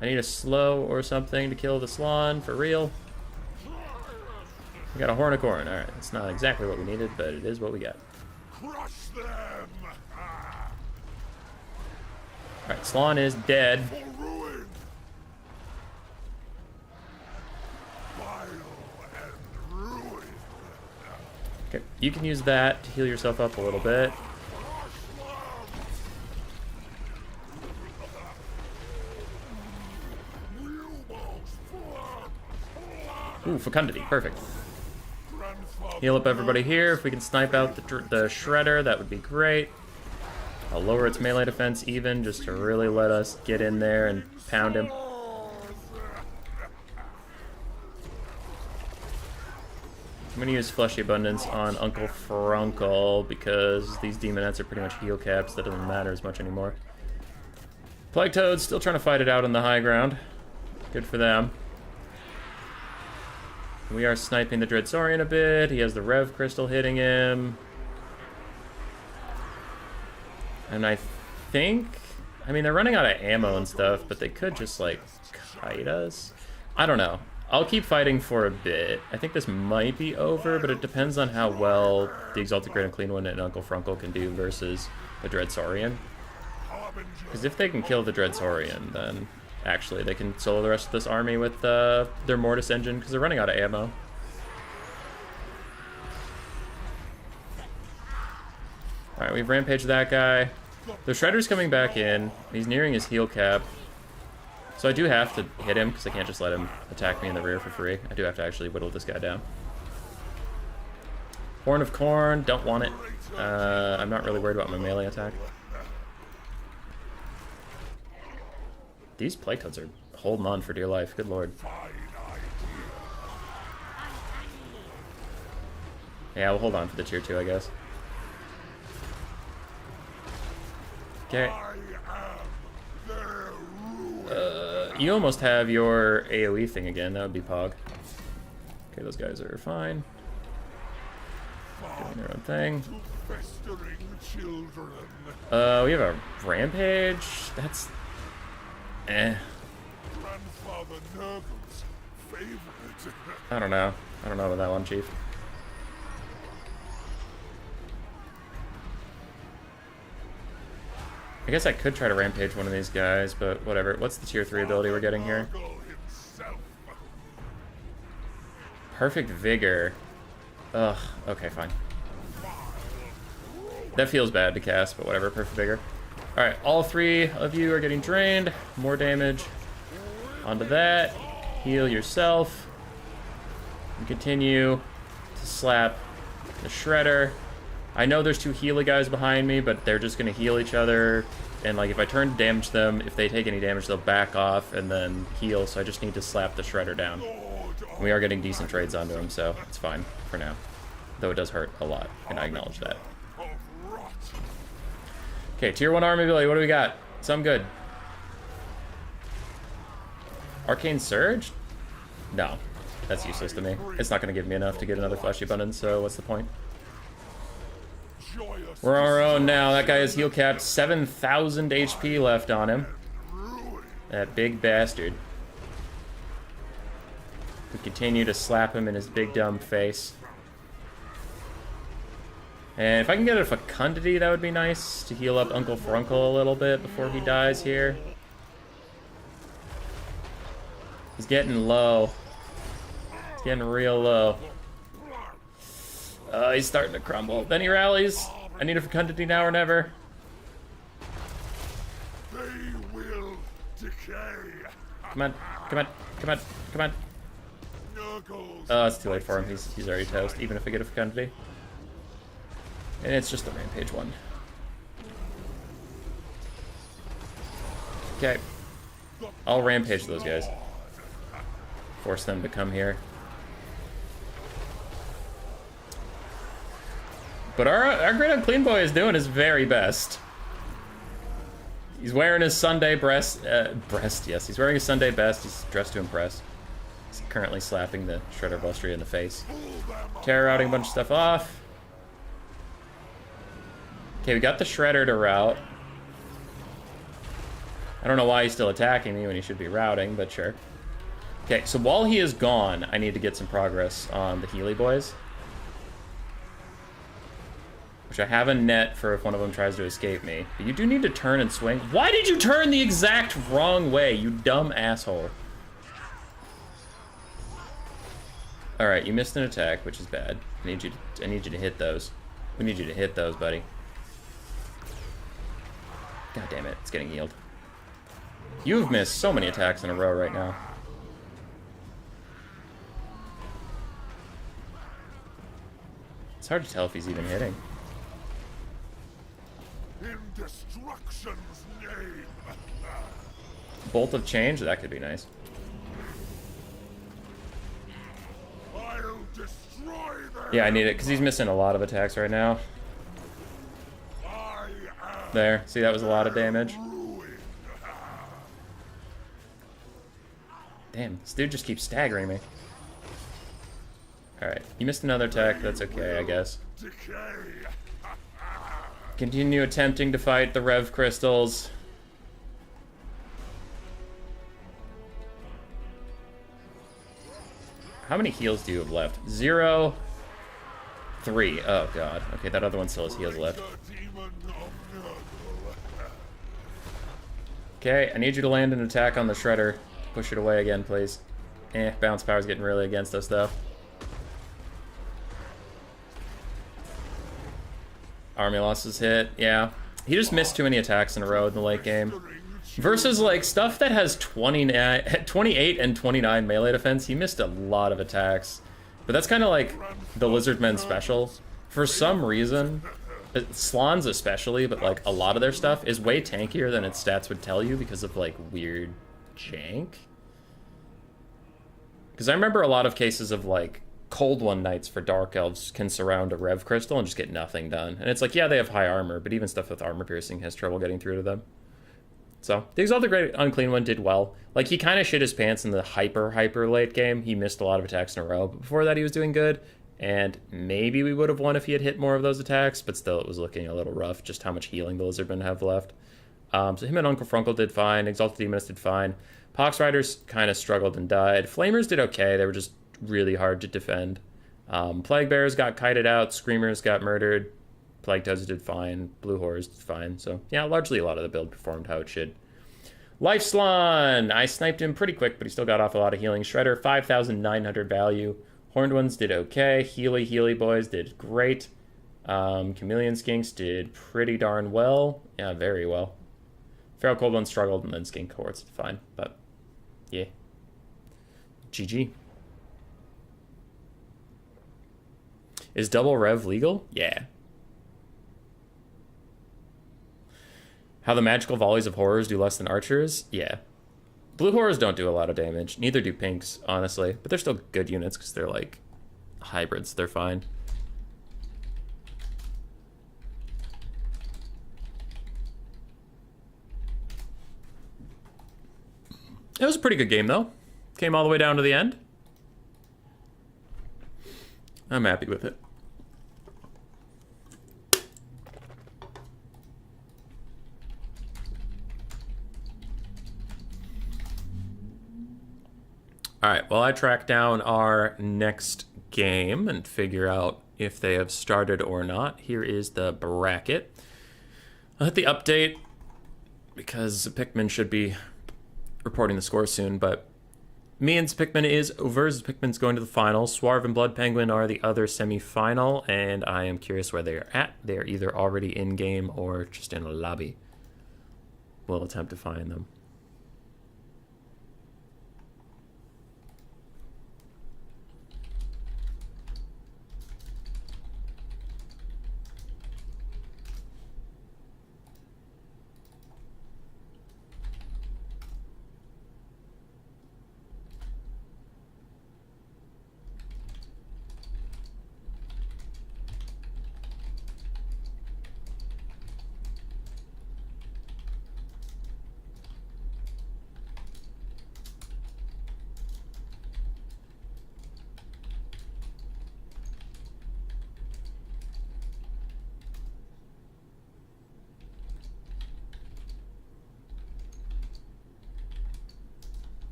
Speaker 1: I need a slow or something to kill the Salon, for real. We got a Horn of Khorne. Alright, it's not exactly what we needed, but it is what we got.
Speaker 3: Crush them.
Speaker 1: Alright, Salon is dead. Okay, you can use that to heal yourself up a little bit. Ooh, Fecundity, perfect. Heal up everybody here. If we can snipe out the Shredder, that would be great. I'll lower its melee defense even, just to really let us get in there and pound him. I'm gonna use Fleshy Abundance on Uncle Frunkle because these Demonettes are pretty much heal caps. That doesn't matter as much anymore. Plague Toad's still trying to fight it out on the high ground. Good for them. We are sniping the Dreadsaurian a bit. He has the Rev Crystal hitting him. And I think... I mean, they're running out of ammo and stuff, but they could just, like, kite us. I don't know. I'll keep fighting for a bit. I think this might be over, but it depends on how well the Exalted Great Unclean One and Uncle Frunkle can do versus the Dreadsaurian. Because if they can kill the Dreadsaurian, then actually they can solo the rest of this army with their Mortis engine, because they're running out of ammo. Alright, we've rampaged that guy. The Shredder's coming back in. He's nearing his heal cap. So I do have to hit him, because I can't just let him attack me in the rear for free. I do have to actually whittle this guy down. Horn of Khorne, don't want it. I'm not really worried about my melee attack. These Playtoads are holding on for dear life, good lord. Yeah, we'll hold on for the tier 2, I guess. Okay. You almost have your AoE thing again. That would be Pog. Okay, those guys are fine. Doing their own thing. We have a rampage. That's... eh. I don't know. I don't know about that one, Chief. I guess I could try to rampage one of these guys, but whatever. What's the tier 3 ability we're getting here? Perfect Vigor. Ugh, okay, fine. That feels bad to cast, but whatever, Perfect Vigor. Alright, all 3 of you are getting drained. More damage. Onto that. Heal yourself. And continue to slap the Shredder. I know there's 2 Healy guys behind me, but they're just going to heal each other. And, like, if I turn to damage them, if they take any damage, they'll back off and then heal. So I just need to slap the Shredder down. And we are getting decent trades onto him, so it's fine for now. Though it does hurt a lot, and I acknowledge that. Okay, tier 1 army ability, what do we got? Some good. Arcane Surge? No, that's useless to me. It's not going to give me enough to get another Fleshy Abundance, so what's the point? We're on our own now. That guy is heal capped. 7,000 HP left on him. That big bastard. We continue to slap him in his big dumb face. And if I can get a Fecundity, that would be nice to heal up Uncle Frunkle a little bit before he dies here. He's getting low. He's getting real low. He's starting to crumble. Then he rallies. I need a Fecundity now or never.
Speaker 3: They will decay.
Speaker 1: Come on, come on, come on, come on. Oh, it's too late for him. He's already toast, even if I get a Fecundity. And it's just the rampage one. Okay. I'll rampage those guys. Force them to come here. But our Great Unclean Boy is doing his very best. He's wearing his Sunday yes. He's wearing his Sunday best. He's dressed to impress. He's currently slapping the Shredder Bustry in the face. Terror routing a bunch of stuff off. Okay, we got the Shredder to route. I don't know why he's still attacking me when he should be routing, but sure. Okay, so while he is gone, I need to get some progress on the Healy boys. Which I have a net for if one of them tries to escape me. But you do need to turn and swing. Why did you turn the exact wrong way, you dumb asshole? Alright, you missed an attack, which is bad. I need you to hit those. We need you to hit those, buddy. God damn it, it's getting healed. You've missed so many attacks in a row right now. It's hard to tell if he's even hitting.
Speaker 3: In destruction's name.
Speaker 1: Bolt of Change? That could be nice.
Speaker 3: I'll destroy them.
Speaker 1: Yeah, I need it, because he's missing a lot of attacks right now. There. See, that was a lot of damage. Damn, this dude just keeps staggering me. Alright, you missed another attack. That's okay, I guess.
Speaker 3: Decay.
Speaker 1: Continue attempting to fight the Rev Crystals. How many heals do you have left? 0, 3. Oh god. Okay, that other one still has heals left.
Speaker 3: The demon of Nurgle.
Speaker 1: Okay, I need you to land an attack on the Shredder. Push it away again, please. Bounce power's getting really against us, though. Army losses hit, yeah. He just missed too many attacks in a row in the late game. Versus, like, stuff that has 28 and 29 melee defense, he missed a lot of attacks. But that's kind of like the Lizardmen special. For some reason, Slans especially, but, like, a lot of their stuff is way tankier than its stats would tell you because of, like, weird jank. Because I remember a lot of cases of, like, Cold One Knights for Dark Elves can surround a Rev Crystal and just get nothing done. And it's like, yeah, they have high armor, but even stuff with armor piercing has trouble getting through to them. So, the Exalted Great Unclean One did well. Like, he kind of shit his pants in the hyper late game. He missed a lot of attacks in a row, but before that he was doing good. And maybe we would have won if he had hit more of those attacks, but still it was looking a little rough, just how much healing the Lizardmen have left. So him and Uncle Frunkle did fine. Exalted Demonist did fine. Pox Riders kind of struggled and died. Flamers did okay. They were just really hard to defend. Plague Bearers got kited out. Screamers got murdered. Plague Toads did fine. Blue Horrors did fine. So, yeah, largely a lot of the build performed how it should. Life Slan! I sniped him pretty quick, but he still got off a lot of healing. Shredder, 5,900 value. Horned Ones did okay. Healy Boys did great. Chameleon Skinks did pretty darn well. Yeah, very well. Feral Cold Ones struggled, and then Skink Cohorts did fine. But, yeah. GG. Is double rev legal? Yeah. How the magical volleys of horrors do less than archers? Yeah. Blue horrors don't do a lot of damage. Neither do pinks, honestly. But they're still good units because they're like hybrids. They're fine. It was a pretty good game, though. Came all the way down to the end. I'm happy with it. Alright, well, I track down our next game and figure out if they have started or not. Here is the bracket. I'll hit the update because Pikmin should be reporting the score soon, but me and Pikmin is over. Pikmin's going to the final. Swarv and Blood Penguin are the other semi-final, and I am curious where they are at. They are either already in-game or just in a lobby. We'll attempt to find them.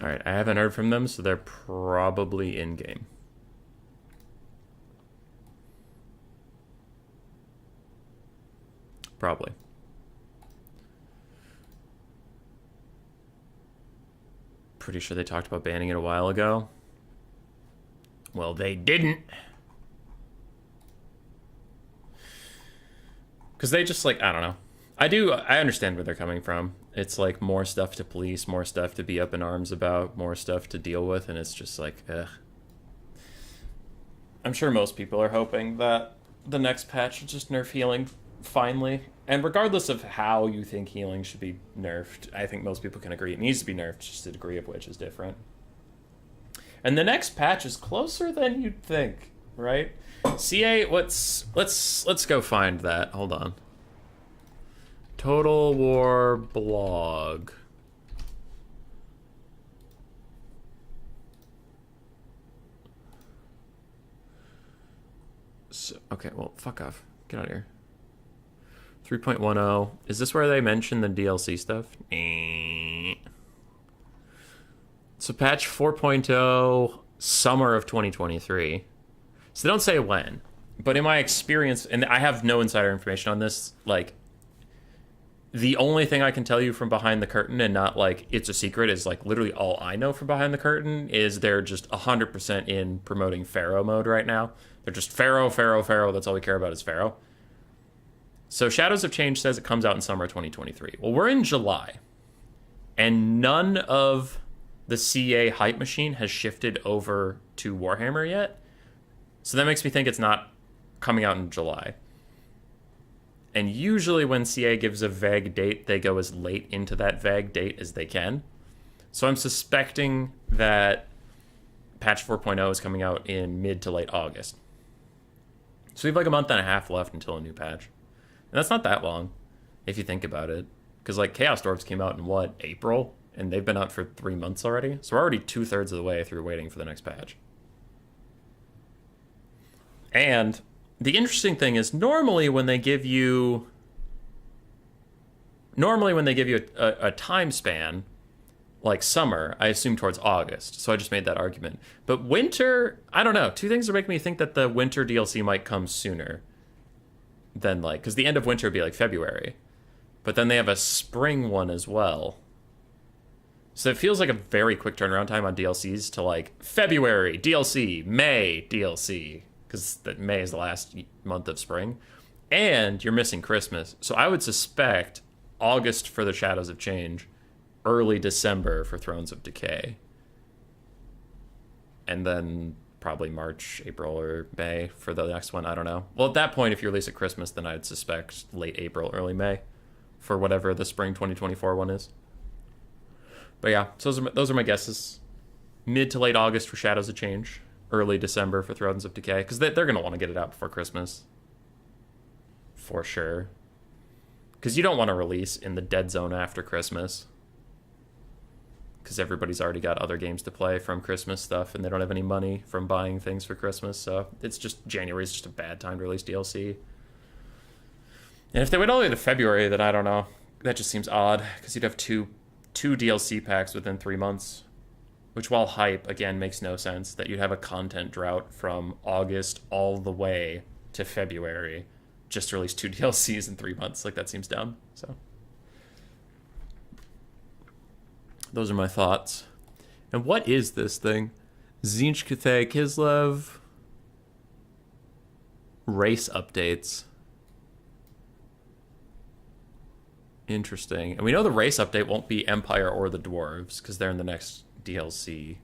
Speaker 1: Alright, I haven't heard from them, so they're probably in-game. Probably. Pretty sure they talked about banning it a while ago. Well, they didn't. Because they just, like, I don't know. I understand where they're coming from. It's like more stuff to police, more stuff to be up in arms about, more stuff to deal with, and it's just like, ugh. I'm sure most people are hoping that the next patch will just nerf healing finally. And regardless of how you think healing should be nerfed, I think most people can agree it needs to be nerfed, just the degree of which is different. And the next patch is closer than you'd think, right? CA, let's go find that. Hold on. Total War blog. So, okay, well, fuck off. Get out of here. 3.10. Is this where they mention the DLC stuff? So patch 4.0, summer of 2023. So they don't say when. But in my experience, and I have no insider information on this, like, the only thing I can tell you from behind the curtain, and not like it's a secret, is like literally all I know from behind the curtain is they're just 100% in promoting Pharaoh mode right now. They're just Pharaoh, Pharaoh, Pharaoh. That's all we care about is Pharaoh. So Shadows of Change says it comes out in summer 2023. Well, we're in July, and none of the CA hype machine has shifted over to Warhammer yet. So that makes me think it's not coming out in July. And usually when CA gives a vague date, they go as late into that vague date as they can. So I'm suspecting that patch 4.0 is coming out in mid to late August. So we have like a month and a half left until a new patch. And that's not that long, if you think about it. Because like Chaos Dwarfs came out in what, April? And they've been out for 3 months already. So we're already 2/3 of the way through waiting for the next patch. And the interesting thing is normally when they give you a time span, like summer, I assume towards August. So I just made that argument. But winter, I don't know. Two things are making me think that the winter DLC might come sooner than like, because the end of winter would be like February. But then they have a spring one as well. So it feels like a very quick turnaround time on DLCs to like February DLC, May DLC, because May is the last month of spring. And you're missing Christmas. So I would suspect August for the Shadows of Change, early December for Thrones of Decay. And then probably March, April, or May for the next one. I don't know. Well, at that point, if you release at Christmas, then I'd suspect late April, early May for whatever the spring 2024 one is. But yeah, so those are my guesses. Mid to late August for Shadows of Change. Early December for Thrones of Decay. Because they're going to want to get it out before Christmas. For sure. Because you don't want to release in the dead zone after Christmas. Because everybody's already got other games to play from Christmas stuff. And they don't have any money from buying things for Christmas. So it's just, January is just a bad time to release DLC. And if they went all the way to February, then I don't know. That just seems odd. Because you'd have two DLC packs within 3 months, which while hype, again, makes no sense that you'd have a content drought from August all the way to February just to release 2 DLCs in 3 months. Like, that seems dumb. So those are my thoughts. And what is this thing? Zinch Cathay Kislev race updates. Interesting. And we know the race update won't be Empire or the Dwarves because they're in the next DLC.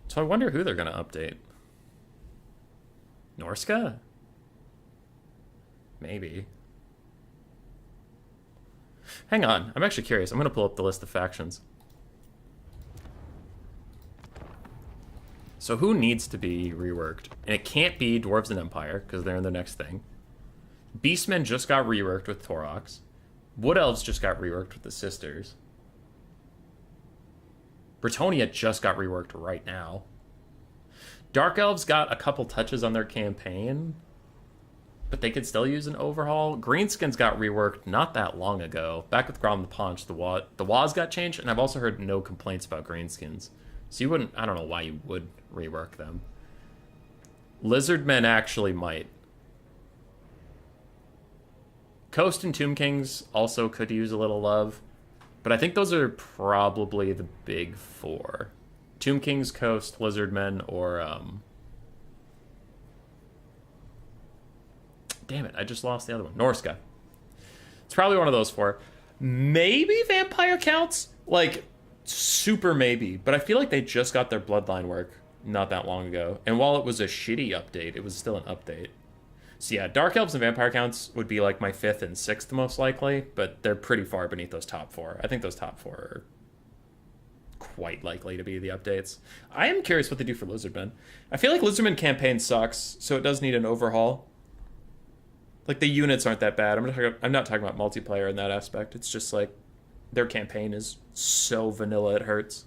Speaker 1: So I wonder who they're going to update. Norsca? Maybe. Hang on. I'm actually curious. I'm going to pull up the list of factions. So who needs to be reworked? And it can't be Dwarves and Empire because they're in the next thing. Beastmen just got reworked with Torox. Wood Elves just got reworked with the Sisters. Bretonnia just got reworked right now. Dark Elves got a couple touches on their campaign, but they could still use an overhaul. Greenskins got reworked not that long ago. Back with Grom the Paunch, the Waz got changed, and I've also heard no complaints about Greenskins. So you wouldn't, I don't know why you would rework them. Lizardmen actually might. Coast and Tomb Kings also could use a little love. But I think those are probably the big four. Tomb Kings, Coast, Lizardmen, or... Damn it, I just lost the other one. Norsca. It's probably one of those four. Maybe Vampire counts? Like, super maybe. But I feel like they just got their Bloodline work not that long ago. And while it was a shitty update, it was still an update. So yeah, Dark Elves and Vampire counts would be like my 5th and 6th most likely, but they're pretty far beneath those top 4. I think those top 4 are quite likely to be the updates. I am curious what they do for Lizardmen. I feel like Lizardmen campaign sucks, so it does need an overhaul. Like, the units aren't that bad. I'm not talking about multiplayer in that aspect. It's just like their campaign is so vanilla it hurts.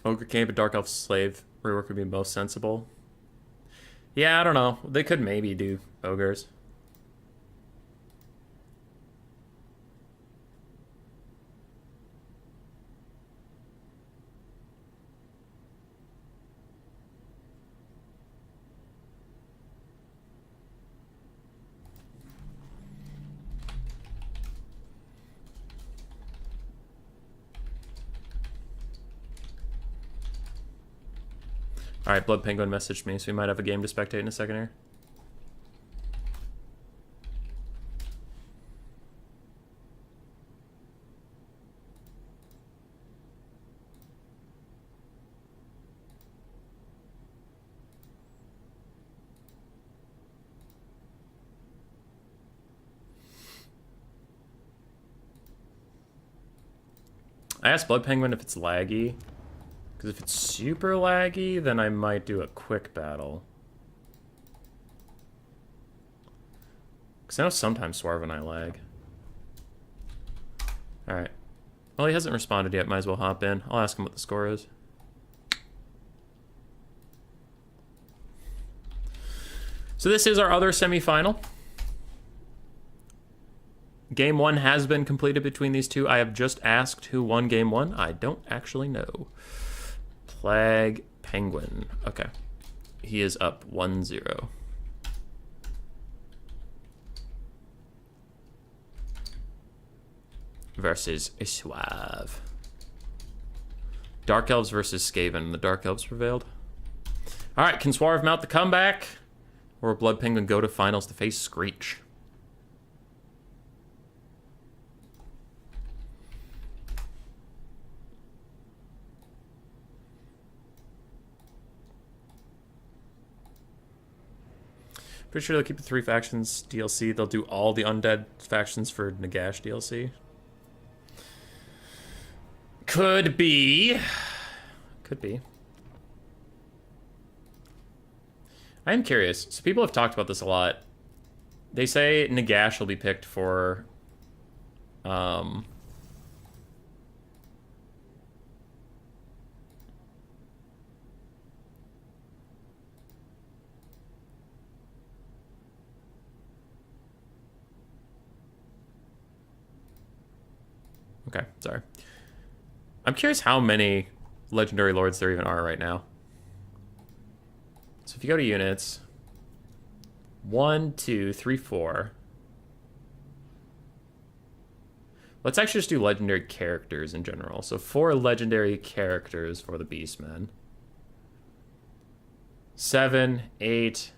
Speaker 1: Ogre Cave and Dark Elf Slave rework would be most sensible. Yeah, I don't know. They could maybe do ogres. Alright, Blood Penguin messaged me, so we might have a game to spectate in a second here. I asked Blood Penguin if it's laggy. Because if it's super laggy, then I might do a quick battle. Because I know sometimes Swarv and I lag. Alright. Well, he hasn't responded yet. Might as well hop in. I'll ask him what the score is. So this is our other semi-final. Game 1 has been completed between these two. I have just asked who won Game 1. I don't actually know. Plague Penguin. Okay. He is up 1-0. Versus Suave. Dark Elves versus Skaven. The Dark Elves prevailed. Alright, can Suave mount the comeback? Or will Blood Penguin go to finals to face Screech? Pretty sure they'll keep the 3 factions DLC. They'll do all the undead factions for Nagash DLC. Could be. Could be. I am curious. So people have talked about this a lot. They say Nagash will be picked for... Okay, sorry. I'm curious how many Legendary Lords there even are right now. So if you go to units, 1, 2, 3, 4. Let's actually just do legendary characters in general. So 4 legendary characters for the Beastmen. 7, 8,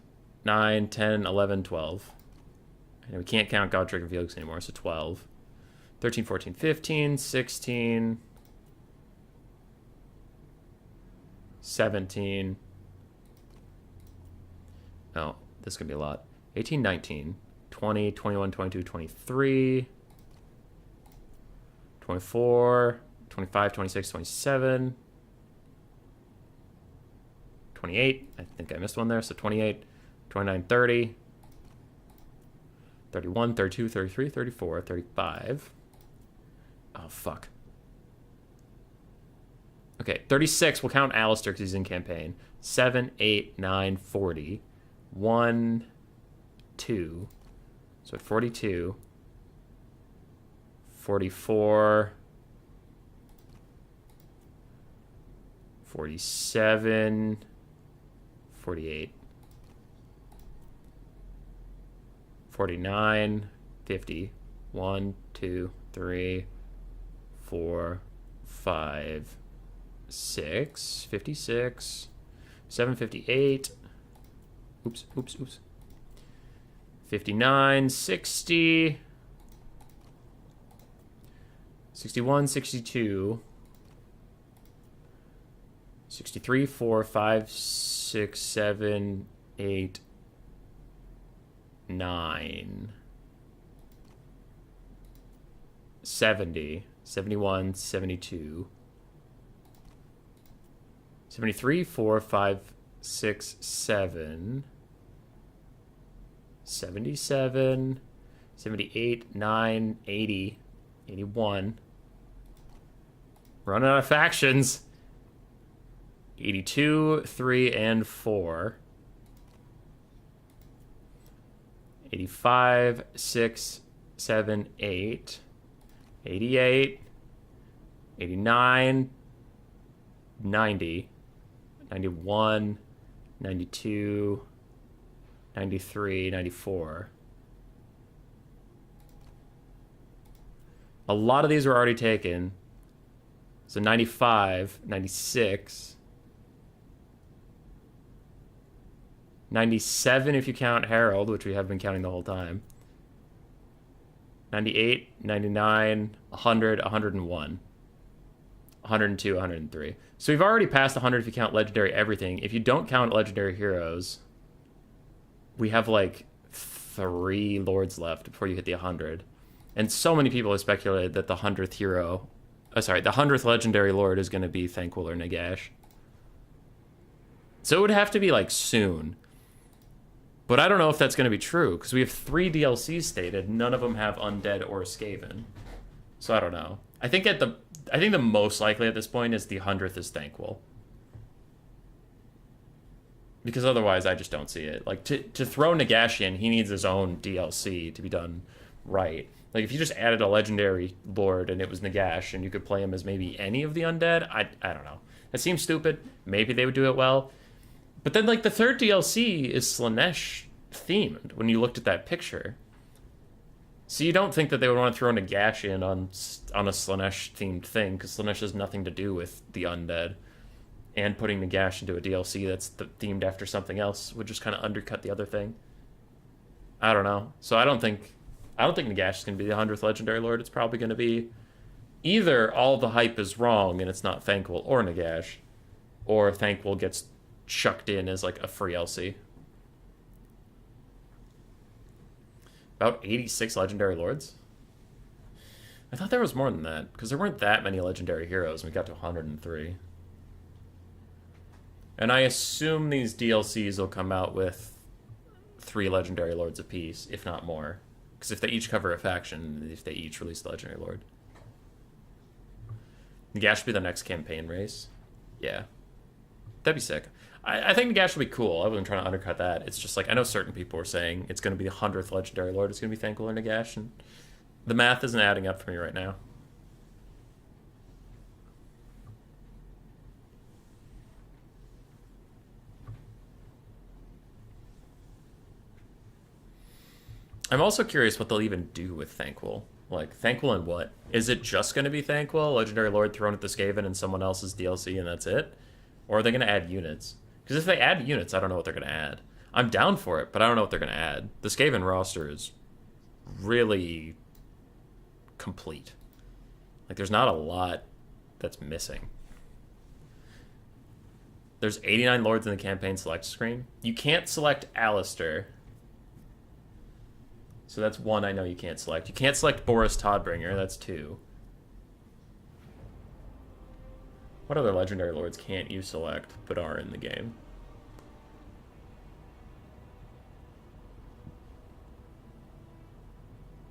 Speaker 1: 9, 10, 11, 12. And we can't count Godric and Felix anymore, so 12. 13, 14, 15, 16, 17. Oh, this could be a lot. 18, 19, 20, 21, 22, 23, 24, 25, 26, 27, 28. I think I missed one there, so 28, 29, 30, 31, 32, 33, 34, 35. Oh, fuck. Okay, 36. We'll count Alistair because he's in campaign. 7, 8, 9, 40. 1, 2. So at 42. 44. 47. 48. 49. 50. 1, 2, 3. 4, 5, 6, 56, 758, oops, 59, 60, 61, 62. 63, 4, 5, 6, 7, 8, 9. 70. 71, 72. 73, 4, 5, 6, 7. 77. 78, 9, 80. 81. Running out of factions. 82, 3, and 4. 85, 6, 7, 8. 88. 89. 90. 91. 92. 93. 94. A lot of these were already taken. So 95, 96, 97 if you count Herald, which we have been counting the whole time. 98, 99, 100, 101, 102, 103. So we've already passed 100 if you count legendary everything. If you don't count legendary heroes, we have like 3 lords left before you hit the 100. And so many people have speculated that the 100th hero, the 100th legendary lord is going to be Thanquol or Nagash. So it would have to be like soon. But I don't know if that's going to be true, because we have 3 DLCs stated. None of them have Undead or Skaven. So I don't know. I think the most likely at this point is the 100th is Thanquol. Because otherwise I just don't see it. Like, to throw Nagash in, he needs his own DLC to be done right. Like, if you just added a legendary lord and it was Nagash and you could play him as maybe any of the undead, I don't know. That seems stupid. Maybe they would do it well. But then, like, the 3rd DLC is Slaanesh themed when you looked at that picture. So you don't think that they would want to throw Nagash in on a Slaanesh themed thing, because Slaanesh has nothing to do with the undead. And putting Nagash into a DLC that's themed after something else would just kind of undercut the other thing. I don't know. So I don't think Nagash is going to be the 100th Legendary Lord. It's probably going to be either all the hype is wrong and it's not Thanquol or Nagash, or Thanquol gets chucked in as like a free LC. About 86 Legendary Lords? I thought there was more than that, because there weren't that many Legendary Heroes and we got to 103. And I assume these DLCs will come out with 3 Legendary Lords apiece, if not more. Because if they each cover a faction, if they each release the Legendary Lord. Nagash should be the next campaign race. Yeah. That'd be sick. I think Nagash will be cool. I wasn't trying to undercut that. It's just like, I know certain people were saying it's going to be the 100th Legendary Lord. It's going to be Thanquol or Nagash. And the math isn't adding up for me right now. I'm also curious what they'll even do with Thanquol. Like, Thanquol and what? Is it just going to be Thanquol, Legendary Lord thrown at the Skaven and someone else's DLC and that's it? Or are they going to add units? Because if they add units, I don't know what they're going to add. I'm down for it, but I don't know what they're going to add. The Skaven roster is really complete. Like, there's not a lot that's missing. There's 89 lords in the campaign select screen. You can't select Alistair. So that's 1 I know you can't select. You can't select Boris Todbringer. That's 2. What other legendary lords can't you select but are in the game?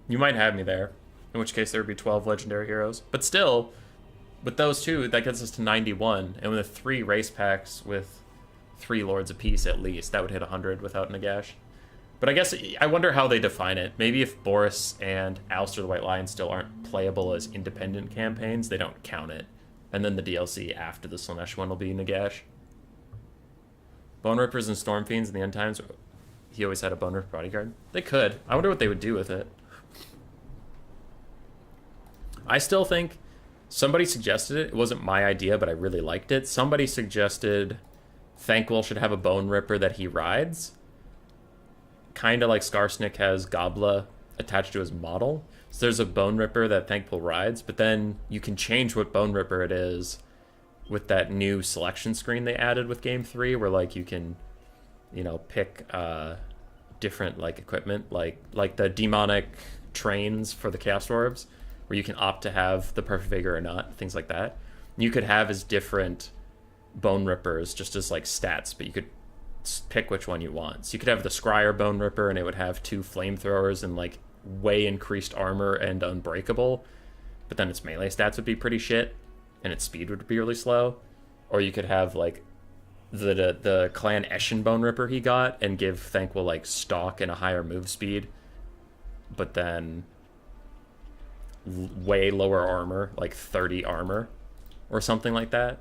Speaker 1: You might have me there, in which case there would be 12 legendary heroes. But still, with those 2, that gets us to 91. And with 3 race packs with 3 lords apiece at least, that would hit 100 without Nagash. But I guess, I wonder how they define it. Maybe if Boris and Alistair the White Lion still aren't playable as independent campaigns, they don't count it. And then the DLC after the Slaanesh one will be Nagash. Bone Rippers and Storm Fiends in the End Times, he always had a Bone Ripper bodyguard. They could. I wonder what they would do with it. I still think somebody suggested it. It wasn't my idea, but I really liked it. Somebody suggested Thanquol should have a Bone Ripper that he rides. Kind of like Skarsnik has Gobla attached to his model. So there's a Bone Ripper that Thankful rides, but then you can change what Bone Ripper it is with that new selection screen they added with Game 3, where like you can, you know, pick different like equipment, like the demonic trains for the Chaos Dwarves, where you can opt to have the Perfect Vigor or not, things like that. You could have as different Bone Rippers just as like stats, but you could pick which one you want. So you could have the Scryer Bone Ripper and it would have 2 flamethrowers and like way increased armor and unbreakable, but then its melee stats would be pretty shit and its speed would be really slow. Or you could have like the Clan Eshin Bone Ripper he got and give Thankful like stalk and a higher move speed, but then way lower armor, like 30 armor or something like that.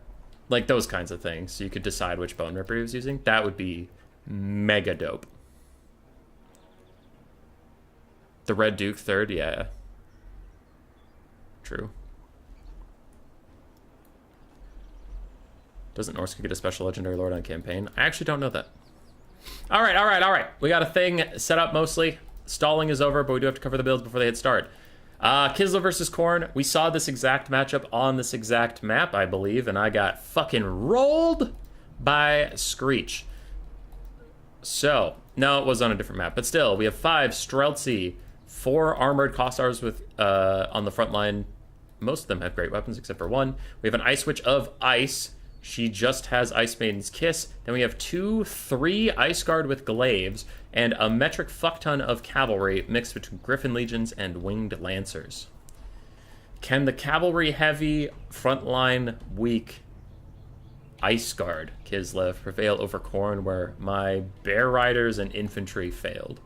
Speaker 1: Like those kinds of things. So you could decide which Bone Ripper he was using. That would be mega dope. The Red Duke 3rd, yeah. True. Doesn't Norsca get a special legendary lord on campaign? I actually don't know that. All right. We got a thing set up mostly. Stalling is over, but we do have to cover the builds before they hit start. Kislev versus Khorne. We saw this exact matchup on this exact map, I believe, and I got fucking rolled by Screech. So, no, it was on a different map, but still, we have 5 Streltsy, 4 armored Kossars with on the front line. Most of them have great weapons except for 1. We have an Ice Witch of Ice. She just has Ice Maiden's Kiss. Then we have 3 Ice Guard with Glaives, and a metric fuckton of cavalry mixed between Griffin Legions and Winged Lancers. Can the cavalry heavy, frontline weak Ice Guard Kislev prevail over Khorne, where my Bear Riders and Infantry failed?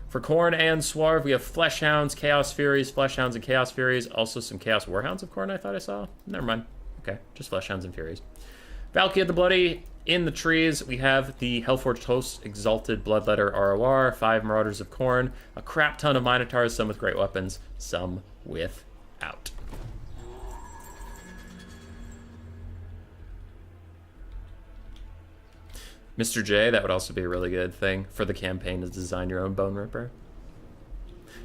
Speaker 1: For Khorne and Swarv, we have Fleshhounds, Chaos Furies, Fleshhounds and Chaos Furies. Also some Chaos Warhounds of Khorne I thought I saw. Never mind. Okay, just Fleshhounds and Furies. Valkyrie the Bloody. In the trees, we have the Hellforged Host, Exalted Bloodletter ROR, 5 Marauders of Khorne, a crap ton of Minotaurs, some with great weapons, some without. Mr. J, that would also be a really good thing for the campaign, to design your own Bone Ripper.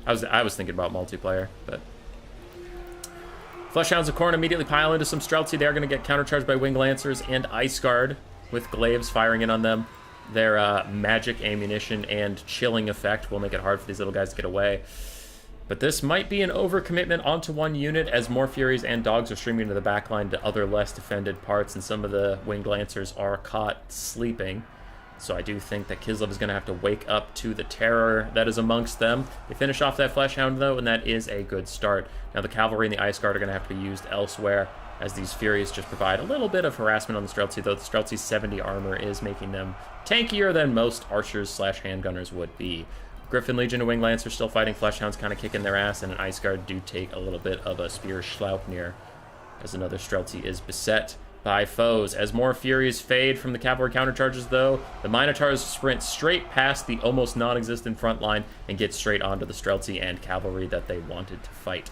Speaker 1: I was thinking about multiplayer, but... Fleshhounds of Khorne immediately pile into some Streltsy. They are going to get countercharged by Winged Lancers and Ice Guard, with Glaives firing in on them. Their magic ammunition and chilling effect will make it hard for these little guys to get away. But this might be an overcommitment onto one unit, as more Furies and Dogs are streaming into the backline to other less defended parts, and some of the Winged Lancers are caught sleeping. So I do think that Kislev is going to have to wake up to the terror that is amongst them. They finish off that Fleshhound, though, and that is a good start. Now the Cavalry and the Ice Guard are going to have to be used elsewhere, as these Furies just provide a little bit of harassment on the Streltsy, though the Streltsy's 70 armor is making them tankier than most archers/handgunners would be. Griffin Legion and Winged Lance are still fighting. Fleshhounds kind of kicking their ass, and an Ice Guard do take a little bit of a Spear Schlaupnir, as another Streltsy is beset by foes. As more Furies fade from the cavalry countercharges, though, the Minotaurs sprint straight past the almost non-existent front line and get straight onto the Streltsy and cavalry that they wanted to fight.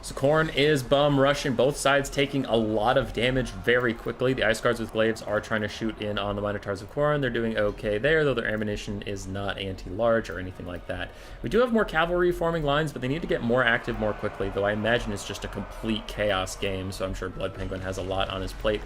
Speaker 1: So Khorne is bum rushing, both sides taking a lot of damage very quickly. The Ice Guards with Glaives are trying to shoot in on the Minotaurs of Khorne. They're doing okay there, though their ammunition is not anti-large or anything like that. We do have more cavalry forming lines, but they need to get more active more quickly, though I imagine it's just a complete chaos game, so I'm sure Blood Penguin has a lot on his plate.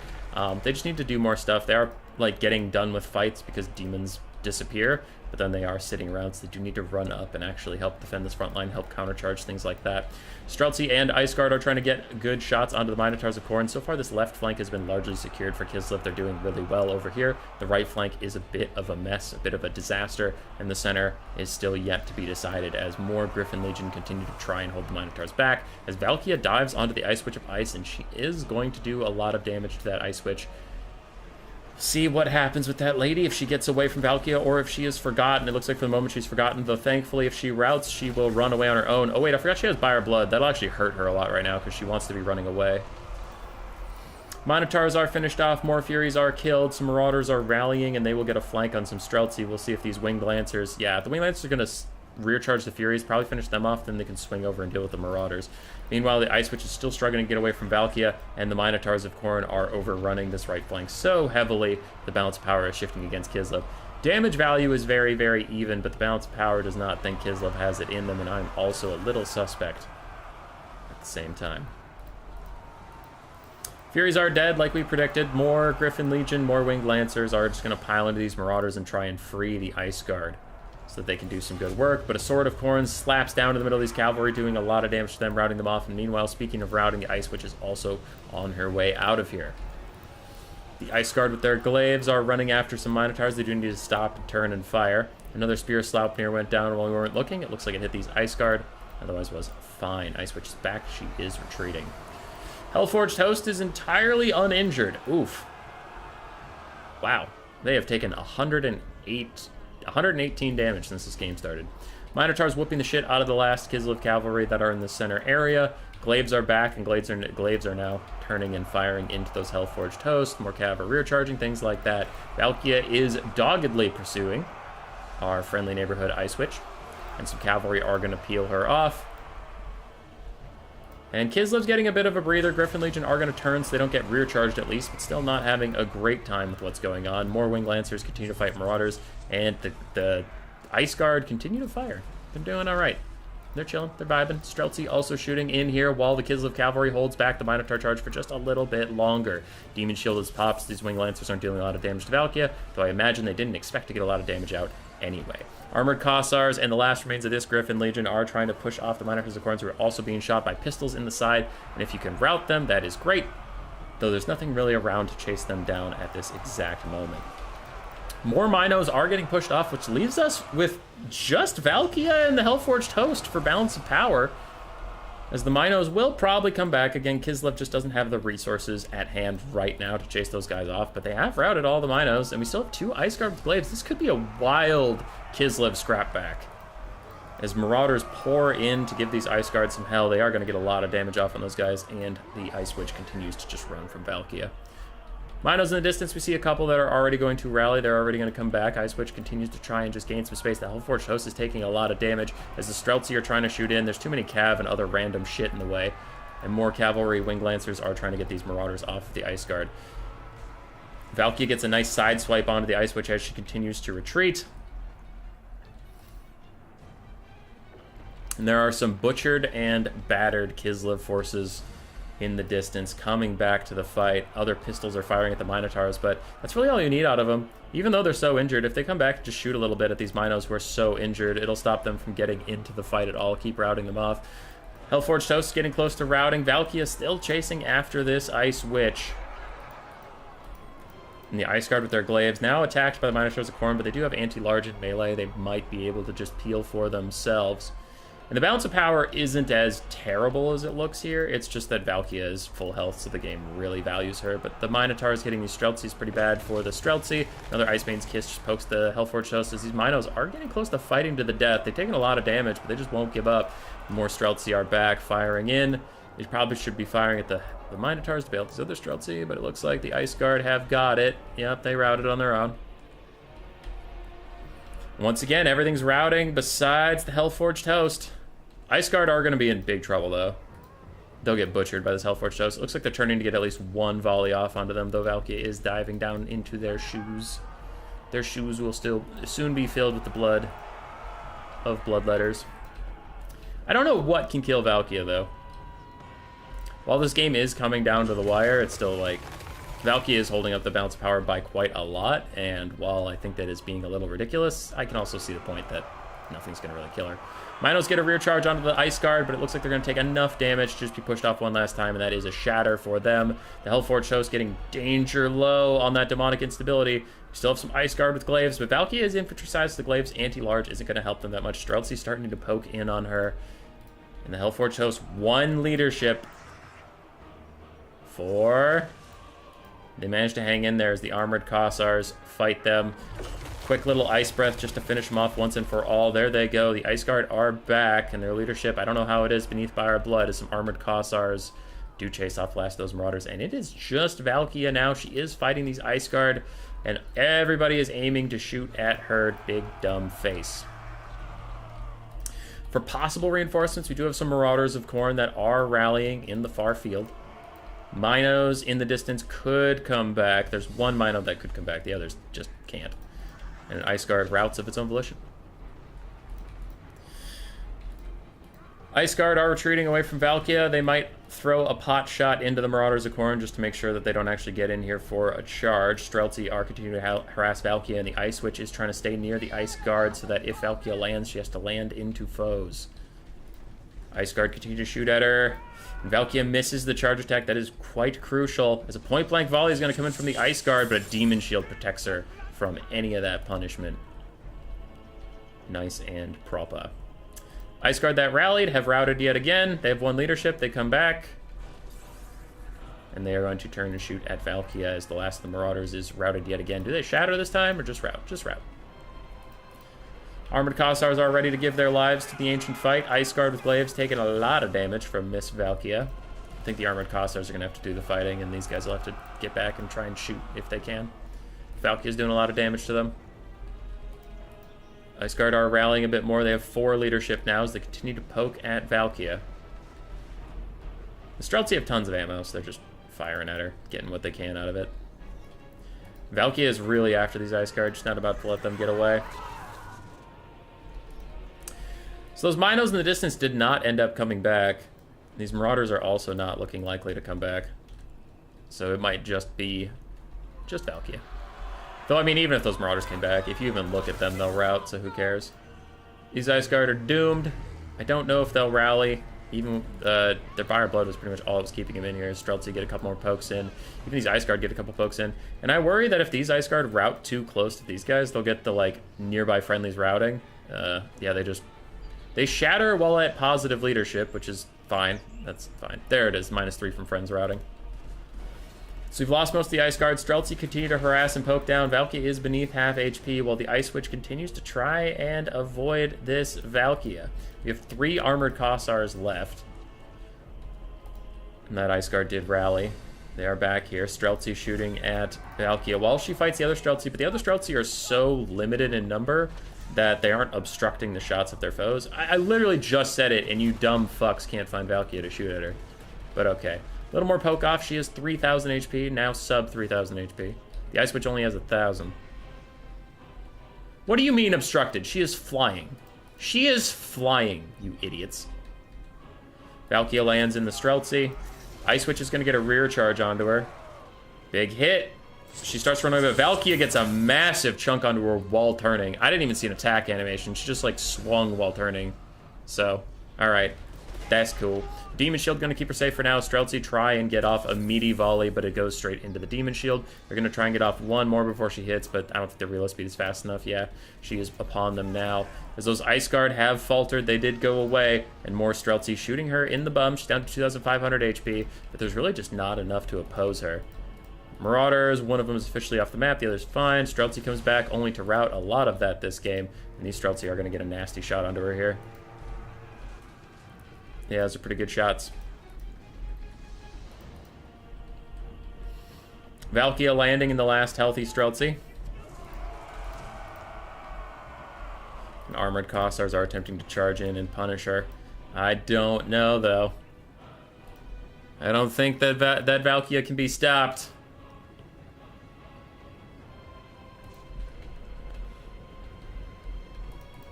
Speaker 1: They just need to do more stuff. They are like getting done with fights because demons disappear, but then they are sitting around, so they do need to run up and actually help defend this front line, help countercharge, things like that. Streltsy and Ice Guard are trying to get good shots onto the Minotaurs of Khorne. So far, this left flank has been largely secured for Kislev. They're doing really well over here. The right flank is a bit of a mess, a bit of a disaster, and the center is still yet to be decided, as more Griffin Legion continue to try and hold the Minotaurs back, as Valkia dives onto the Ice Witch of Ice, and she is going to do a lot of damage to that Ice Witch. See what happens with that lady, if she gets away from Valkia or if she is forgotten. It looks like for the moment she's forgotten, though thankfully if she routes, she will run away on her own. Oh wait, I forgot she has Buyer Blood. That'll actually hurt her a lot right now because she wants to be running away. Minotaurs are finished off, more Furies are killed, some Marauders are rallying, and they will get a flank on some Streltsy. We'll see if these Winged Lancers... Yeah, the Winged Lancers are going to rear charge the Furies, probably finish them off, then they can swing over and deal with the Marauders. Meanwhile, the Ice Witch is still struggling to get away from Valkia, and the Minotaurs of Khorne are overrunning this right flank so heavily, the balance of power is shifting against Kislev. Damage value is very, very even, but the balance of power does not think Kislev has it in them, and I'm also a little suspect at the same time. Furies are dead, like we predicted. More Griffin Legion, more Winged Lancers are just going to pile into these Marauders and try and free the Ice Guard so that they can do some good work. But a Sword of Khorne slaps down to the middle of these cavalry, doing a lot of damage to them, routing them off. And meanwhile, speaking of routing, the Ice Witch is also on her way out of here. The Ice Guard with their glaives are running after some Minotaurs. They do need to stop and turn and fire. Another Spear Sloupnir went down while we weren't looking. It looks like it hit these Ice Guard. Otherwise was fine. Ice Witch is back. She is retreating. Hellforged Host is entirely uninjured. Oof. Wow. They have taken 118 damage since this game started. Minotaurs whooping the shit out of the last Kislev cavalry that are in the center area. Glaives are back, and glaives are now turning and firing into those Hellforged Hosts. More cav are rear charging, things like that. Valkia is doggedly pursuing our friendly neighborhood Ice Witch, and some cavalry are going to peel her off. And Kislev's getting a bit of a breather. Griffin Legion are going to turn so they don't get rear charged at least, but still not having a great time with what's going on. More Winged Lancers continue to fight Marauders, and the Ice Guard continue to fire. They're doing all right. They're chilling. They're vibing. Streltsy also shooting in here while the Kislev cavalry holds back the Minotaur charge for just a little bit longer. Demon Shield is pops. These Winged Lancers aren't dealing a lot of damage to Valkia, though I imagine they didn't expect to get a lot of damage out anyway. Armored Kossars and the last remains of this Griffin Legion are trying to push off the Minotaurs of Khorne, who are also being shot by pistols in the side, and if you can rout them, that is great, though there's nothing really around to chase them down at this exact moment. More Minos are getting pushed off, which leaves us with just Valkia and the Hellforged Host for balance of power, as the Minos will probably come back. Again, Kislev just doesn't have the resources at hand right now to chase those guys off, but they have routed all the Minos, and we still have 2 Ice Guard with glaives. This could be a wild Kislev scrapback. As Marauders pour in to give these Ice Guards some hell, they are going to get a lot of damage off on those guys, and the Ice Witch continues to just run from Valkia. Minos in the distance, we see a couple that are already going to rally. They're already going to come back. Ice Witch continues to try and just gain some space. The Hellforged Host is taking a lot of damage as the Streltsy are trying to shoot in. There's too many cav and other random shit in the way. And more cavalry Winged Lancers are trying to get these Marauders off of the Ice Guard. Valkia gets a nice side swipe onto the Ice Witch as she continues to retreat. And there are some butchered and battered Kislev forces in the distance coming back to the fight. Other pistols are firing at the Minotaurs, but that's really all you need out of them. Even though they're so injured, if they come back and just shoot a little bit at these Minos who are so injured, it'll stop them from getting into the fight at all. Keep routing them off. Hellforged Host getting close to routing. Valkia still chasing after this Ice Witch. And the Ice Guard with their glaives now attacked by the Minotaurs of Khorne, but they do have anti-large in melee. They might be able to just peel for themselves. And the balance of power isn't as terrible as it looks here. It's just that Valkia is full health, so the game really values her. But the Minotaurs hitting these Streltsy is pretty bad for the Streltsy. Another Icebane's Kiss just pokes the Hellforged Host as these Minos are getting close to fighting to the death. They've taken a lot of damage, but they just won't give up. More Streltsy are back, firing in. They probably should be firing at the Minotaurs to bail these other Streltsy, but it looks like the Ice Guard have got it. Yep, they routed on their own. Once again, everything's routing besides the Hellforged Host. Ice Guard are going to be in big trouble, though. They'll get butchered by this Hellforged Host. It looks like they're turning to get at least one volley off onto them, though Valkia is diving down into their shoes. Their shoes will still soon be filled with the blood of bloodletters. I don't know what can kill Valkia, though. While this game is coming down to the wire, it's still like... Valkia is holding up the balance of power by quite a lot, and while I think that is being a little ridiculous, I can also see the point that nothing's going to really kill her. Minos get a rear charge onto the Ice Guard, but it looks like they're going to take enough damage to just be pushed off one last time, and that is a shatter for them. The Hellforged Host getting danger low on that demonic instability. We still have some Ice Guard with glaives, but Valkia is infantry size, so the glaives anti-large isn't going to help them that much. Streltsy's starting to poke in on her. And the Hellforged Host won leadership. 4. They managed to hang in there as the Armored Kossars fight them. Quick little Ice Breath just to finish them off once and for all. There they go. The Ice Guard are back, and their leadership, I don't know how it is beneath by our blood, as some Armored Kossars do chase off last of those Marauders. And it is just Valkia now. She is fighting these Ice Guard, and everybody is aiming to shoot at her big dumb face. For possible reinforcements, we do have some Marauders of Khorne that are rallying in the far field. Minos in the distance could come back. There's one Mino that could come back. The others just can't. And an Ice Guard routes of its own volition. Ice Guard are retreating away from Valkia. They might throw a pot shot into the Marauders of Khorne just to make sure that they don't actually get in here for a charge. Streltsy are continuing to harass Valkia, and the Ice Witch is trying to stay near the Ice Guard so that if Valkia lands, she has to land into foes. Ice Guard continue to shoot at her. And Valkia misses the charge attack. That is quite crucial, as a point-blank volley is going to come in from the Ice Guard, but a Demon Shield protects her from any of that punishment. Nice and proper. Ice Guard that rallied have routed yet again. They have one leadership. They come back. And they are going to turn and shoot at Valkia as the last of the Marauders is routed yet again. Do they shatter this time or just rout? Just rout. Armored Kossars are ready to give their lives to the ancient fight. Ice Guard with glaives taking a lot of damage from Miss Valkia. I think the Armored Kossars are going to have to do the fighting, and these guys will have to get back and try and shoot if they can. Valkia's doing a lot of damage to them. Ice Guard are rallying a bit more. They have 4 leadership now as they continue to poke at Valkia. The Streltsy have tons of ammo, so they're just firing at her, getting what they can out of it. Valkia is really after these Ice Guards, just not about to let them get away. So those Minos in the distance did not end up coming back. These Marauders are also not looking likely to come back. So it might just be just Valkia. Though, I mean, even if those Marauders came back, if you even look at them, they'll rout, so who cares? These Ice Guard are doomed. I don't know if they'll rally. Even their Fire Blood was pretty much all that was keeping him in here. Streltsy get a couple more pokes in. Even these Ice Guard get a couple pokes in. And I worry that if these Ice Guard route too close to these guys, they'll get the, like, nearby friendlies routing. Yeah, they shatter while at positive leadership, which is fine. That's fine. There it is, -3 from friends routing. So we've lost most of the Ice Guard. Streltsy continue to harass and poke down. Valkia is beneath half HP, while the Ice Witch continues to try and avoid this Valkia. We have 3 Armored Kossars left. And that Ice Guard did rally. They are back here. Streltsy shooting at Valkia while she fights the other Streltsy, but the other Streltsy are so limited in number that they aren't obstructing the shots of their foes. I literally just said it, and you dumb fucks can't find Valkia to shoot at her. But okay. A little more poke off. She is 3,000 HP, now sub 3,000 HP. The Ice Witch only has 1,000. What do you mean obstructed? She is flying. She is flying, you idiots. Valkia lands in the Streltsy. Ice Witch is going to get a rear charge onto her. Big hit. She starts running over. Valkia gets a massive chunk onto her while turning. I didn't even see an attack animation. She just, like, swung while turning. So, alright. That's cool. Demon Shield going to keep her safe for now. Streltsy try and get off a meaty volley, but it goes straight into the Demon Shield. They're going to try and get off one more before she hits, but I don't think the reload speed is fast enough. Yeah, she is upon them now. As those Ice Guard have faltered, they did go away, and more Streltsy shooting her in the bum. She's down to 2,500 HP, but there's really just not enough to oppose her. Marauders, one of them is officially off the map, the other's fine. Streltsy comes back only to rout a lot of that this game, and these Streltsy are going to get a nasty shot onto her here. Yeah, those are pretty good shots. Valkia landing in the last healthy Streltsy. And Armored Kossars are attempting to charge in and punish her. I don't know, though. I don't think that that Valkia can be stopped.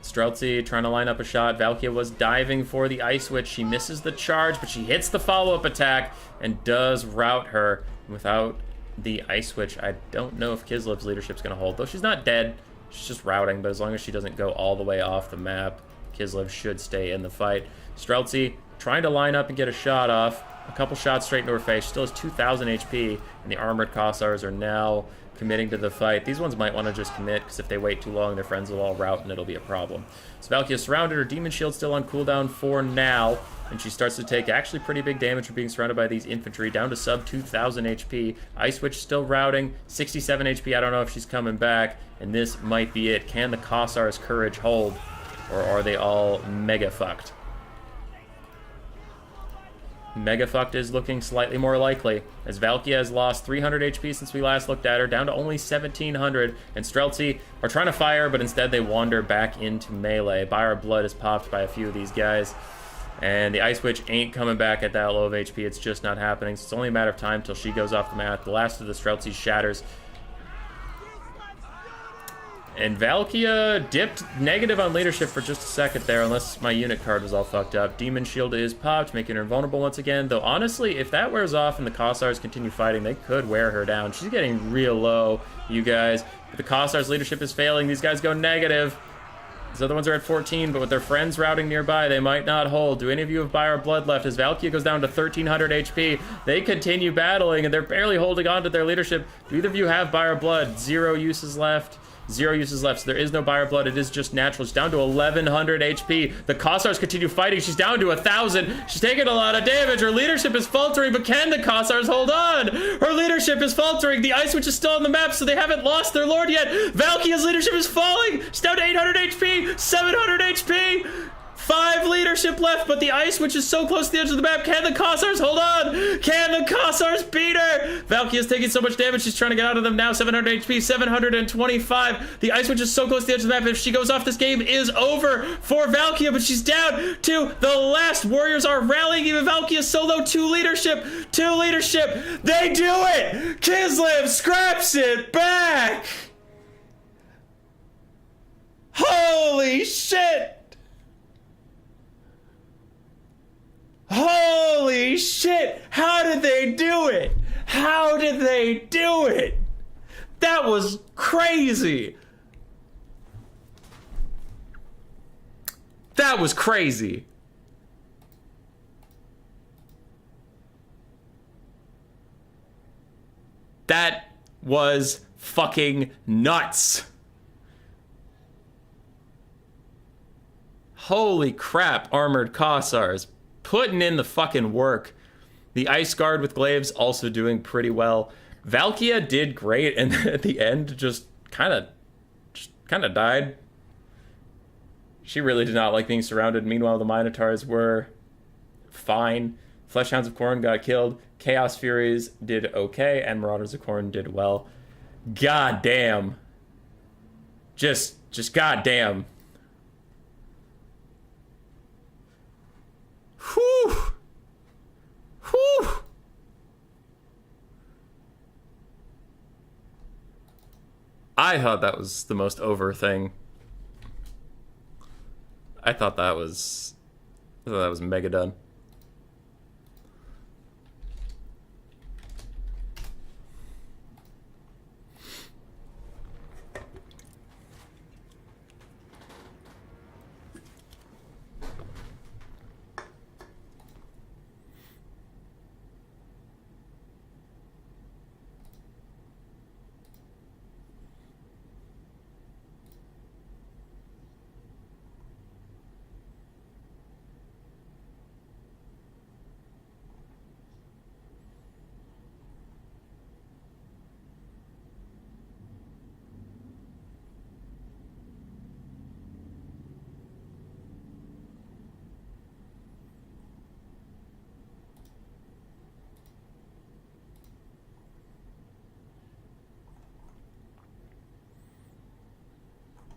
Speaker 1: Streltsy trying to line up a shot. Valkia was diving for the Ice Witch. She misses the charge, but she hits the follow-up attack and does rout her. Without the Ice Witch, I don't know if Kislev's leadership's going to hold. Though she's not dead. She's just routing, but as long as she doesn't go all the way off the map, Kislev should stay in the fight. Streltsy trying to line up and get a shot off. A couple shots straight into her face. She still has 2,000 HP, and the Armored Kossars are now committing to the fight. These ones might want to just commit, because if they wait too long, their friends will all rout, and it'll be a problem. So Valkia surrounded. Her Demon Shield's still on cooldown for now, and she starts to take actually pretty big damage from being surrounded by these infantry, down to sub 2,000 HP. Ice Witch still routing, 67 HP. I don't know if she's coming back, and this might be it. Can the Kossars' courage hold, or are they all mega fucked? Mega fucked is looking slightly more likely, as Valkia has lost 300 HP since we last looked at her, down to only 1,700, and Streltsy are trying to fire, but instead they wander back into melee. Fire Blood is popped by a few of these guys, and the Ice Witch ain't coming back at that low of HP. It's just not happening, so it's only a matter of time till she goes off the map. The last of the Streltsy shatters. And Valkia dipped negative on leadership for just a second there, unless my unit card was all fucked up. Demon Shield is popped, making her invulnerable once again. Though honestly, if that wears off and the Kossars continue fighting, they could wear her down. She's getting real low, you guys. If the Kossars' leadership is failing, these guys go negative. These other ones are at 14, but with their friends routing nearby, they might not hold. Do any of you have Buyer Blood left? As Valkia goes down to 1,300 HP, they continue battling, and they're barely holding on to their leadership. Do either of you have Buyer Blood? 0 uses left. 0 uses left, so there is no Buyer Blood. It is just natural. She's down to 1,100 HP. The Kossars continue fighting. She's down to 1,000. She's taking a lot of damage. Her leadership is faltering, but can the Kossars hold on? Her leadership is faltering. The Ice Witch is still on the map, so they haven't lost their lord yet. Valkia's leadership is falling. She's down to 800 HP, 700 HP. 5 leadership left, but the Ice Witch is so close to the edge of the map. Can the Kossars hold on? Can the Kossars beat her? Valkia's taking so much damage, she's trying to get out of them now. 700 HP, 725. The Ice Witch is so close to the edge of the map. If she goes off, this game is over for Valkia, but she's down to the last. Warriors are rallying. Even Valkia solo 2 leadership. 2 leadership. They do it! Kislev scraps it back! Holy shit! Holy shit! How did they do it? How did they do it? That was crazy. That was crazy. That was fucking nuts. Holy crap, Armored Kossars. Putting in the fucking work. The Ice Guard with Glaives also doing pretty well. Valkia did great, and at the end just kind of died. She really did not like being surrounded. Meanwhile, the Minotaurs were fine. Fleshhounds of Khorne got killed. Chaos Furies did okay, and Marauders of Khorne did well. God damn. Just goddamn. Whew. Whew. I thought that was the most over thing. I thought that was mega done.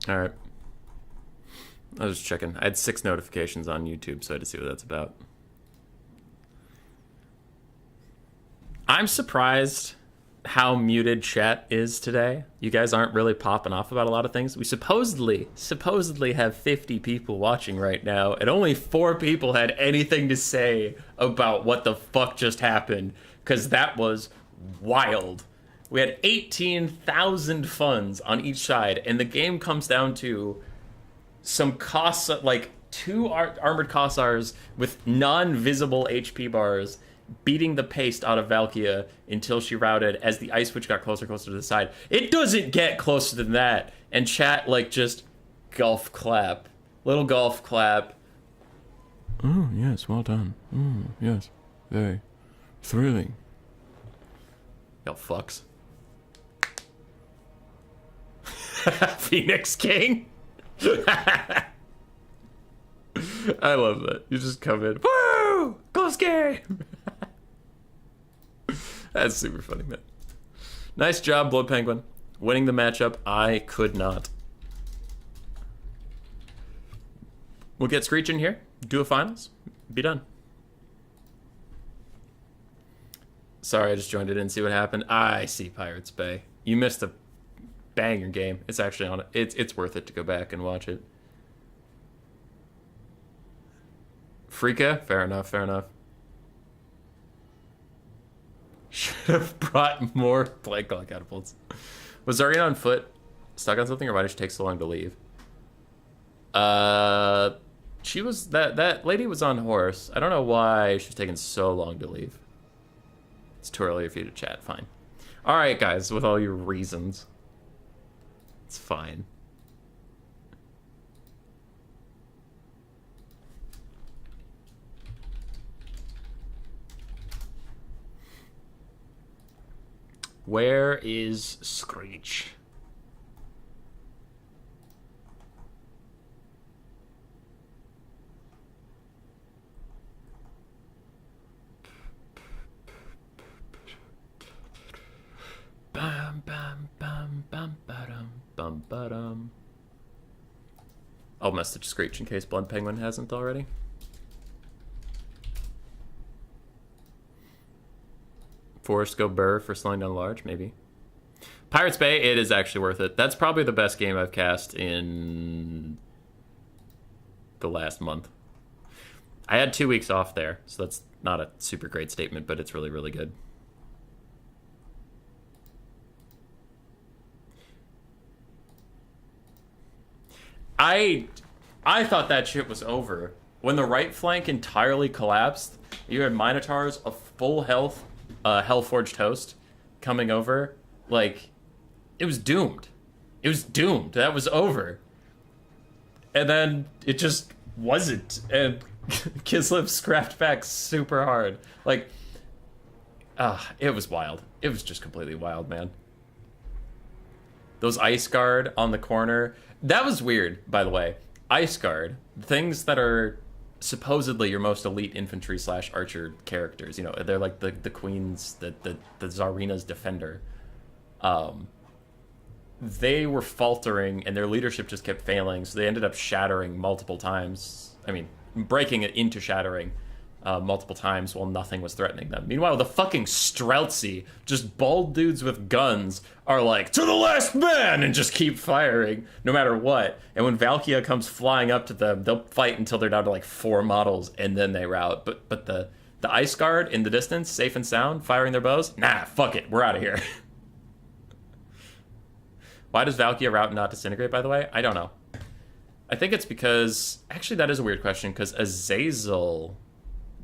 Speaker 1: All right. I was just checking. I had 6 notifications on YouTube, so I had to see what that's about. I'm surprised how muted chat is today. You guys aren't really popping off about a lot of things. We supposedly have 50 people watching right now, and only 4 people had anything to say about what the fuck just happened, because that was wild. We had 18,000 funds on each side, and the game comes down to some costs, like 2 armored Kossars with non-visible HP bars beating the paste out of Valkia until she routed as the Ice Witch got closer to the side. It doesn't get closer than that. And chat, like, just golf clap. Little golf clap.
Speaker 4: Oh, yes, well done. Oh, yes, very thrilling.
Speaker 1: Y'all fucks. Phoenix King. I love that. You just come in. Woo! Close game! That's super funny, man. Nice job, Blood Penguin. Winning the matchup, I could not. We'll get Screech in here, do a finals, be done. Sorry, I just joined it and see what happened. I see Pirates Bay. You missed a banger game. It's actually on it. It's worth it to go back and watch it. Freaka? Fair enough, fair enough. Should have brought more blank call catapults. Was Zarya on foot stuck on something, or why did she take so long to leave? She was that lady was on horse. I don't know why she was taking so long to leave. It's too early for you to chat. Fine. All right, guys, with all your reasons, it's fine. Where is Screech? Bam bam bam bam ba-dum bum ba-dum. I'll message Screech in case Blood Penguin hasn't already. Forest go burr for slowing down large, maybe. Pirates Bay, it is actually worth it. That's probably the best game I've cast in the last month. I had 2 weeks off there, so that's not a super great statement, but it's really, really good. I thought that shit was over. When the right flank entirely collapsed, you had Minotaurs of full health, Hellforged host coming over. Like, it was doomed. It was doomed. That was over. And then it just wasn't. And Kislev scrapped back super hard. Like, it was wild. It was just completely wild, man. Those Ice Guard on the corner. That was weird, by the way. Ice Guard, things that are supposedly your most elite infantry / archer characters. You know, they're like the queen's, the Tsarina's defender. They were faltering and their leadership just kept failing, so they ended up shattering multiple times. I mean, breaking it into shattering multiple times while nothing was threatening them. Meanwhile, the fucking Streltsy, just bald dudes with guns, are like, to the last man, and just keep firing no matter what. And when Valkia comes flying up to them, they'll fight until they're down to like 4 models, and then they rout. But the Ice Guard in the distance, safe and sound, firing their bows, nah, fuck it, we're out of here. Why does Valkia rout and not disintegrate, by the way? I don't know. I think it's because... Actually, that is a weird question, because Azazel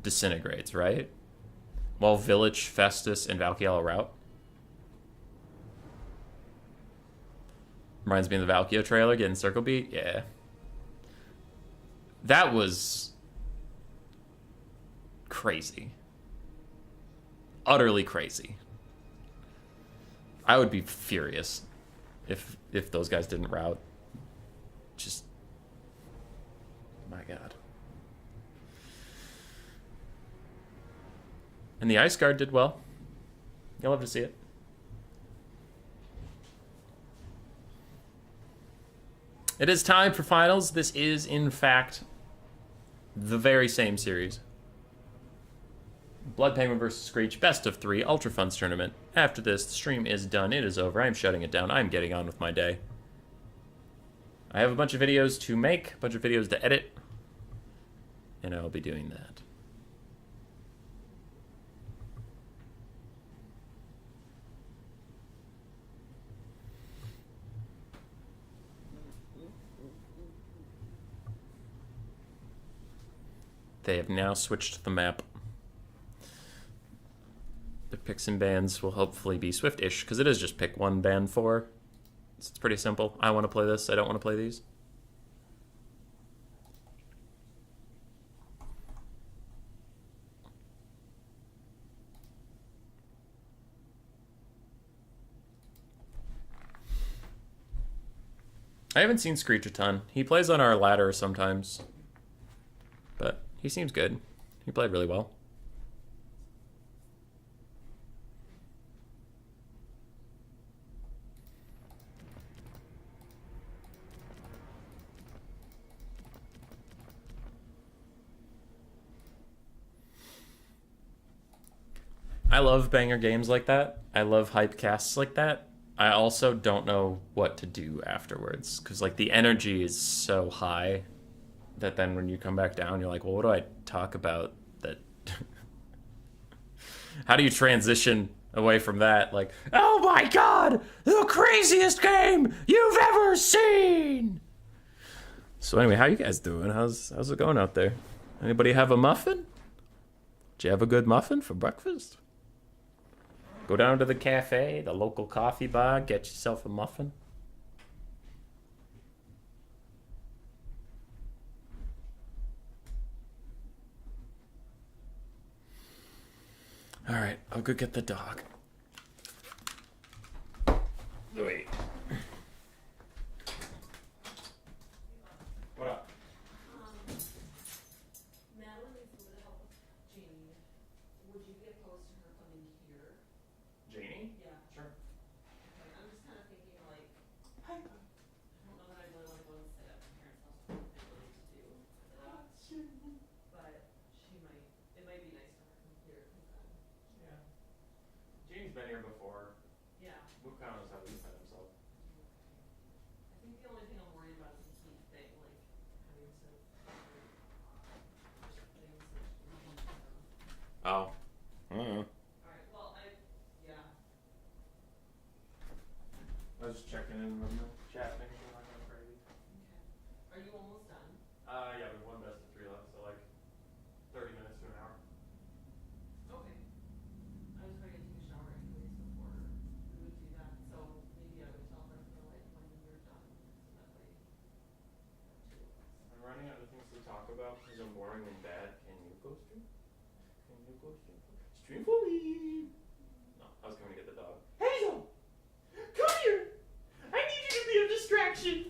Speaker 1: disintegrates, right? While Village, Festus, and Valkia rout. Reminds me of the Valkia trailer, getting circle beat. Yeah. That was... crazy. Utterly crazy. I would be furious if those guys didn't rout. Just... my god. And the Ice Guard did well. You'll love to see it. It is time for finals. This is, in fact, the very same series. Blood Penguin versus Screech, best of 3, Ultra Funds tournament. After this, the stream is done. It is over. I'm shutting it down. I'm getting on with my day. I have a bunch of videos to make, a bunch of videos to edit, and I will be doing that. They have now switched the map. The picks and bans will hopefully be swift-ish, because it is just pick 1, ban 4. It's pretty simple. I want to play this. I don't want to play these. I haven't seen Screech a ton. He plays on our ladder sometimes. But he seems good. He played really well. I love banger games like that. I love hype casts like that. I also don't know what to do afterwards because like the energy is so high that then when you come back down, you're like, well, what do I talk about? That how do you transition away from that? Like, oh my god, the craziest game you've ever seen. So anyway, how you guys doing? How's it going out there? Anybody have a muffin? Did you have a good muffin for breakfast? Go down to the cafe, the local coffee bar, get yourself a muffin. All right, I'll go get the dog. Wait. What up?
Speaker 5: Madeline needs a little help with Jeannie. Would you be opposed to her coming here?
Speaker 1: Janie?
Speaker 5: Yeah.
Speaker 1: Sure.
Speaker 5: Okay, I'm just kind of thinking like, I don't know that I really want to go and sit at my parents' house with my ability to do that. But it might be nice for her to come here because then,
Speaker 1: Yeah. Janie's been here before.
Speaker 5: yeah.
Speaker 1: Mukau knows how to defend himself.
Speaker 5: I think the only thing I'm worried about is the heat thing, like having to push things like
Speaker 1: Oh. Mm-hmm.
Speaker 5: Alright, well yeah.
Speaker 1: I was just checking in with the chat thing. So not going crazy.
Speaker 5: Okay. Are you almost done?
Speaker 1: Yeah, we have one best of 3 left, so like 30 minutes to an hour.
Speaker 5: Okay. I was going to take a shower anyways before we would do that, so maybe I would tell her for like when you're done, so that way we have 2 of us.
Speaker 1: I'm running out of things to talk about because I'm boring and bad. Can you go stream? Can you go stream? Stream for me! No, I was going to get the dog. Hazel! Come here! I need you to be a distraction!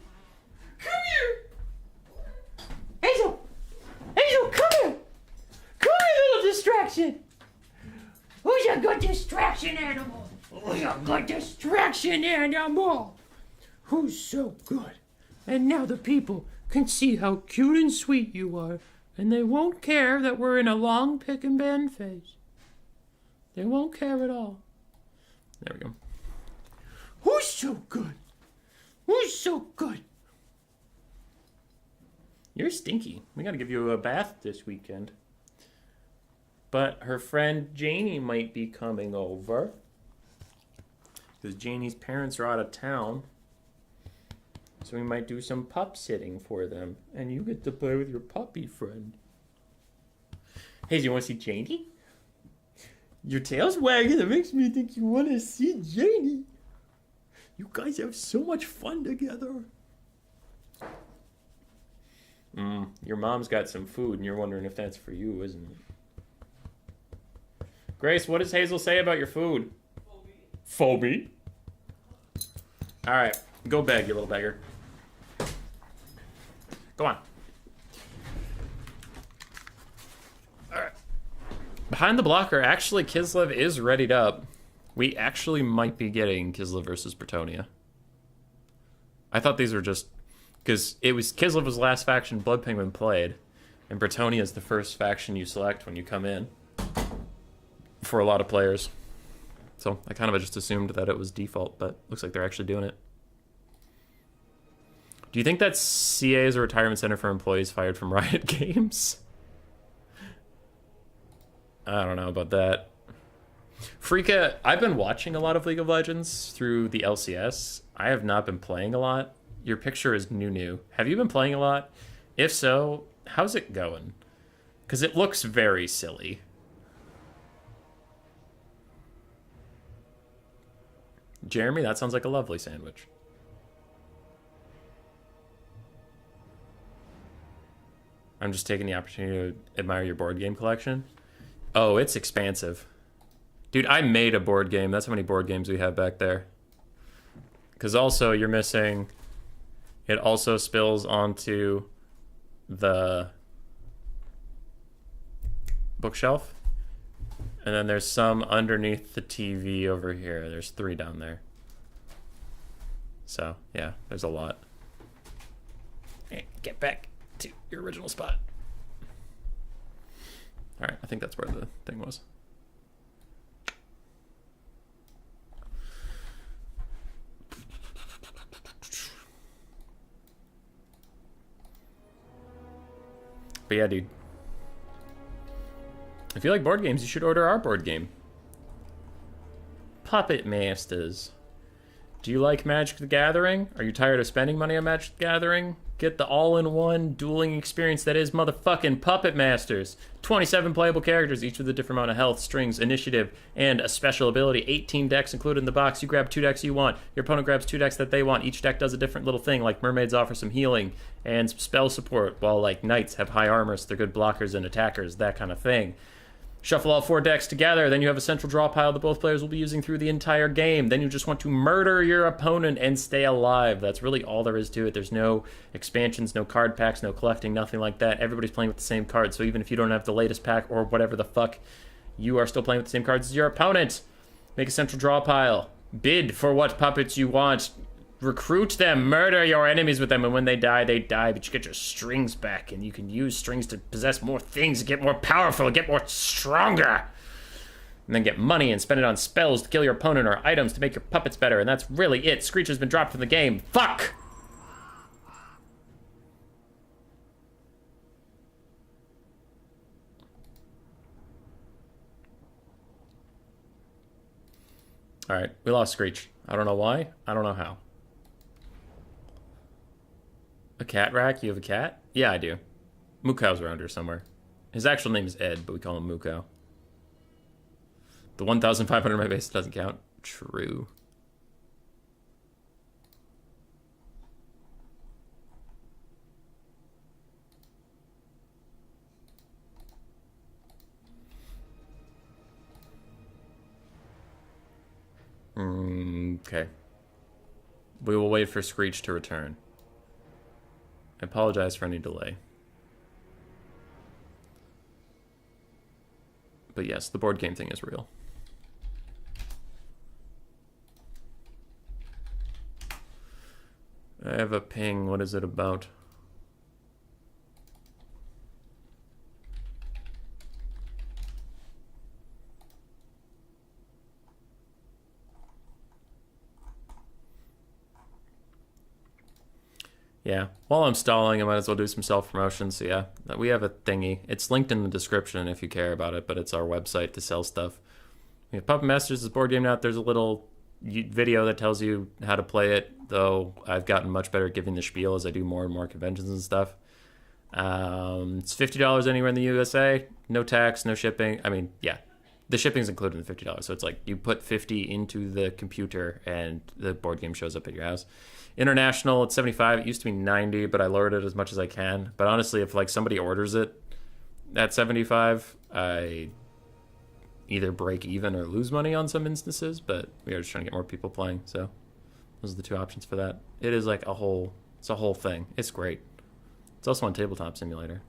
Speaker 1: Come here! Hazel! Hazel, come here! Come here, little distraction! Who's a good distraction animal? Who's a good distraction animal? Who's so good? And now the people can see how cute and sweet you are, and they won't care that we're in a long pick and bend phase. They won't care at all. There we go. Who's so good? Who's so good? You're stinky. We gotta give you a bath this weekend. But her friend Janie might be coming over. Because Janie's parents are out of town. So we might do some pup sitting for them. And you get to play with your puppy friend. Hey, do you want to see Janie? Your tail's wagging. That makes me think you want to see Janie. You guys have so much fun together. Your mom's got some food, and you're wondering if that's for you, isn't it? Grace, what does Hazel say about your food? Phobie. All right, go beg, you little beggar. Go on. All right. Behind the blocker, actually, Kislev is readied up. We actually might be getting Kislev versus Bretonnia. I thought these were just... Because it was Kislev was the last faction Blood Penguin played, and Bretonnia is the first faction you select when you come in for a lot of players. So I kind of just assumed that it was default, but looks like they're actually doing it. Do you think that CA is a retirement center for employees fired from Riot Games? I don't know about that. Freaka, I've been watching a lot of League of Legends through the LCS. I have not been playing a lot. Your picture is new. Have you been playing a lot? If so, how's it going? Because it looks very silly. Jeremy, that sounds like a lovely sandwich. I'm just taking the opportunity to admire your board game collection. Oh, it's expansive. Dude, I made a board game. That's how many board games we have back there. Because also, you're missing... It also spills onto the bookshelf. And then there's some underneath the TV over here. There's 3 down there. So, yeah, there's a lot. Hey, get back to your original spot. All right, I think that's where the thing was. But yeah, dude. If you like board games, you should order our board game. Puppet Masters. Do you like Magic the Gathering? Are you tired of spending money on Magic the Gathering? Get the all-in-one dueling experience that is motherfucking Puppet Masters. 27 playable characters, each with a different amount of health, strings, initiative, and a special ability. 18 decks included in the box. You grab 2 decks you want. Your opponent grabs 2 decks that they want. Each deck does a different little thing, like Mermaids offer some healing and some spell support, while like Knights have high armor, so they're good blockers and attackers, that kind of thing. Shuffle all 4 decks together, then you have a central draw pile that both players will be using through the entire game. Then you just want to murder your opponent and stay alive. That's really all there is to it. There's no expansions, no card packs, no collecting, nothing like that. Everybody's playing with the same cards, so even if you don't have the latest pack or whatever the fuck, you are still playing with the same cards as your opponent. Make a central draw pile. Bid for what puppets you want. Recruit them, murder your enemies with them, and when they die, but you get your strings back, and you can use strings to possess more things, get more powerful, get more stronger. And then get money and spend it on spells to kill your opponent or items to make your puppets better, and that's really it. Screech has been dropped from the game. Fuck! Alright, we lost Screech. I don't know why, I don't know how. A cat rack? You have a cat? Yeah, I do. Mukau's around here somewhere. His actual name is Ed, but we call him Mukau. The 1,500 in my base doesn't count. True. Okay. We will wait for Screech to return. I apologize for any delay. But yes, the board game thing is real. I have a ping. What is it about? Yeah, while I'm stalling, I might as well do some self-promotion. So yeah, we have a thingy. It's linked in the description if you care about it, but it's our website to sell stuff. We have Puppet Masters, this board game now. There's a little video that tells you how to play it, though I've gotten much better at giving the spiel as I do more and more conventions and stuff. It's $50 anywhere in the USA. No tax, no shipping. I mean, yeah, the shipping's included in the $50. So it's like you put 50 into the computer and the board game shows up at your house. International, it's 75. It used to be 90, but I lowered it as much as I can. But honestly, if like somebody orders it at 75, I either break even or lose money on some instances. But we are just trying to get more people playing. So those are the 2 options for that. It is like it's a whole thing. It's great. It's also on Tabletop Simulator.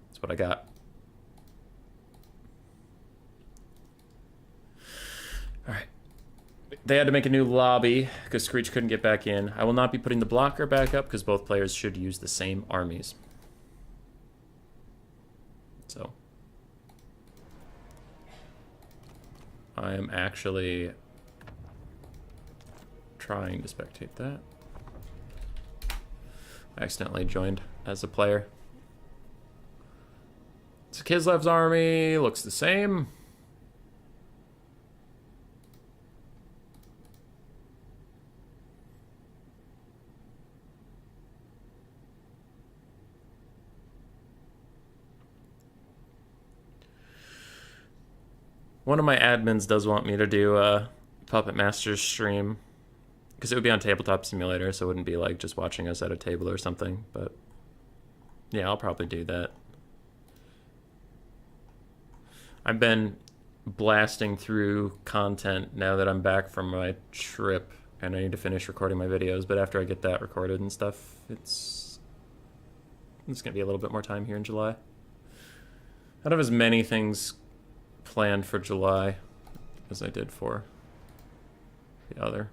Speaker 1: That's what I got. All right. They had to make a new lobby because Screech couldn't get back in. I will not be putting the blocker back up because both players should use the same armies. So I am actually trying to spectate that. I accidentally joined as a player. So Kislev's army looks the same. One of my admins does want me to do a Puppet Masters stream because it would be on Tabletop Simulator, so it wouldn't be like just watching us at a table or something. But yeah, I'll probably do that. I've been blasting through content now that I'm back from my trip and I need to finish recording my videos. But after I get that recorded and stuff, it's gonna be a little bit more time here in July. I don't have as many things planned for July as I did for the other.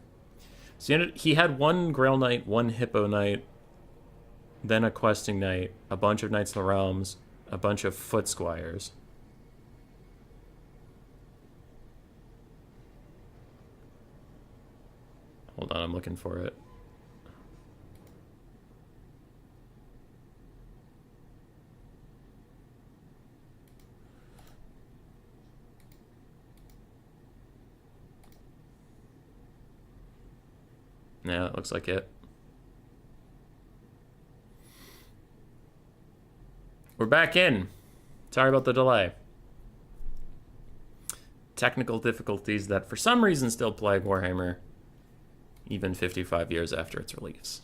Speaker 1: So he had 1 Grail Night, 1 Hippo Night, then a Questing Night, a bunch of Knights in the Realms, a bunch of Foot Squires. Hold on, I'm looking for it. Yeah, that looks like it. We're back in. Sorry about the delay. Technical difficulties that for some reason still plague Warhammer, even 55 years after its release.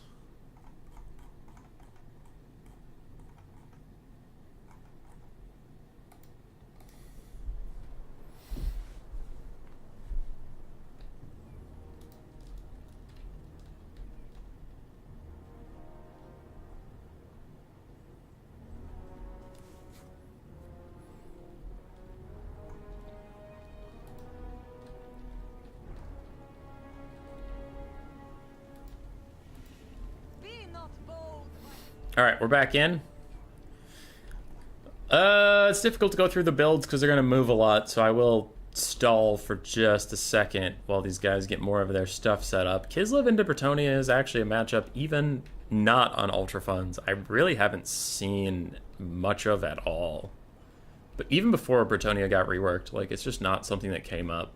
Speaker 1: All right, we're back in. It's difficult to go through the builds because they're going to move a lot, so I will stall for just a second while these guys get more of their stuff set up. Kislev into Bretonnia is actually a matchup even not on Ultra Funds I really haven't seen much of at all. But even before Bretonnia got reworked, like, it's just not something that came up.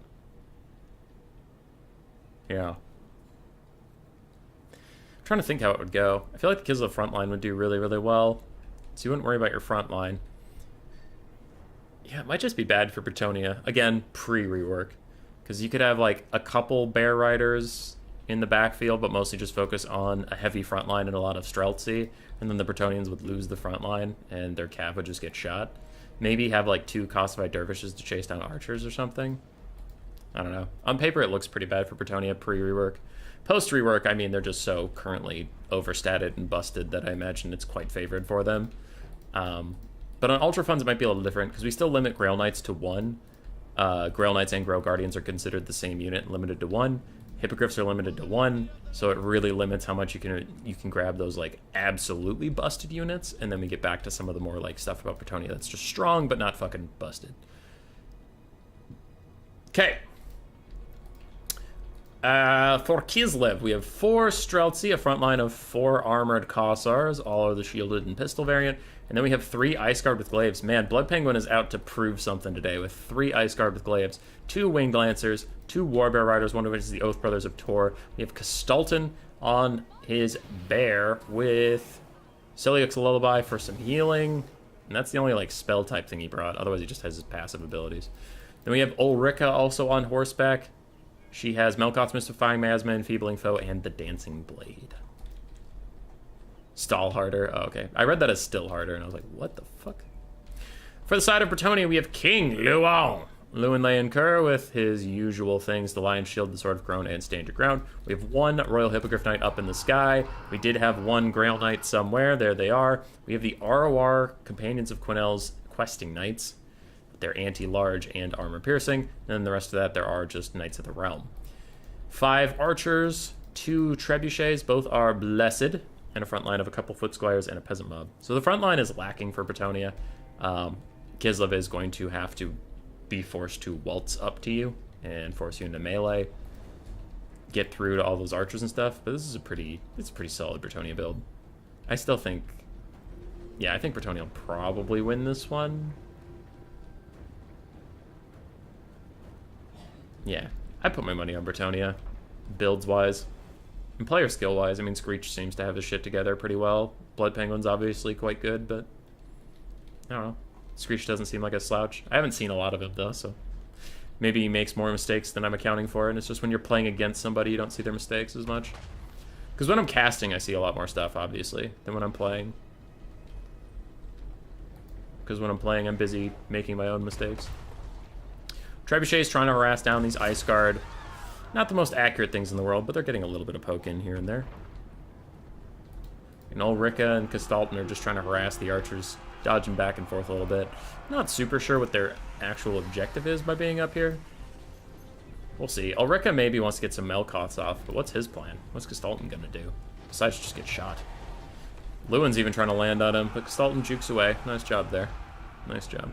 Speaker 1: Yeah. Trying to think how it would go. I feel like the Kislev front line would do really, really well. So you wouldn't worry about your front line. Yeah, it might just be bad for Bretonnia. Again, pre-rework. Because you could have like a couple bear riders in the backfield, but mostly just focus on a heavy front line and a lot of Streltsy. And then the Bretonians would lose the front line and their cav would just get shot. Maybe have like 2 Costified Dervishes to chase down archers or something. I don't know. On paper, it looks pretty bad for Bretonnia pre-rework. Post-rework, I mean, they're just so currently overstated and busted that I imagine it's quite favored for them. But on Ultra Funds, it might be a little different, because we still limit Grail Knights to 1. Grail Knights and Grail Guardians are considered the same unit and limited to 1. Hippogriffs are limited to 1, so it really limits how much you can grab those, like, absolutely busted units, and then we get back to some of the more, like, stuff about Bretonnia that's just strong, but not fucking busted. Okay. For Kislev, we have 4 Streltsy, a front line of 4 armored Kossars, all are the shielded and pistol variant, and then we have 3 Ice Guard with Glaives. Man, Blood Penguin is out to prove something today with 3 Ice Guard with Glaives, 2 Winged Lancers, 2 Warbear Riders, one of which is the Oath Brothers of Tor. We have Kastalton on his bear with Celiax's Lullaby for some healing, and that's the only like spell type thing he brought, otherwise he just has his passive abilities. Then we have Ulrika also on horseback. She has Melkoth's Mystifying Miasma, Enfeebling Foe, and the Dancing Blade. Stall harder. Oh, okay. I read that as still harder, and I was like, what the fuck? For the side of Bretonnia, we have King Luan. Luan Leyen Kerr with his usual things, the Lion's Shield, the Sword of Khorne, and Stand Your Ground. We have 1 Royal Hippogriff Knight up in the sky. We did have 1 Grail Knight somewhere. There they are. We have the ROR Companions of Quenel's Questing Knights. They're anti-large and armor-piercing. And then the rest of that, there are just Knights of the Realm. 5 Archers, 2 Trebuchets, both are Blessed, and a front line of a couple Foot Squires and a Peasant Mob. So the front line is lacking for Bretonnia. Kislev is going to have to be forced to waltz up to you and force you into melee. Get through to all those archers and stuff, but it's a pretty solid Bretonnia build. I still think, yeah, I think Bretonnia will probably win this one. Yeah, I put my money on Bretonnia, builds-wise. And player skill-wise, I mean, Screech seems to have his shit together pretty well. Blood Penguin's obviously quite good, but I don't know. Screech doesn't seem like a slouch. I haven't seen a lot of him, though, so maybe he makes more mistakes than I'm accounting for, and it's just when you're playing against somebody, you don't see their mistakes as much. Because when I'm casting, I see a lot more stuff, obviously, than when I'm playing. Because when I'm playing, I'm busy making my own mistakes. Trebuchet's trying to harass down these Ice Guard. Not the most accurate things in the world, but they're getting a little bit of poke in here and there. And Ulrika and Kastalton are just trying to harass the archers, dodging back and forth a little bit. Not super sure what their actual objective is by being up here. We'll see. Ulrika maybe wants to get some Melkoths off, but what's his plan? What's Kastalton gonna do? Besides just get shot. Lewin's even trying to land on him, but Kastalton jukes away. Nice job there. Nice job.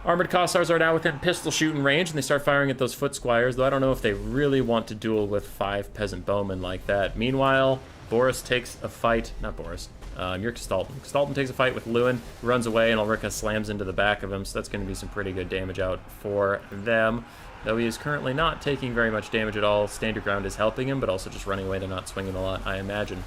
Speaker 1: Armored Kossars are now within pistol shooting range, and they start firing at those foot squires, though I don't know if they really want to duel with 5 peasant bowmen like that. Meanwhile, Boris takes a fight, not Boris, you're Kislev. Kislev takes a fight with Lewin, runs away, and Ulrika slams into the back of him, so that's going to be some pretty good damage out for them. Though he is currently not taking very much damage at all. Stand your ground is helping him, but also just running away, they're not swinging a lot, I imagine.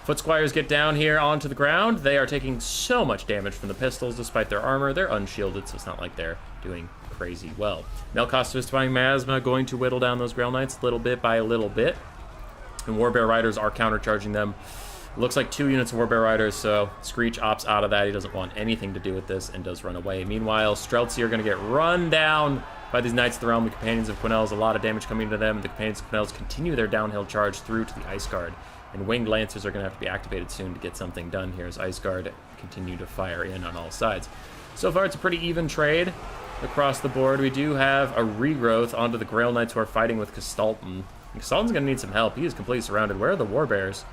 Speaker 1: Foot squires get down here onto the ground. They are taking so much damage from the pistols despite their armor. They're unshielded, so it's not like they're doing crazy well. Melkost Vistifying Miasma going to whittle down those Grail Knights little bit by little bit. And Warbear Riders are countercharging them. Looks like 2 units of Warbear Riders, so Screech opts out of that. He doesn't want anything to do with this and does run away. Meanwhile, Streltsy are going to get run down by these Knights of the Realm, the Companions of Quenelles. A lot of damage coming to them. The Companions of Quenelles continue their downhill charge through to the Ice Guard. And Winged Lancers are going to have to be activated soon to get something done here as Ice Guard continue to fire in on all sides. So far, it's a pretty even trade across the board. We do have a regrowth onto the Grail Knights who are fighting with Kislev. Kislev going to need some help. He is completely surrounded. Where are the Warbears?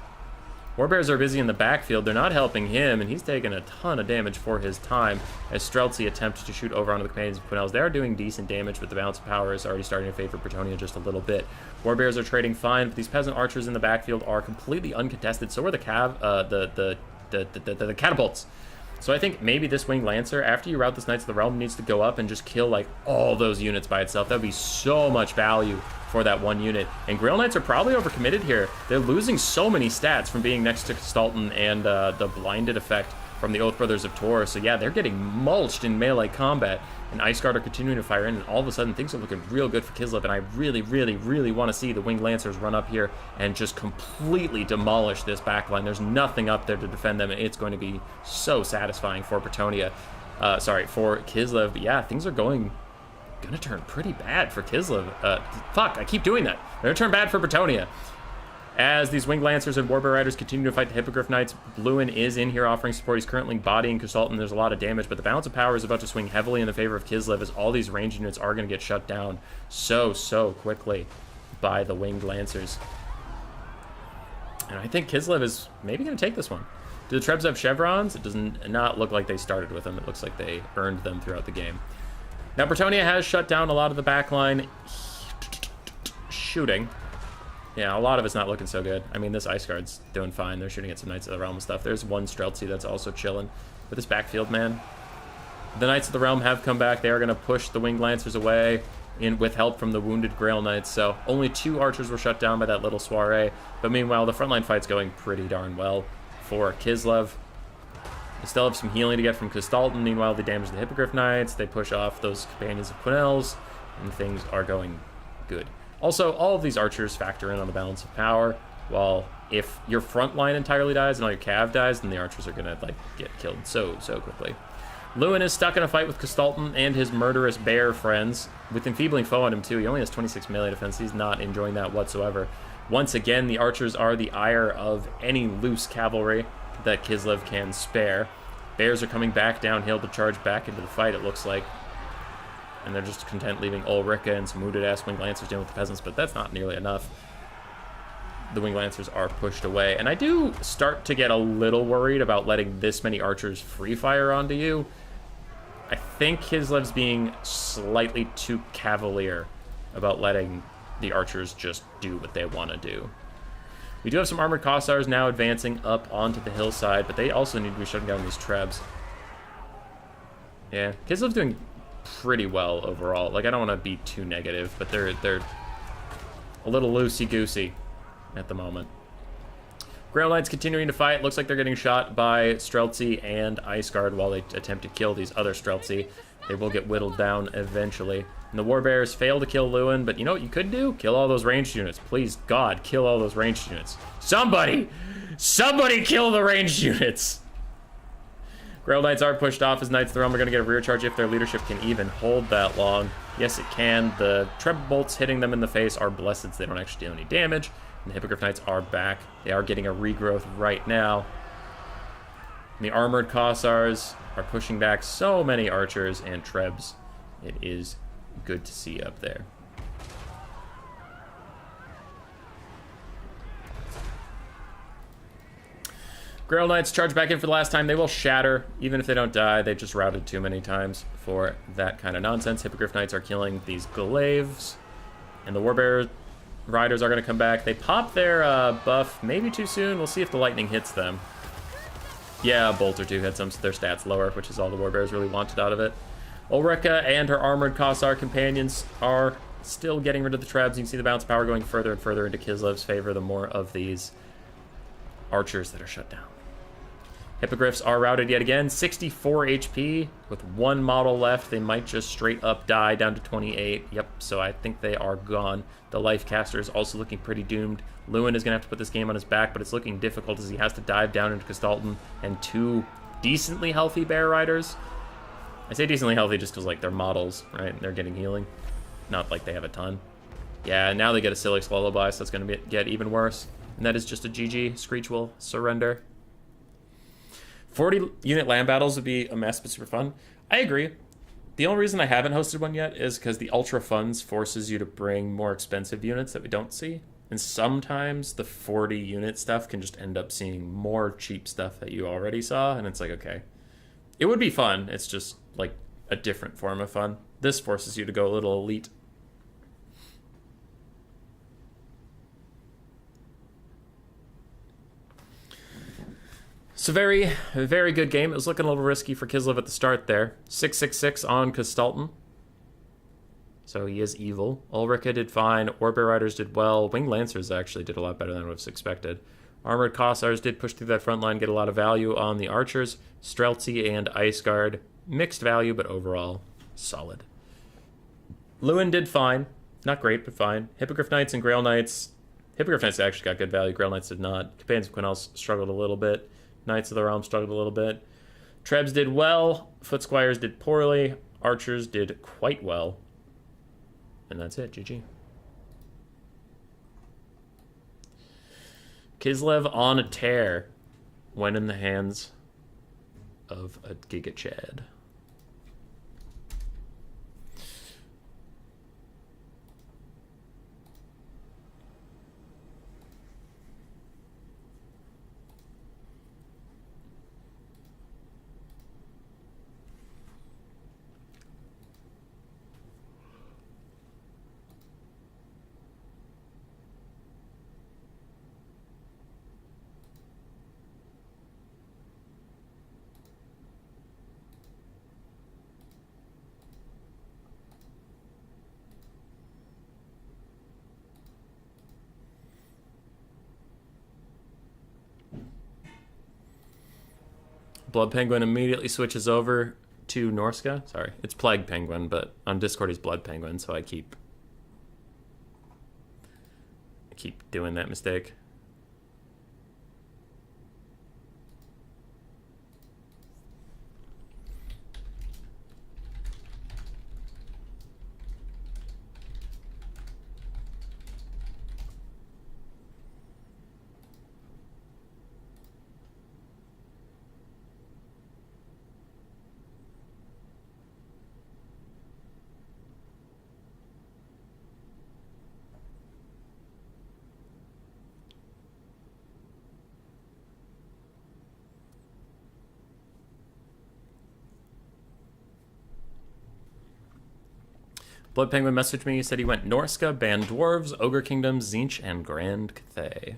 Speaker 1: Warbears are busy in the backfield. They're not helping him, and he's taking a ton of damage for his time as Streltsy attempts to shoot over onto the Companions of Quenelles. They are doing decent damage, but the balance of power is already starting to favor Bretonnia just a little bit. Warbears are trading fine, but these peasant archers in the backfield are completely uncontested. So are the catapults. So I think maybe this Winged Lancer, after you rout this Knights of the Realm, needs to go up and just kill like all those units by itself. That would be so much value for that one unit. And Grail Knights are probably overcommitted here. They're losing so many stats from being next to Kislev and the blinded effect from the Oath Brothers of Tor. So yeah, they're getting mulched in melee combat. And Ice Guard are continuing to fire in, and all of a sudden things are looking real good for Kislev. And I really, really, really want to see the Winged Lancers run up here and just completely demolish this backline. There's nothing up there to defend them, and it's going to be so satisfying for Bretonnia. For Kislev. But yeah, things are gonna turn pretty bad for Kislev. Fuck, I keep doing that. They're gonna turn bad for Bretonnia. As these Winged Lancers and Warbear Riders continue to fight the Hippogriff Knights, Bluin is in here offering support. He's currently bodying Kislev. There's a lot of damage, but the balance of power is about to swing heavily in the favor of Kislev as all these ranged units are going to get shut down so quickly by the Winged Lancers. And I think Kislev is maybe going to take this one. Do the Trebs have chevrons? It does not look like they started with them. It looks like they earned them throughout the game. Now, Bretonnia has shut down a lot of the backline shooting. Yeah, a lot of it's not looking so good. I mean, this Ice Guard's doing fine. They're shooting at some Knights of the Realm and stuff. There's one Streltsy that's also chilling. But this backfield, man, the Knights of the Realm have come back. They are going to push the Winged Lancers away with help from the wounded Grail Knights. So only 2 archers were shut down by that little soiree. But meanwhile, the frontline fight's going pretty darn well for Kislev. They still have some healing to get from Kislev. Meanwhile, they damage the Hippogriff Knights. They push off those Companions of Quenelles, and things are going good. Also, all of these archers factor in on the balance of power, while if your front line entirely dies and all your cav dies, then the archers are going to get killed so quickly. Lewin is stuck in a fight with Kislev and his murderous bear friends, with Enfeebling Foe on him too. He only has 26 melee defense. He's not enjoying that whatsoever. Once again, the archers are the ire of any loose cavalry that Kislev can spare. Bears are coming back downhill to charge back into the fight, it looks like. And they're just content leaving Ulrika and some wounded-ass Winged Lancers dealing with the peasants, but that's not nearly enough. The Winged Lancers are pushed away. And I do start to get a little worried about letting this many archers free fire onto you. I think Kislev's being slightly too cavalier about letting the archers just do what they want to do. We do have some armored Kossars now advancing up onto the hillside, but they also need to be shutting down these Trebs. Yeah, Kislev's doing pretty well overall. Like, I don't want to be too negative, but they're a little loosey-goosey at the moment. Grail Knights continuing to fight. Looks like they're getting shot by Streltsy and Ice Guard while they attempt to kill these other Streltsy. They will get whittled down eventually. And the Warbears fail to kill Lewin, but you know what you could do? Kill all those ranged units. Please, God, kill all those ranged units. Somebody kill the ranged units! Grail Knights are pushed off as Knights of the Realm are going to get a rear charge if their leadership can even hold that long. Yes, it can. The Treble Bolts hitting them in the face are blessed since they don't actually deal any damage. And the Hippogriff Knights are back. They are getting a regrowth right now. And the Armored Kossars are pushing back so many archers and Trebs. It is good to see up there. Grail Knights charge back in for the last time. They will shatter. Even if they don't die, they've just routed too many times for that kind of nonsense. Hippogriff Knights are killing these Glaives. And the Warbear Riders are going to come back. They pop their buff maybe too soon. We'll see if the lightning hits them. Yeah, a bolt or two hits them, so their stats lower, which is all the Warbears really wanted out of it. Ulrika and her armored Kossar companions are still getting rid of the Trebs. You can see the bounce power going further and further into Kislev's favor the more of these archers that are shut down. Hippogriffs are routed yet again. 64 HP with one model left. They might just straight up die down to 28. Yep, so I think they are gone. The Lifecaster is also looking pretty doomed. Lewin is going to have to put this game on his back, but it's looking difficult as he has to dive down into Kistalton and two decently healthy Bear Riders. I say decently healthy just because, like, they're models, right? They're getting healing. Not like they have a ton. Yeah, now they get a Silix Lullaby, so it's going to get even worse. And that is just a GG. Screech will surrender. 40 unit land battles would be a mess, but super fun. I agree. The only reason I haven't hosted one yet is because the Ultra Funds forces you to bring more expensive units that we don't see. And sometimes the 40 unit stuff can just end up seeing more cheap stuff that you already saw. And it's like, okay. It would be fun. It's just like a different form of fun. This forces you to go a little elite. So very good game. It was looking a little risky for Kislev at the start there. 666 on Kistalton. So he is evil. Ulrika did fine. Warbear Riders did well. Winged Lancers actually did a lot better than I would have expected. Armored Kossars did push through that front line, get a lot of value on the archers. Streltsy and Ice Guard, mixed value, but overall solid. Lewin did fine. Not great, but fine. Hippogriff Knights and Grail Knights. Hippogriff Knights actually got good value. Grail Knights did not. Companions of Quinels struggled a little bit. Knights of the Realm struggled a little bit. Trebs did well. Foot Squires did poorly. Archers did quite well. And that's it. GG. Kislev on a tear when in the hands of a Giga Chad. Blood Penguin immediately switches over to Norsca. Sorry, it's Plague Penguin, but on Discord he's Blood Penguin, so I keep doing that mistake. Blood Penguin messaged me. He said he went Norsca, banned Dwarves, Ogre Kingdom, Tzeentch, and Grand Cathay.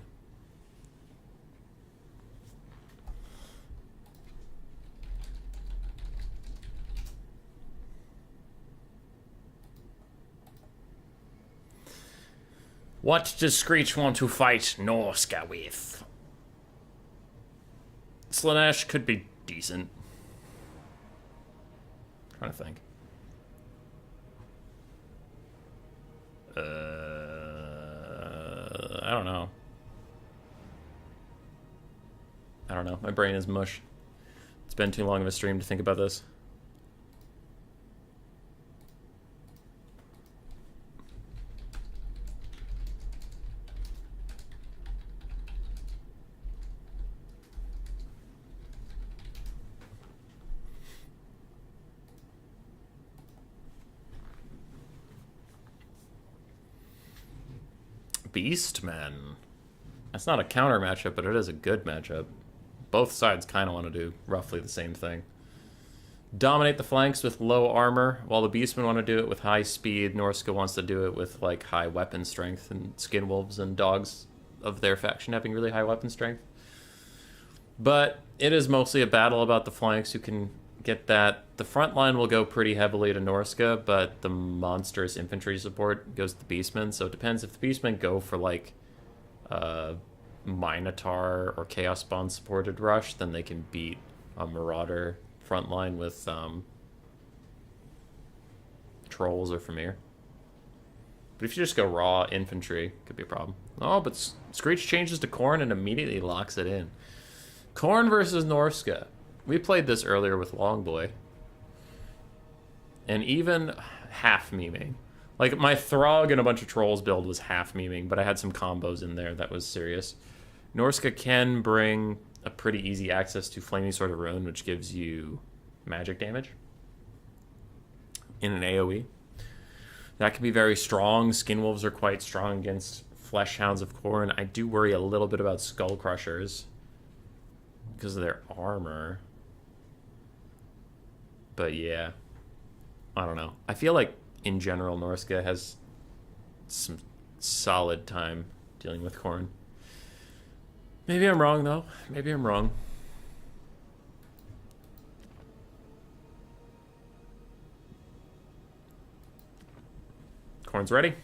Speaker 1: What does Screech want to fight Norsca with? Slaanesh could be decent. Trying to think. I don't know. My brain is mush. It's been too long of a stream to think about this. Beastmen. That's not a counter matchup, but it is a good matchup. both sides kind of want to do roughly the same thing. Dominate the flanks with low armor, while the Beastmen want to do it with high speed. Norsca wants to do it with like high weapon strength, and Skinwolves and dogs of their faction having really high weapon strength. But it is mostly a battle about the flanks. You can get that. The front line will go pretty heavily to Norsca, but the monstrous infantry support goes to the Beastmen. So it depends. If the Beastmen go for like Minotaur or Chaos Spawn supported rush, then they can beat a Marauder front line with Trolls or Famir. But if you just go raw infantry, could be a problem. Oh, but Screech changes to Khorne and immediately locks it in. Khorne versus Norsca. We played this earlier with Longboy. And even half meming. Like, my Throg and a bunch of Trolls build was half meming, but I had some combos in there that was serious. Norsca can bring a pretty easy access to Flaming Sword of Ruin, which gives you magic damage in an AoE. That can be very strong. Skinwolves are quite strong against Fleshhounds of Khorne. I do worry a little bit about Skull Crushers because of their armor. But yeah, I don't know. I feel like, in general, Norsca has some solid time dealing with Khorne. Maybe I'm wrong, though. Maybe I'm wrong. Khorne's ready.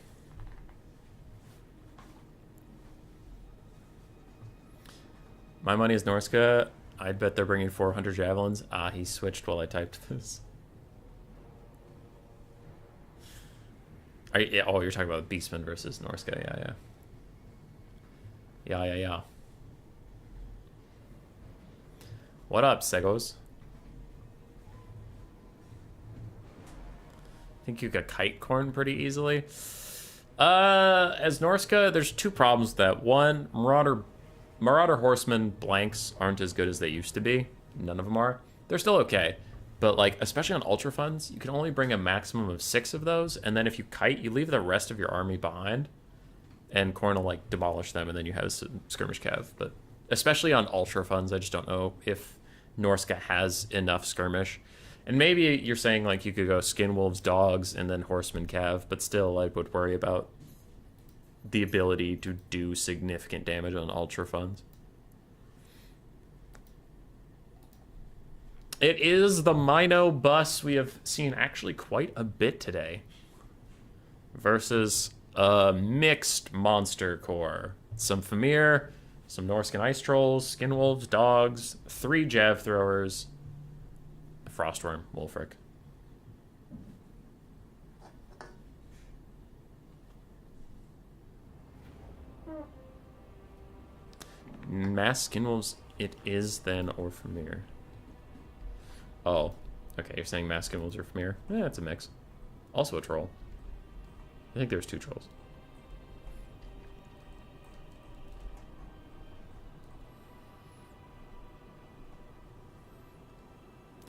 Speaker 1: My money is Norsca. I'd bet they're bringing 400 javelins. Ah, he switched while I typed this. Oh, you're talking about Beastmen versus Norsca. Yeah. What up, Segos? I think you could kite Khorne pretty easily. As Norsca, there's two problems with that. One, Marauder Horsemen blanks aren't as good as they used to be. None of them are. They're still okay. But, like, especially on Ultra Funds, you can only bring a maximum of 6 of those, and then if you kite, you leave the rest of your army behind, and Khorne will, like, demolish them, and then you have some skirmish cav. But especially on Ultra Funds, I just don't know if Norsca has enough skirmish. And maybe you're saying, like, you could go Skinwolves, Dogs, and then Horsemen cav, but still, I would worry about the ability to do significant damage on Ultra Funds. It is the Mino bus we have seen actually quite a bit today. Versus a mixed monster core. Some Famir, some Norscan Ice Trolls, Skinwolves, Dogs, 3 Jav Throwers, a Frostworm, Wolfric. Mass Skinwolves it is then, or Famir. Oh, okay, you're saying Mass Skinwolves or Famir? Yeah, it's a mix. Also a troll. I think there's 2 trolls.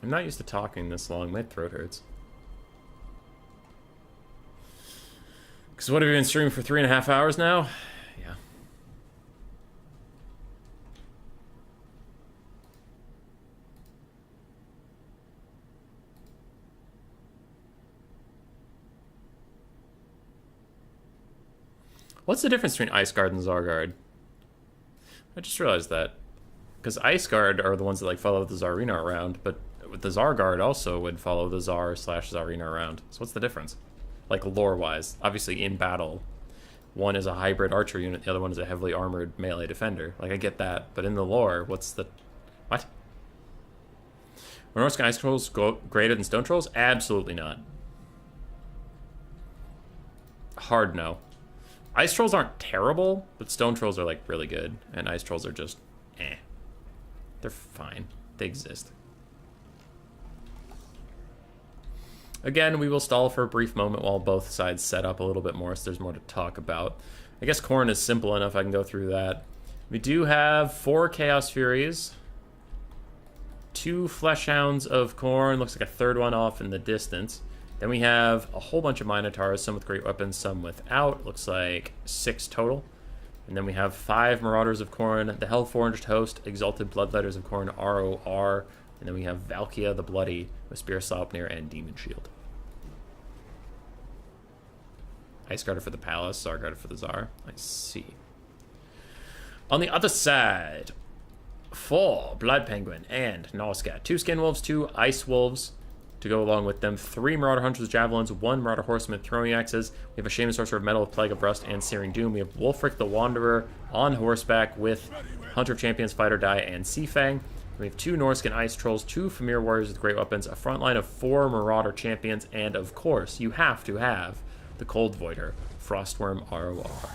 Speaker 1: I'm not used to talking this long. My throat hurts. Because what have you been streaming for 3.5 hours now? Yeah. What's the difference between Ice Guard and Zarguard? I just realized that. Because Ice Guard are the ones that like follow the Tsarina around, but the Zarguard also would follow the Tsar/Tsarina around. So what's the difference? Like lore-wise. Obviously in battle, one is a hybrid archer unit, the other one is a heavily armored melee defender. Like I get that, but in the lore, what's the... What? Are Norscan Ice Trolls greater than Stone Trolls? Absolutely not. Hard no. Ice Trolls aren't terrible, but Stone Trolls are, like, really good. And Ice Trolls are just, eh. They're fine. They exist. Again, we will stall for a brief moment while both sides set up a little bit more, so there's more to talk about. I guess Khorne is simple enough I can go through that. We do have 4 Chaos Furies. 2 Fleshhounds of Khorne. Looks like a third one off in the distance. Then we have a whole bunch of Minotaurs, some with great weapons, some without. Looks like 6 total. And then we have 5 Marauders of Khorne, the Hell-Forged Host, Exalted Bloodletters of Khorne, ROR, and then we have Valkia the Bloody with Spear Sleipnir and Demon Shield. Ice Guarder for the Palace, Czar Guarder for the Tsar. I see. On the other side, 4 Blood Penguin and Norsca. 2 Skin Wolves, 2 Ice Wolves to go along with them. 3 Marauder Hunters with Javelins, 1 Marauder Horseman with Throwing Axes. We have a Shaman Sorcerer of Metal with Plague of Rust and Searing Doom. We have Wulfric the Wanderer on horseback with Hunter of Champions, Fight or Die, and Sea Fang. We have 2 Norscan Ice Trolls, 2 Famir Warriors with Great Weapons, a front line of 4 Marauder Champions, and of course, you have to have the Cold Voider, Frostworm ROR.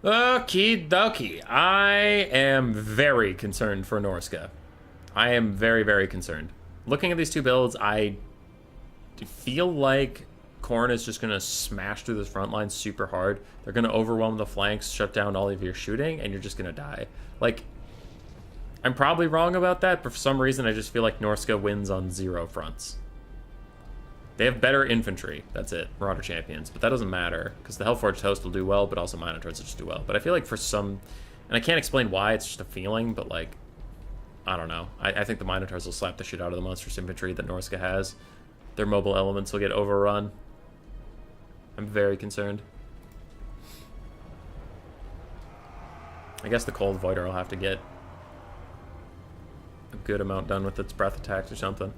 Speaker 1: Okie dokie. I am very concerned for Norsca. I am very, very concerned. Looking at these 2 builds, I feel like Khorne is just going to smash through this front line super hard. They're going to overwhelm the flanks, shut down all of your shooting, and you're just going to die. Like, I'm probably wrong about that, but for some reason I just feel like Norsca wins on 0 fronts. They have better infantry, that's it, Marauder Champions, but that doesn't matter, because the Hellforged Host will do well, but also Minotaurs will just do well. But I feel like for some, and I can't explain why, it's just a feeling, but like, I don't know. I think the Minotaurs will slap the shit out of the monstrous infantry that Norsca has. Their mobile elements will get overrun. I'm very concerned. I guess the Cold Voider will have to get a good amount done with its breath attacks or something.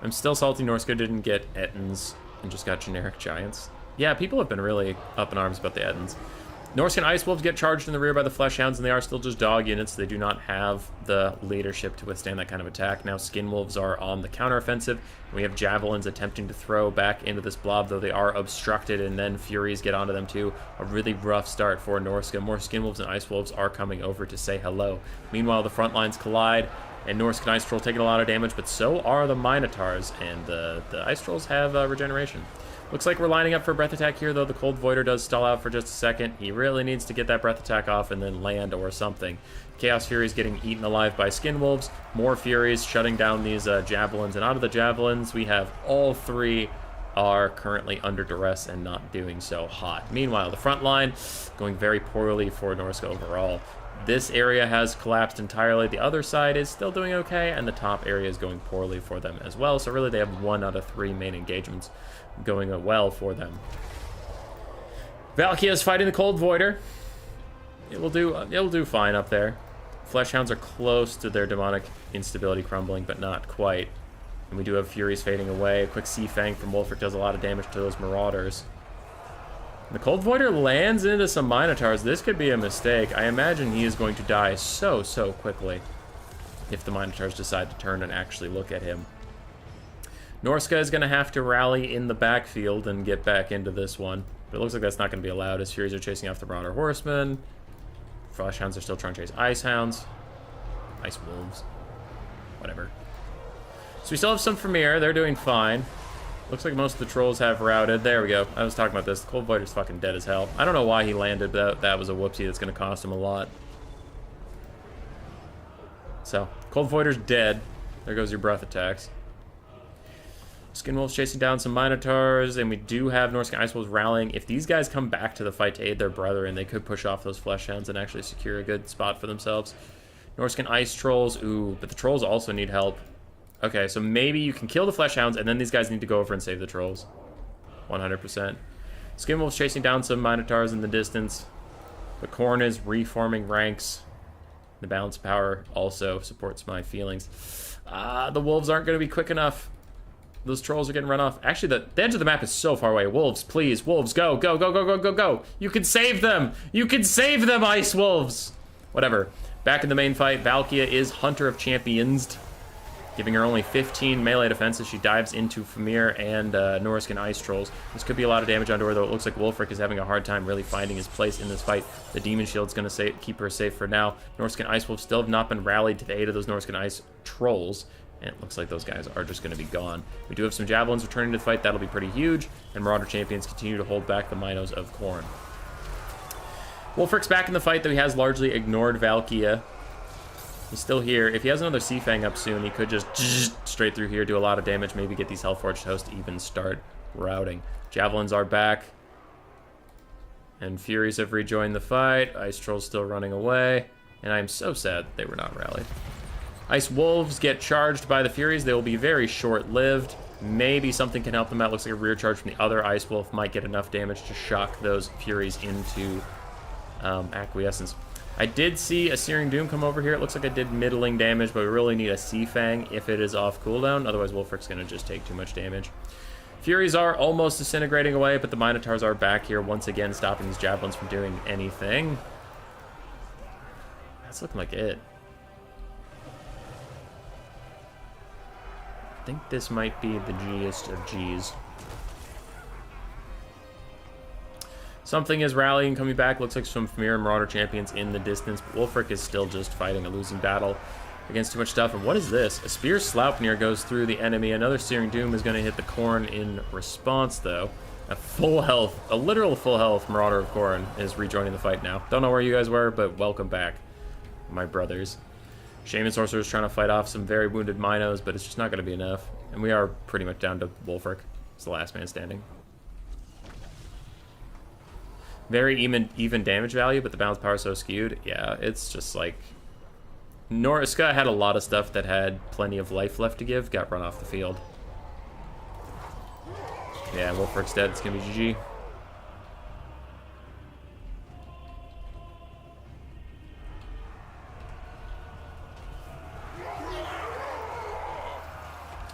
Speaker 1: I'm still salty Norsca didn't get Ettins and just got generic giants. Yeah, people have been really up in arms about the Ettins. Norscan Ice Wolves get charged in the rear by the Flesh Hounds, and they are still just dog units. They do not have the leadership to withstand that kind of attack. Now Skin Wolves are on the counteroffensive. We have Javelins attempting to throw back into this blob, though they are obstructed, and then Furies get onto them too. A really rough start for Norsca. More Skin Wolves and Ice Wolves are coming over to say hello. Meanwhile, the front lines collide, and Norscan Ice Troll taking a lot of damage, but so are the Minotaurs, and the Ice Trolls have regeneration. Looks like we're lining up for a breath attack here, though the Cold Voider does stall out for just a second. He really needs to get that breath attack off and then land or something. Chaos Furies getting eaten alive by Skin Wolves. More Furies shutting down these Javelins. And out of the Javelins, we have all 3 are currently under duress and not doing so hot. Meanwhile, the front line going very poorly for Norsca overall. This area has collapsed entirely. The other side is still doing okay, and the top area is going poorly for them as well. So really they have 1 out of 3 main engagements going well for them. Valkia is fighting the Cold Voider. It'll do fine up there. Flesh Hounds are close to their demonic instability crumbling, but not quite. And we do have Furies fading away. A quick Sea Fang from Wulfric does a lot of damage to those Marauders. The Cold Voider lands into some Minotaurs. This could be a mistake. I imagine he is going to die so quickly if the Minotaurs decide to turn and actually look at him. Norsca is going to have to rally in the backfield and get back into this one. But it looks like that's not going to be allowed as Furies are chasing after the Marauder Horsemen. Flesh Hounds are still trying to chase Ice Hounds. Ice Wolves. Whatever. So we still have some Famir. They're doing fine. Looks like most of the Trolls have routed. There we go. I was talking about this. The Cold Voider's fucking dead as hell. I don't know why he landed, but that was a whoopsie that's going to cost him a lot. So, Cold Voider's dead. There goes your breath attacks. Skin Wolves chasing down some Minotaurs, and we do have Norscan Ice Wolves rallying. If these guys come back to the fight to aid their brethren, they could push off those Flesh Hounds and actually secure a good spot for themselves. Norscan Ice Trolls, ooh, but the Trolls also need help. Okay, so maybe you can kill the Flesh Hounds, and then these guys need to go over and save the Trolls. 100%. Skin Wolves chasing down some Minotaurs in the distance. But Khorne is reforming ranks. The balance of power also supports my feelings. The Wolves aren't going to be quick enough. Those Trolls are getting run off. Actually, the edge of the map is so far away. Wolves, please. Wolves, go, go, go, go, go, go, go. You can save them. You can save them, Ice Wolves. Whatever. Back in the main fight, Valkia is Hunter of Champions, giving her only 15 melee defense as she dives into Famir and Norscan Ice Trolls. This could be a lot of damage onto her, though it looks like Wulfric is having a hard time really finding his place in this fight. The Demon Shield's going to keep her safe for now. Norscan Ice Wolves still have not been rallied to the aid of those Norscan Ice Trolls, and it looks like those guys are just going to be gone. We do have some Javelins returning to the fight. That'll be pretty huge, and Marauder Champions continue to hold back the Minos of Khorne. Wolfric's back in the fight, though he has largely ignored Valkia. He's still here. If he has another Sea Fang up soon, he could just straight through here, do a lot of damage, maybe get these Hellforged hosts to even start routing. Javelins are back. And Furies have rejoined the fight. Ice Troll's still running away. And I am so sad they were not rallied. Ice Wolves get charged by the Furies. They will be very short-lived. Maybe something can help them out. Looks like a rear charge from the other Ice Wolf might get enough damage to shock those Furies into acquiescence. I did see a Searing Doom come over here. It looks like I did middling damage, but we really need a Sea Fang if it is off cooldown. Otherwise, Wolfric's going to just take too much damage. Furies are almost disintegrating away, but the Minotaurs are back here once again, stopping these Javelins from doing anything. That's looking like it. I think this might be the G'est of G's. Something is rallying, coming back. Looks like some Famir and Marauder champions in the distance, but Wolfric is still just fighting a losing battle against too much stuff. And what is this? A Spear Sleipnir goes through the enemy. Another Searing Doom is going to hit the Khorne in response, though. A full health, a literal full health Marauder of Khorne is rejoining the fight now. Don't know where you guys were, but welcome back, my brothers. Shaman Sorcerer is trying to fight off some very wounded Minos, but it's just not going to be enough. And we are pretty much down to Wolfric. It's the last man standing. Very even damage value, but the balance power is so skewed. Yeah, it's just like... Norsca had a lot of stuff that had plenty of life left to give. Got run off the field. Yeah, Wolfric's dead. It's going to be GG.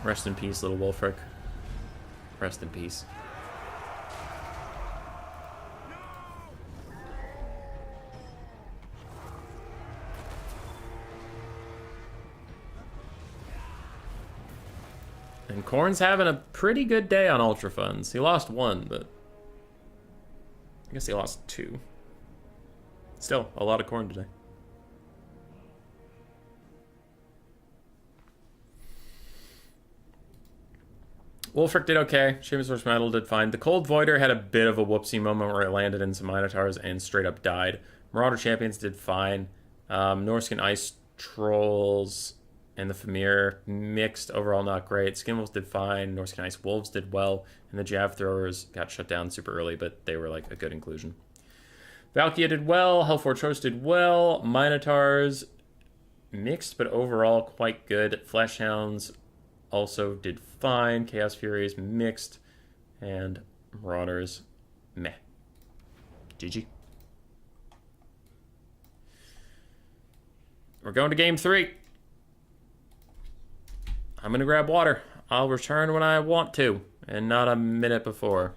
Speaker 1: Rest in peace, little Wolfric. Rest in peace. And Khorne's having a pretty good day on Ultra Funds. He lost one, but I guess he lost two. Still, a lot of Khorne today. Wolfric did okay. Shaman Source Metal did fine. The Cold Voider had a bit of a whoopsie moment where it landed in some Minotaurs and straight up died. Marauder Champions did fine. Norscan Ice Trolls and the Famir mixed, overall not great. Skinwolves did fine. Norscan Ice Wolves did well. And the Jav Throwers got shut down super early, but they were like a good inclusion. Valkia did well. Hellforge Host did well. Minotaurs mixed, but overall quite good. Fleshhounds also did fine. Chaos Furies mixed. And Marauders meh. GG. We're going to game 3. I'm going to grab water. I'll return when I want to, and not a minute before.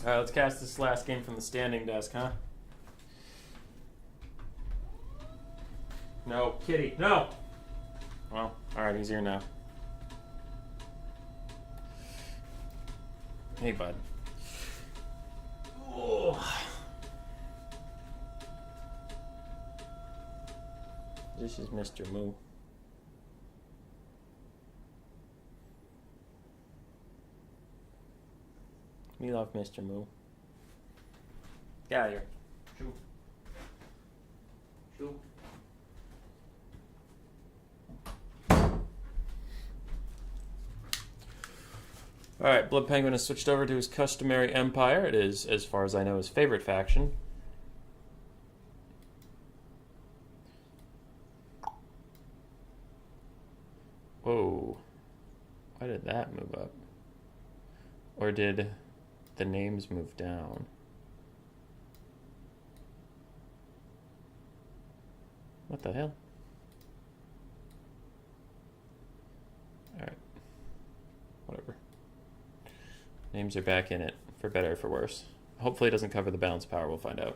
Speaker 1: Alright, let's cast this last game from the standing desk, huh? No, kitty, no! Well, alright, he's here now. Hey, bud. Oh. This is Mr. Moo. We love Mr. Moo. Get out of here. Shoo. Shoo. Alright, Blood Penguin has switched over to his customary empire. It is, as far as I know, his favorite faction. Whoa. Why did that move up? Or did the names move down? What the hell? Alright. Whatever. Names are back in it, for better or for worse. Hopefully it doesn't cover the balance power, we'll find out.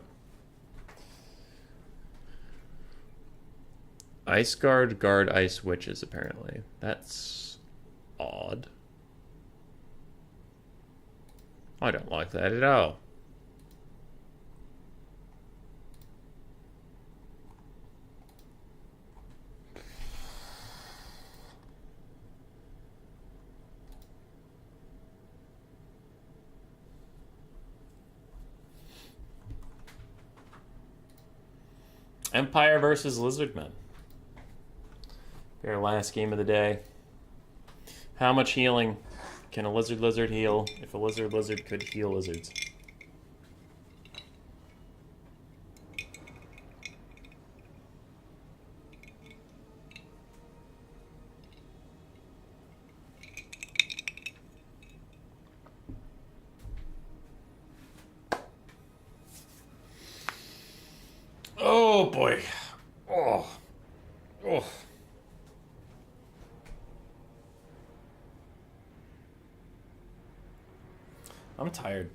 Speaker 1: Ice Guard, guard Ice Witches, apparently. That's odd. I don't like that at all. Empire versus Lizardmen. Our last game of the day. How much healing can a lizard heal if a lizard could heal lizards? Oh boy. Oh. Oh. I'm tired.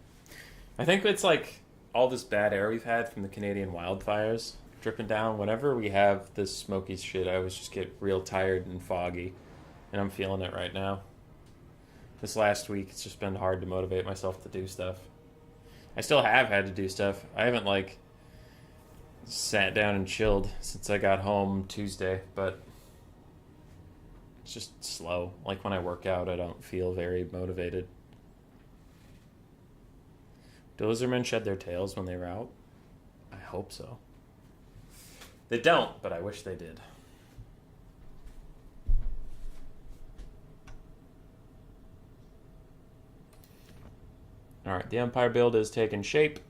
Speaker 1: I think it's like all this bad air we've had from the Canadian wildfires dripping down. Whenever we have this smoky shit, I always just get real tired and foggy. And I'm feeling it right now. This last week, it's just been hard to motivate myself to do stuff. I still have had to do stuff. I haven't, like, sat down and chilled since I got home Tuesday, but it's just slow. Like, when I work out, I don't feel very motivated. Do lizardmen shed their tails when they were out? I hope so. They don't, but I wish they did. Alright, the Empire build is taking shape.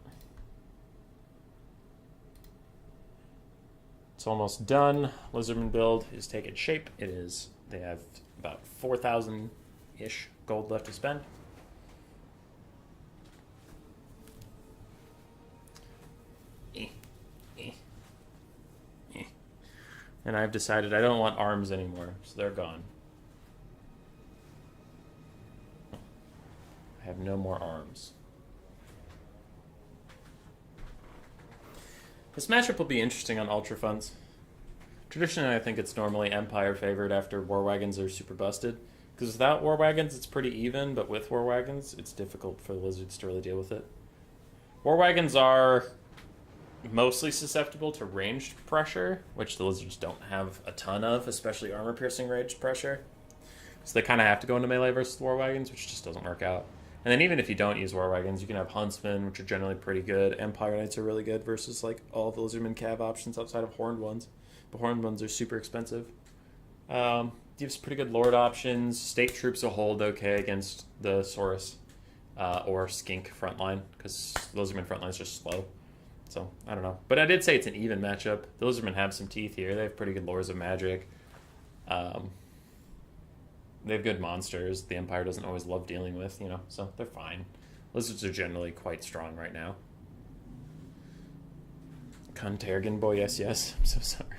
Speaker 1: It's almost done. Lizardman build is taking shape. It is. They have about 4,000-ish gold left to spend. And I've decided I don't want arms anymore, so they're gone. I have no more arms. This matchup will be interesting on Ultra Funds. Traditionally, I think it's normally Empire favored after War Wagons are super busted. Because without War Wagons, it's pretty even, but with War Wagons, it's difficult for the Lizards to really deal with it. War Wagons are mostly susceptible to ranged pressure, which the Lizards don't have a ton of, especially armor-piercing ranged pressure. So they kind of have to go into melee versus War Wagons, which just doesn't work out. And then even if you don't use War Wagons, you can have Huntsmen, which are generally pretty good. Empire Knights are really good versus like all the Lizardman cav options outside of Horned ones. The Horned ones are super expensive. Gives pretty good Lord options. State Troops will hold okay against the Saurus or Skink frontline, because Lizardman frontline is just slow. So, I don't know. But I did say it's an even matchup. The Lizardmen have some teeth here. They have pretty good Lords of Magic. They have good monsters the Empire doesn't always love dealing with, you know, so they're fine. Lizards are generally quite strong right now. Contergan boy, yes, yes. I'm so sorry.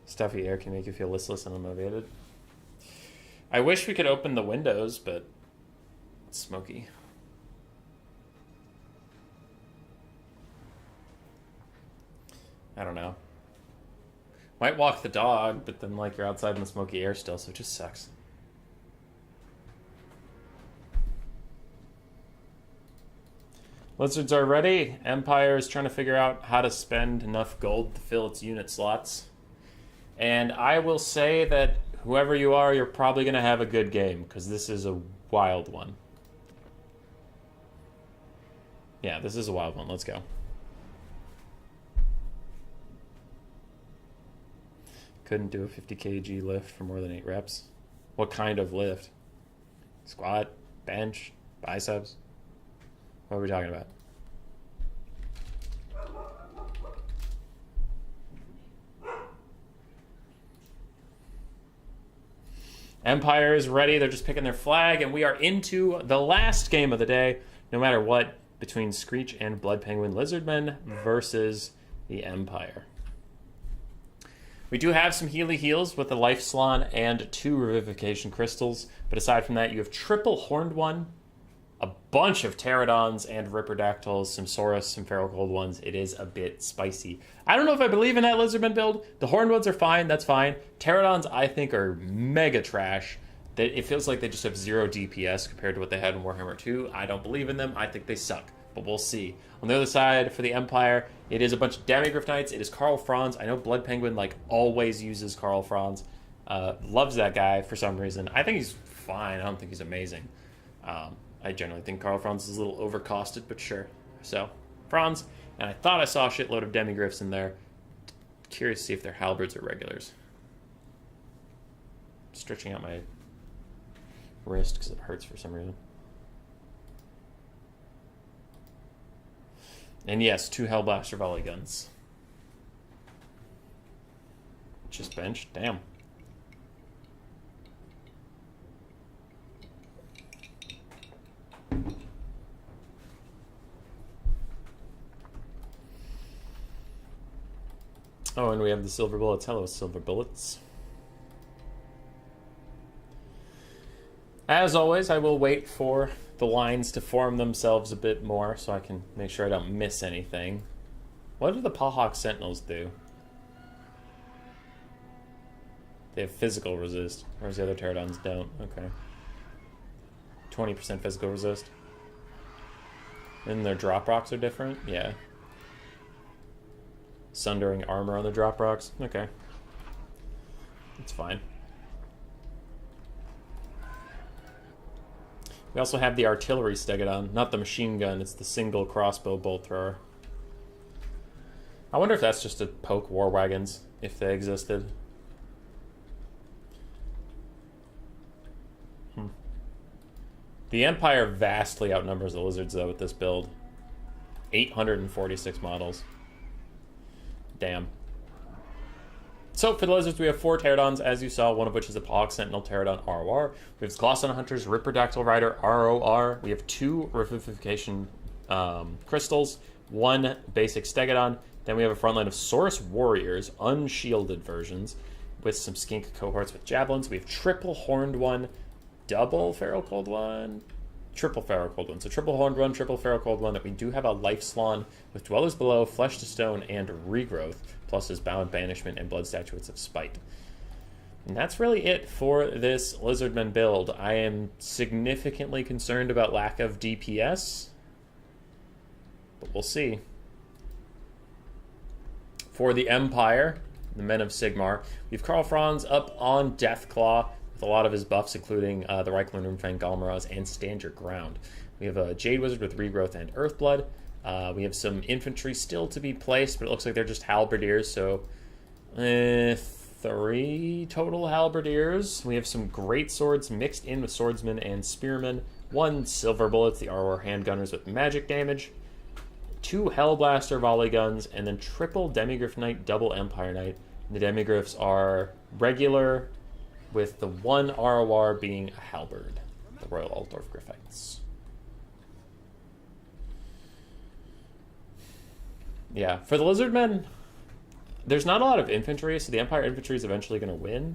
Speaker 1: Stuffy air can make you feel listless and unmotivated. I wish we could open the windows, but it's smoky. I don't know. Might walk the dog, but then like you're outside in the smoky air still, so it just sucks. Lizards are ready. Empire is trying to figure out how to spend enough gold to fill its unit slots. And I will say that whoever you are, you're probably going to have a good game, because this is a wild one. Yeah, this is a wild one. Let's go. Couldn't do a 50 kg lift for more than 8 reps. What kind of lift? Squat, bench, biceps? What are we talking about? Empire is ready. They're just picking their flag, and we are into the last game of the day, no matter what, between Screech and Blood Penguin Lizardmen versus the Empire. We do have some Healy Heals with the Life Salon and 2 Revivification Crystals, but aside from that, you have triple Horned One, a bunch of Pterodons and Ripperdactyls, some Saurus, some Feral Cold Ones. It is a bit spicy. I don't know if I believe in that Lizardman build. The Horned Ones are fine, that's fine. Pterodons, I think, are mega trash. It feels like they just have 0 DPS compared to what they had in Warhammer 2. I don't believe in them. I think they suck, but we'll see. On the other side, for the Empire, it is a bunch of Demigryph Knights. It is Karl Franz. I know Blood Penguin, like, always uses Karl Franz. Loves that guy for some reason. I think he's fine. I don't think he's amazing. I generally think Karl Franz is a little overcosted, but sure. So, Franz, and I thought I saw a shitload of Demigryphs in there. Curious to see if they're halberds or regulars. Stretching out my wrist because it hurts for some reason. And yes, 2 Hellblaster volley guns. Just bench? Damn. Oh, and we have the silver bullets. Hello, silver bullets. As always, I will wait for the lines to form themselves a bit more so I can make sure I don't miss anything. What do the Pawhawk Sentinels do? They have physical resist, whereas the other Pterodons don't. Okay. 20% physical resist. And their drop rocks are different? Yeah. Sundering armor on the drop rocks? Okay. That's fine. We also have the artillery Stegodon, not the machine gun, it's the single crossbow bolt thrower. I wonder if that's just to poke war wagons, if they existed. The Empire vastly outnumbers the Lizards, though, with this build. 846 models. Damn. So, for the Lizards, we have 4 Pterodons, as you saw, one of which is a Pawhawk Sentinel Pterodon ROR. We have Glosson Hunters Ripperdactyl Rider ROR. We have 2 Revivification Crystals, 1 basic Stegodon. Then we have a front line of Saurus Warriors, unshielded versions, with some Skink cohorts with Javelins. We have triple Horned One, double Feral Cold One, triple Feral Cold One. So triple Horned One, triple Feral Cold One. That we do have a Life Salon with Dwellers Below, Flesh to Stone, and Regrowth, plus his Bound Banishment and Blood Statuettes of Spite. And that's really it for this Lizardman build. I am significantly concerned about lack of DPS, but we'll see. For the Empire, the Men of Sigmar, we have Karl Franz up on Deathclaw with a lot of his buffs, including the Reichland Runefang Galmaraz and Stand Your Ground. We have a Jade Wizard with Regrowth and Earthblood. We have some infantry still to be placed, but it looks like they're just halberdiers, so 3 total halberdiers. We have some great swords mixed in with swordsmen and spearmen. 1 silver bullets, the Auror handgunners with magic damage. 2 Hellblaster volley guns, and then triple Demigryph Knight, double Empire Knight. The Demigryphs are regular, with the 1 ROR being a halberd, the Royal Altdorf Griffites. Yeah, for the Lizardmen, there's not a lot of infantry, so the Empire infantry is eventually going to win.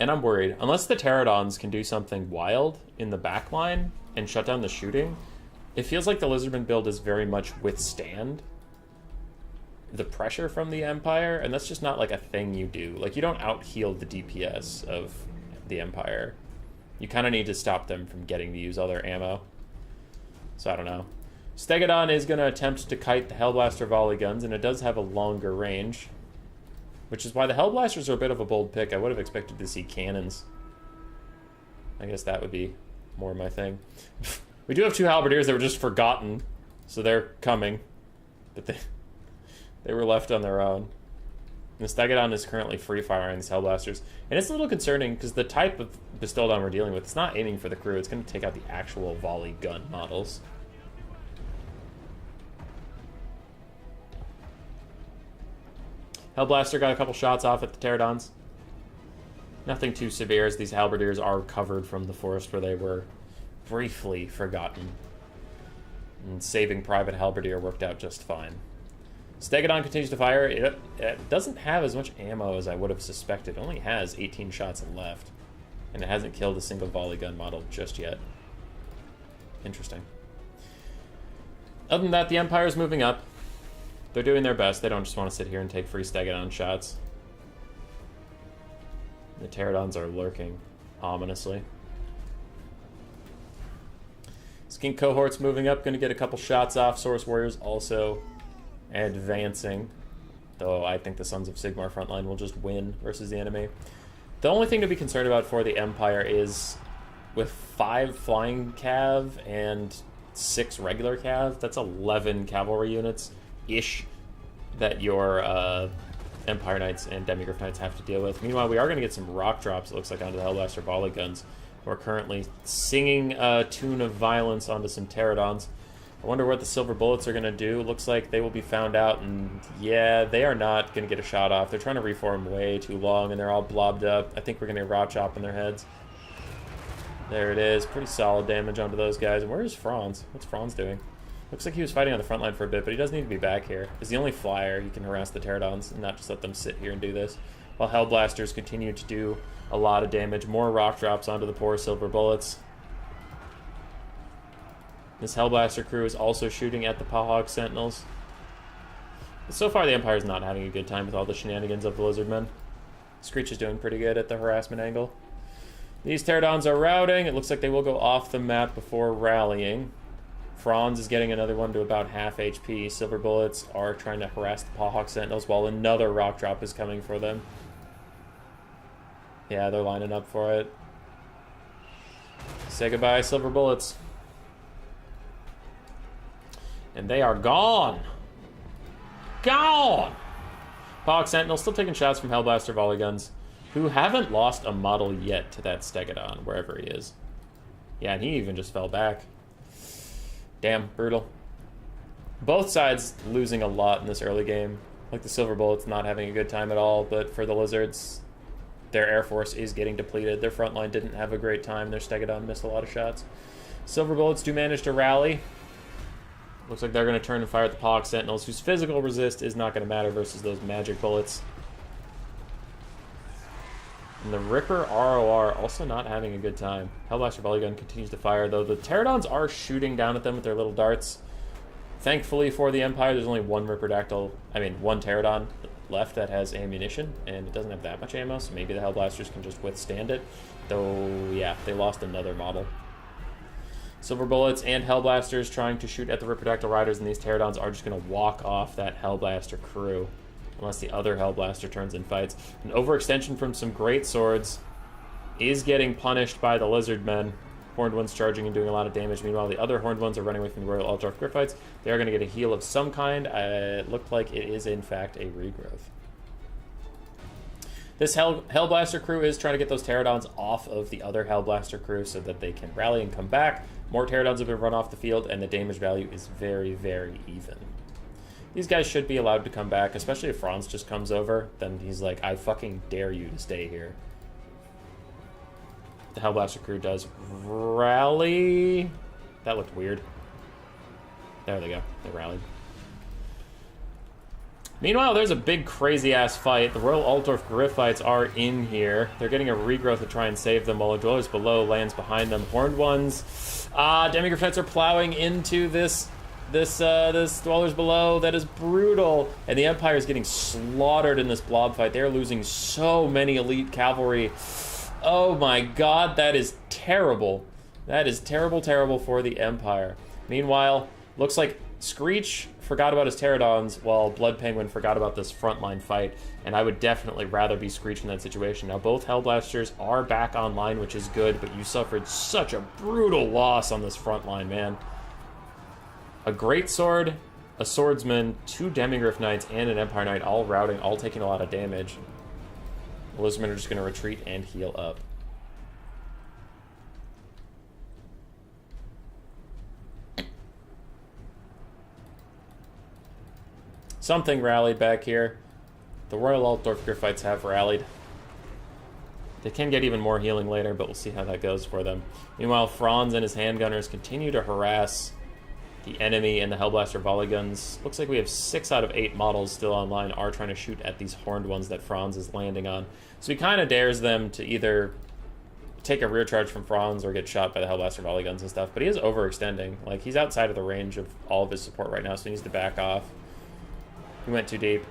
Speaker 1: And I'm worried. Unless the Pterodons can do something wild in the back line and shut down the shooting, it feels like the Lizardman build is very much withstand the pressure from the Empire, and that's just not like a thing you do. Like, you don't out-heal the DPS of the Empire. You kind of need to stop them from getting to use all their ammo. So I don't know. Stegodon is going to attempt to kite the Hellblaster volley guns, and it does have a longer range, which is why the Hellblasters are a bit of a bold pick. I would have expected to see cannons. I guess that would be more my thing. We do have 2 Halberdiers that were just forgotten, so they're coming. But they were left on their own. And the Stegodon is currently free-firing these Hellblasters. And it's a little concerning, because the type of Bastiladon we're dealing with, it's not aiming for the crew, it's going to take out the actual volley gun models. Hellblaster got a couple shots off at the Pterodons. Nothing too severe, as these Halberdiers are covered from the forest where they were briefly forgotten. And saving Private Halberdier worked out just fine. Stegodon continues to fire. It doesn't have as much ammo as I would have suspected. It only has 18 shots left. And it hasn't killed a single volley gun model just yet. Interesting. Other than that, the Empire's moving up. They're doing their best. They don't just want to sit here and take free Stegodon shots. The Pterodons are lurking ominously. Skink cohort's moving up, going to get a couple shots off. Source Warriors also advancing, though I think the Sons of Sigmar frontline will just win versus the enemy. The only thing to be concerned about for the Empire is with 5 flying cav and 6 regular cav, that's 11 cavalry units-ish that your Empire Knights and Demigryph Knights have to deal with. Meanwhile, we are going to get some rock drops, it looks like, onto the Hellblaster volley guns. We're currently singing a tune of violence onto some Pterodons. I wonder what the silver bullets are going to do. Looks like they will be found out, and yeah, they are not going to get a shot off. They're trying to reform way too long, and they're all blobbed up. I think we're going to get rock chop in their heads. There it is. Pretty solid damage onto those guys. And where is Franz? What's Franz doing? Looks like he was fighting on the front line for a bit, but he does need to be back here. He's the only flyer. He can harass the Pterodons and not just let them sit here and do this. While Hellblasters continue to do a lot of damage. More rock drops onto the poor silver bullets. This Hellblaster crew is also shooting at the Pahog Sentinels. But so far, the Empire's not having a good time with all the shenanigans of the Lizardmen. Screech is doing pretty good at the harassment angle. These Pterodons are routing. It looks like they will go off the map before rallying. Franz is getting another one to about half HP. Silver bullets are trying to harass the Pahog Sentinels while another rock drop is coming for them. Yeah, they're lining up for it. Say goodbye, silver bullets. And they are gone. Gone! Pahog Sentinel still taking shots from Hellblaster volley guns, who haven't lost a model yet to that Stegodon, wherever he is. Yeah, and he even just fell back. Damn, brutal. Both sides losing a lot in this early game. Like the silver bullets not having a good time at all, but for the Lizards, their Air Force is getting depleted. Their front line didn't have a great time. Their Stegodon missed a lot of shots. Silver bullets do manage to rally. Looks like they're going to turn and fire at the Pahog Sentinels, whose physical resist is not going to matter versus those magic bullets. And the Ripper ROR also not having a good time. Hellblaster volley gun continues to fire, though the Pterodons are shooting down at them with their little darts. Thankfully for the Empire, there's only one one Pterodon left that has ammunition, and it doesn't have that much ammo, so maybe the Hellblasters can just withstand it. Though, yeah, they lost another model. Silver bullets and Hellblasters trying to shoot at the Ripperdactyl Riders, and these Pterodons are just going to walk off that Hellblaster crew. Unless the other Hellblaster turns and fights. An overextension from some great swords is getting punished by the Lizardmen. Horned ones charging and doing a lot of damage. Meanwhile, the other Horned ones are running away from the Royal Altdorf Gryphites. They are going to get a heal of some kind. It looked like it is, in fact, a regrowth. This Hellblaster crew is trying to get those Pterodons off of the other Hellblaster crew so that they can rally and come back. More Pterodons have been run off the field, and the damage value is very, very even. These guys should be allowed to come back, especially if Franz just comes over. Then he's like, I fucking dare you to stay here. The Hellblaster crew does rally. That looked weird. There they go. They rallied. Meanwhile, there's a big crazy-ass fight. The Royal Altdorf Gryphites are in here. They're getting a regrowth to try and save them while the Dwellers Below lands behind them. Horned Ones. Demigryphites are plowing into this Dwellers Below. That is brutal. And the Empire is getting slaughtered in this blob fight. They're losing so many elite cavalry. Oh my god, that is terrible. That is terrible, terrible for the Empire. Meanwhile, looks like Screech forgot about his Pterodons while Blood Penguin forgot about this frontline fight, and I would definitely rather be Screech in that situation. Now, both Hellblasters are back online, which is good, but you suffered such a brutal loss on this frontline, man. A Greatsword, a Swordsman, 2 Demigryph Knights, and an Empire Knight all routing, all taking a lot of damage. The Lizardmen are just going to retreat and heal up. Something rallied back here. The Royal Altdorf Gryphites have rallied. They can get even more healing later, but we'll see how that goes for them. Meanwhile, Franz and his handgunners continue to harass the enemy and the Hellblaster volley guns. Looks like we have 6 out of 8 models still online are trying to shoot at these horned ones that Franz is landing on. So he kind of dares them to either take a rear charge from Franz or get shot by the Hellblaster volley guns and stuff. But he is overextending. Like, he's outside of the range of all of his support right now, so he needs to back off. He went too deep.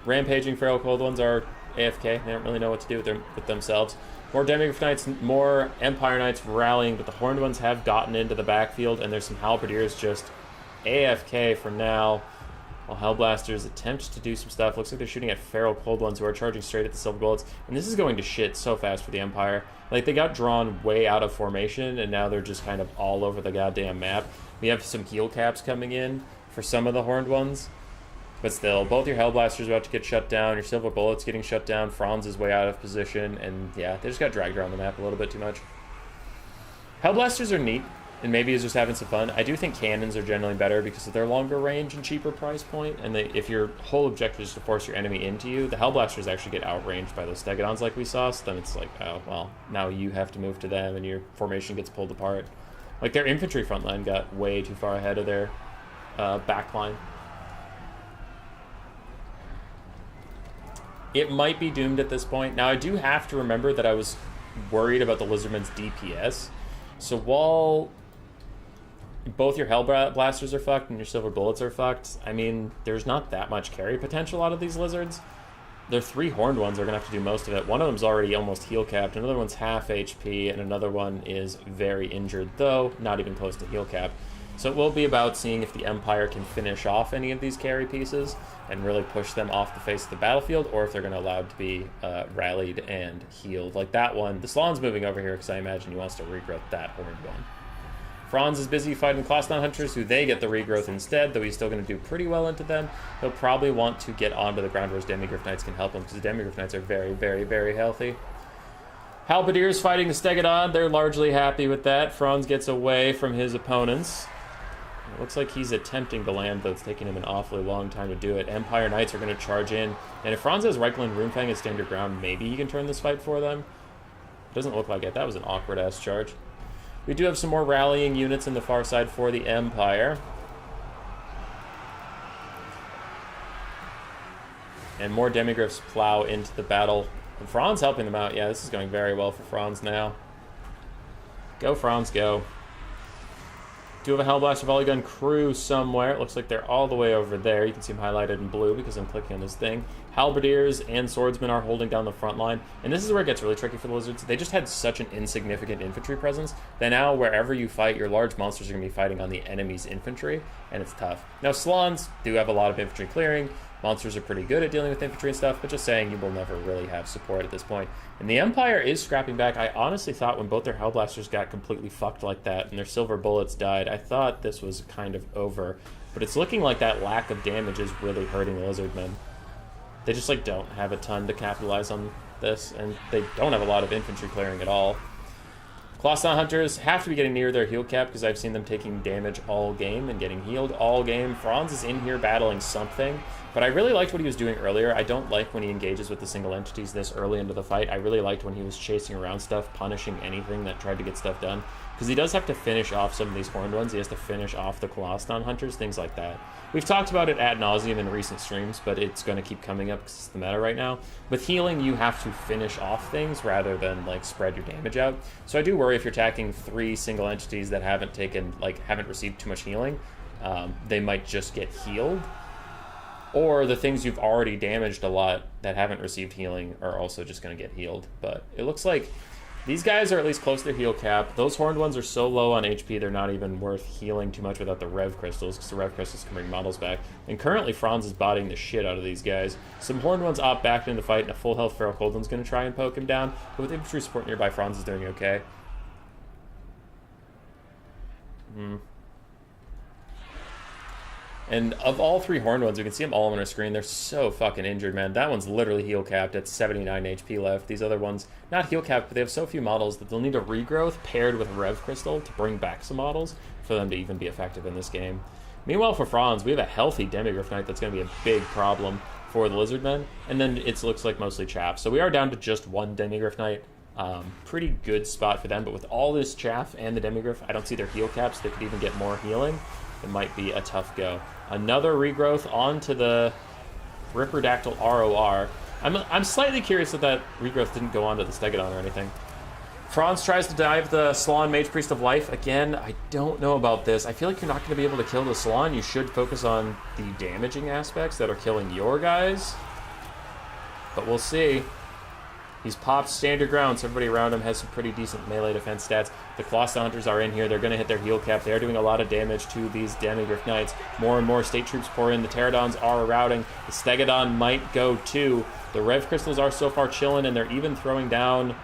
Speaker 1: Rampaging Feral Cold Ones are AFK. They don't really know what to do with themselves. More Demigryph Knights, more Empire Knights rallying, but the Horned Ones have gotten into the backfield, and there's some Halberdiers just AFK for now, while Hellblasters attempt to do some stuff. Looks like they're shooting at Feral Cold Ones who are charging straight at the Silver Bullets, and this is going to shit so fast for the Empire. Like, they got drawn way out of formation, and now they're just kind of all over the goddamn map. We have some heal caps coming in for some of the Horned Ones. But still, both your Hellblasters are about to get shut down, your Silver Bullets getting shut down, Franz is way out of position, and yeah, they just got dragged around the map a little bit too much. Hellblasters are neat, and maybe he's just having some fun. I do think cannons are generally better because of their longer range and cheaper price point, and if your whole objective is to force your enemy into you, the Hellblasters actually get outranged by those Stegodons like we saw, so then it's like, oh, well, now you have to move to them, and your formation gets pulled apart. Like, their infantry front line got way too far ahead of their back line. It might be doomed at this point. Now, I do have to remember that I was worried about the Lizardmen's DPS. So while both your Hellblasters are fucked and your Silver Bullets are fucked, I mean, there's not that much carry potential out of these Lizards. Their 3 Horned Ones are going to have to do most of it. One of them's already almost heal capped, another one's half HP, and another one is very injured, though not even close to heal cap. So it will be about seeing if the Empire can finish off any of these carry pieces and really push them off the face of the battlefield, or if they're going to allow it to be rallied and healed. Like that one. The Slan's moving over here because I imagine he wants to regrowth that Horned one. Franz is busy fighting Clawstone Hunters, who they get the regrowth instead, though he's still going to do pretty well into them. He'll probably want to get onto the ground where his Demigryph Knights can help him, because the Demigryph Knights are very, very, very healthy. Halberdiers fighting the Stegodon. They're largely happy with that. Franz gets away from his opponents. It looks like he's attempting to land, though it's taking him an awfully long time to do it. Empire Knights are going to charge in, and if Franz has Reichel and Runefang at standard ground, maybe he can turn this fight for them. Doesn't look like it. That was an awkward-ass charge. We do have some more rallying units in the far side for the Empire. And more Demigryphs plow into the battle. And Franz helping them out. Yeah, this is going very well for Franz now. Go, Franz, go. Do have a Hellblaster volley gun crew somewhere. It looks like they're all the way over there. You can see them highlighted in blue because I'm clicking on this thing. Halberdiers and Swordsmen are holding down the front line. And this is where it gets really tricky for the Lizards. They just had such an insignificant infantry presence that now wherever you fight, your large monsters are going to be fighting on the enemy's infantry, and it's tough. Now, Slans do have a lot of infantry clearing. Monsters are pretty good at dealing with infantry and stuff, but just saying, you will never really have support at this point. And the Empire is scrapping back. I honestly thought when both their Hellblasters got completely fucked like that and their Silver Bullets died, I thought this was kind of over. But it's looking like that lack of damage is really hurting the Lizardmen. They just, like, don't have a ton to capitalize on this, and they don't have a lot of infantry clearing at all. Clawstone Hunters have to be getting near their heal cap because I've seen them taking damage all game and getting healed all game. Franz is in here battling something, but I really liked what he was doing earlier. I don't like when he engages with the single entities this early into the fight. I really liked when he was chasing around stuff, punishing anything that tried to get stuff done, because he does have to finish off some of these horned ones. He has to finish off the Coloston hunters, things like that. We've talked about it ad nauseum in recent streams, but it's going to keep coming up because it's the meta right now. With healing, you have to finish off things rather than like spread your damage out. So I do worry if you're attacking 3 single entities that haven't received too much healing, they might just get healed. Or the things you've already damaged a lot that haven't received healing are also just going to get healed. But it looks like these guys are at least close to their heal cap. Those horned ones are so low on HP, they're not even worth healing too much without the Rev Crystals, because the Rev Crystals can bring models back. And currently, Franz is bodying the shit out of these guys. Some horned ones opt back into the fight, and a full health Feral Cold one's going to try and poke him down. But with infantry support nearby, Franz is doing okay. And of all 3 horned ones, we can see them all on our screen. They're so fucking injured, man. That one's literally heal capped at 79 HP left. These other ones, not heal capped, but they have so few models that they'll need a regrowth paired with Rev Crystal to bring back some models for them to even be effective in this game. Meanwhile, for Franz, we have a healthy Demigryph Knight that's going to be a big problem for the Lizardmen. And then it looks like mostly chaff. So we are down to just 1 Demigryph Knight. Pretty good spot for them. But with all this chaff and the Demigryph, I don't see their heal caps. They could even get more healing. It might be a tough go. Another regrowth onto the Ripperdactyl ROR. I'm slightly curious that regrowth didn't go onto the Stegodon or anything. Franz tries to dive the Salon Mage Priest of Life. Again, I don't know about this. I feel like you're not going to be able to kill the Salon. You should focus on the damaging aspects that are killing your guys. But we'll see. He's popped standard ground, so everybody around him has some pretty decent melee defense stats. The Colossus Hunters are in here. They're going to hit their heal cap. They are doing a lot of damage to these Demigryph Knights. More and more state troops pour in. The Pterodons are routing. The Stegodon might go too. The Rev Crystals are so far chilling, and they're even throwing down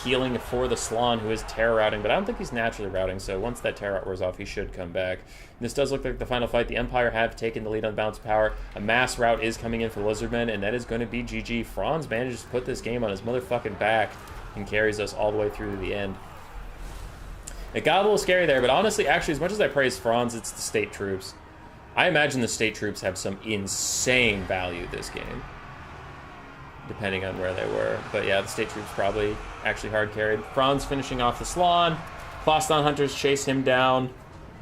Speaker 1: healing for the Slon, who is terror routing, but I don't think he's naturally routing, so once that terror wears off, he should come back. And this does look like the final fight. The Empire have taken the lead on balance of power. A mass rout is coming in for Lizardmen, and that is going to be GG. Franz manages to put this game on his motherfucking back and carries us all the way through to the end. It got a little scary there, but honestly, actually, as much as I praise Franz, it's the state troops. I imagine the state troops have some insane value this game, depending on where they were. But yeah, the state troops probably actually hard carried. Franz finishing off the Slon. Coloston Hunters chase him down,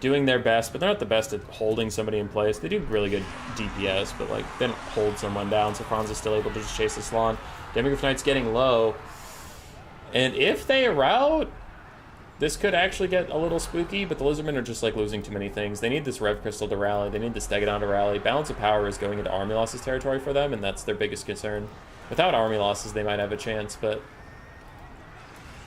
Speaker 1: doing their best, but they're not the best at holding somebody in place. They do really good DPS, but like they don't hold someone down, so Franz is still able to just chase the Slon. Demigryph Knight's getting low. And if they rout, this could actually get a little spooky, but the Lizardmen are just like losing too many things. They need this Rev Crystal to rally. They need the Stegodon to rally. Balance of power is going into army losses territory for them, and that's their biggest concern. Without army losses, they might have a chance, but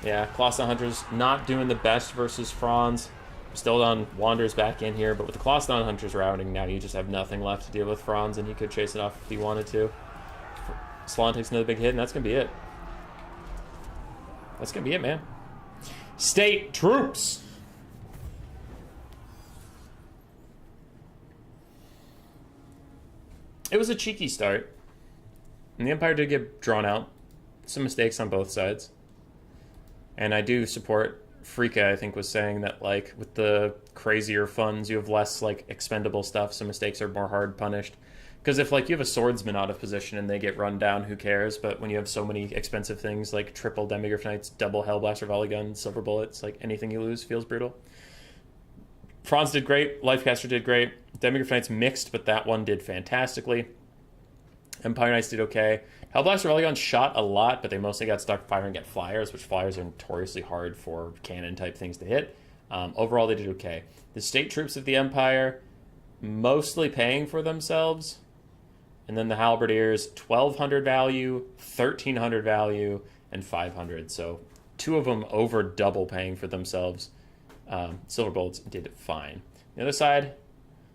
Speaker 1: yeah, Colossus Hunters not doing the best versus Franz. Stegodon wanders back in here, but with the Colossus Hunters routing, now you just have nothing left to deal with Franz, and he could chase it off if he wanted to. Slon takes another big hit, and that's going to be it. That's going to be it, man. State troops! It was a cheeky start. And the Empire did get drawn out. Some mistakes on both sides. And I do support Frika, I think, was saying that, like, with the crazier funds, you have less, like, expendable stuff, so mistakes are more hard punished. Because if, like, you have a swordsman out of position and they get run down, who cares? But when you have so many expensive things, like triple Demigryph Knights, double Hellblaster Volley Gun, Silver Bullets, like, anything you lose feels brutal. Franz did great. Lifecaster did great. Demigryph Knights mixed, but that one did fantastically. Empire Knights did okay. Hellblaster Volley Gun shot a lot, but they mostly got stuck firing at flyers, which flyers are notoriously hard for cannon-type things to hit. Overall, they did okay. The state troops of the Empire, mostly paying for themselves. And then the Halberdiers, 1,200 value, 1,300 value, and 500. So 2 of them over double paying for themselves. Silver Bullets did fine. The other side,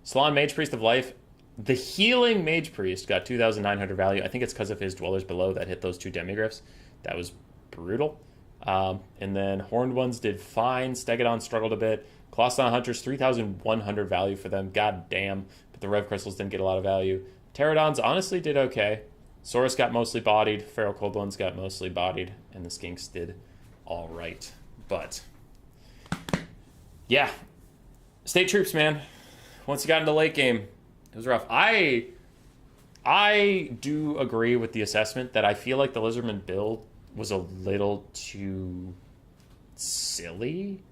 Speaker 1: Salon Mage Priest of Life. The Healing Mage Priest got 2,900 value. I think it's because of his Dwellers Below that hit those 2 Demigryphs. That was brutal. And then Horned Ones did fine. Stegodon struggled a bit. Colossus Hunters, 3,100 value for them. God damn. But the Rev Crystals didn't get a lot of value. Pterodons honestly did okay. Saurus got mostly bodied. Feral Cold Ones got mostly bodied. And the Skinks did all right. But yeah. State troops, man. Once you got into late game, it was rough. I do agree with the assessment that I feel like the Lizardman build was a little too silly.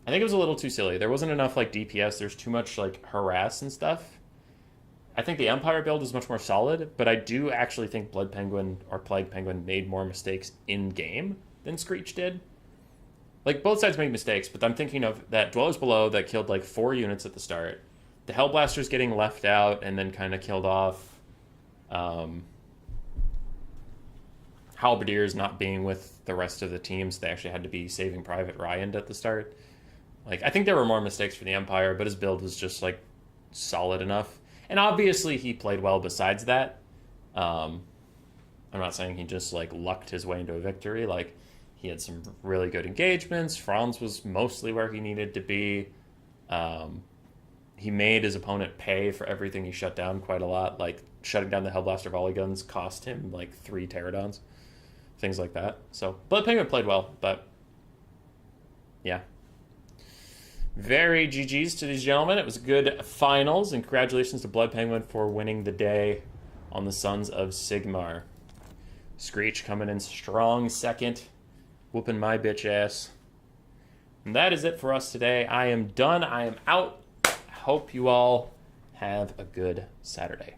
Speaker 1: I think it was a little too silly. There wasn't enough like DPS. There's too much like harass and stuff. I think the Empire build is much more solid, but I do actually think Blood Penguin or Plague Penguin made more mistakes in game than Screech did. Like, both sides made mistakes, but I'm thinking of that Dwellers Below that killed like 4 units at the start. The Hellblasters getting left out and then kind of killed off. Halberdiers not being with the rest of the teams. They actually had to be saving Private Ryan at the start. Like, I think there were more mistakes for the Empire, but his build was just like solid enough. And obviously he played well besides that. I'm not saying he just like lucked his way into a victory. Like, he had some really good engagements. Franz was mostly where he needed to be. He made his opponent pay for everything he shut down quite a lot. Like, shutting down the Hellblaster volley guns cost him like 3 Pterodons. Things like that. So, Blood Penguin played well, but yeah. Very GG's to these gentlemen. It was good finals, and congratulations to Blood Penguin for winning the day on the Sons of Sigmar. Screech coming in strong second, whooping my bitch ass. And that is it for us today. I am done. I am out. Hope you all have a good Saturday.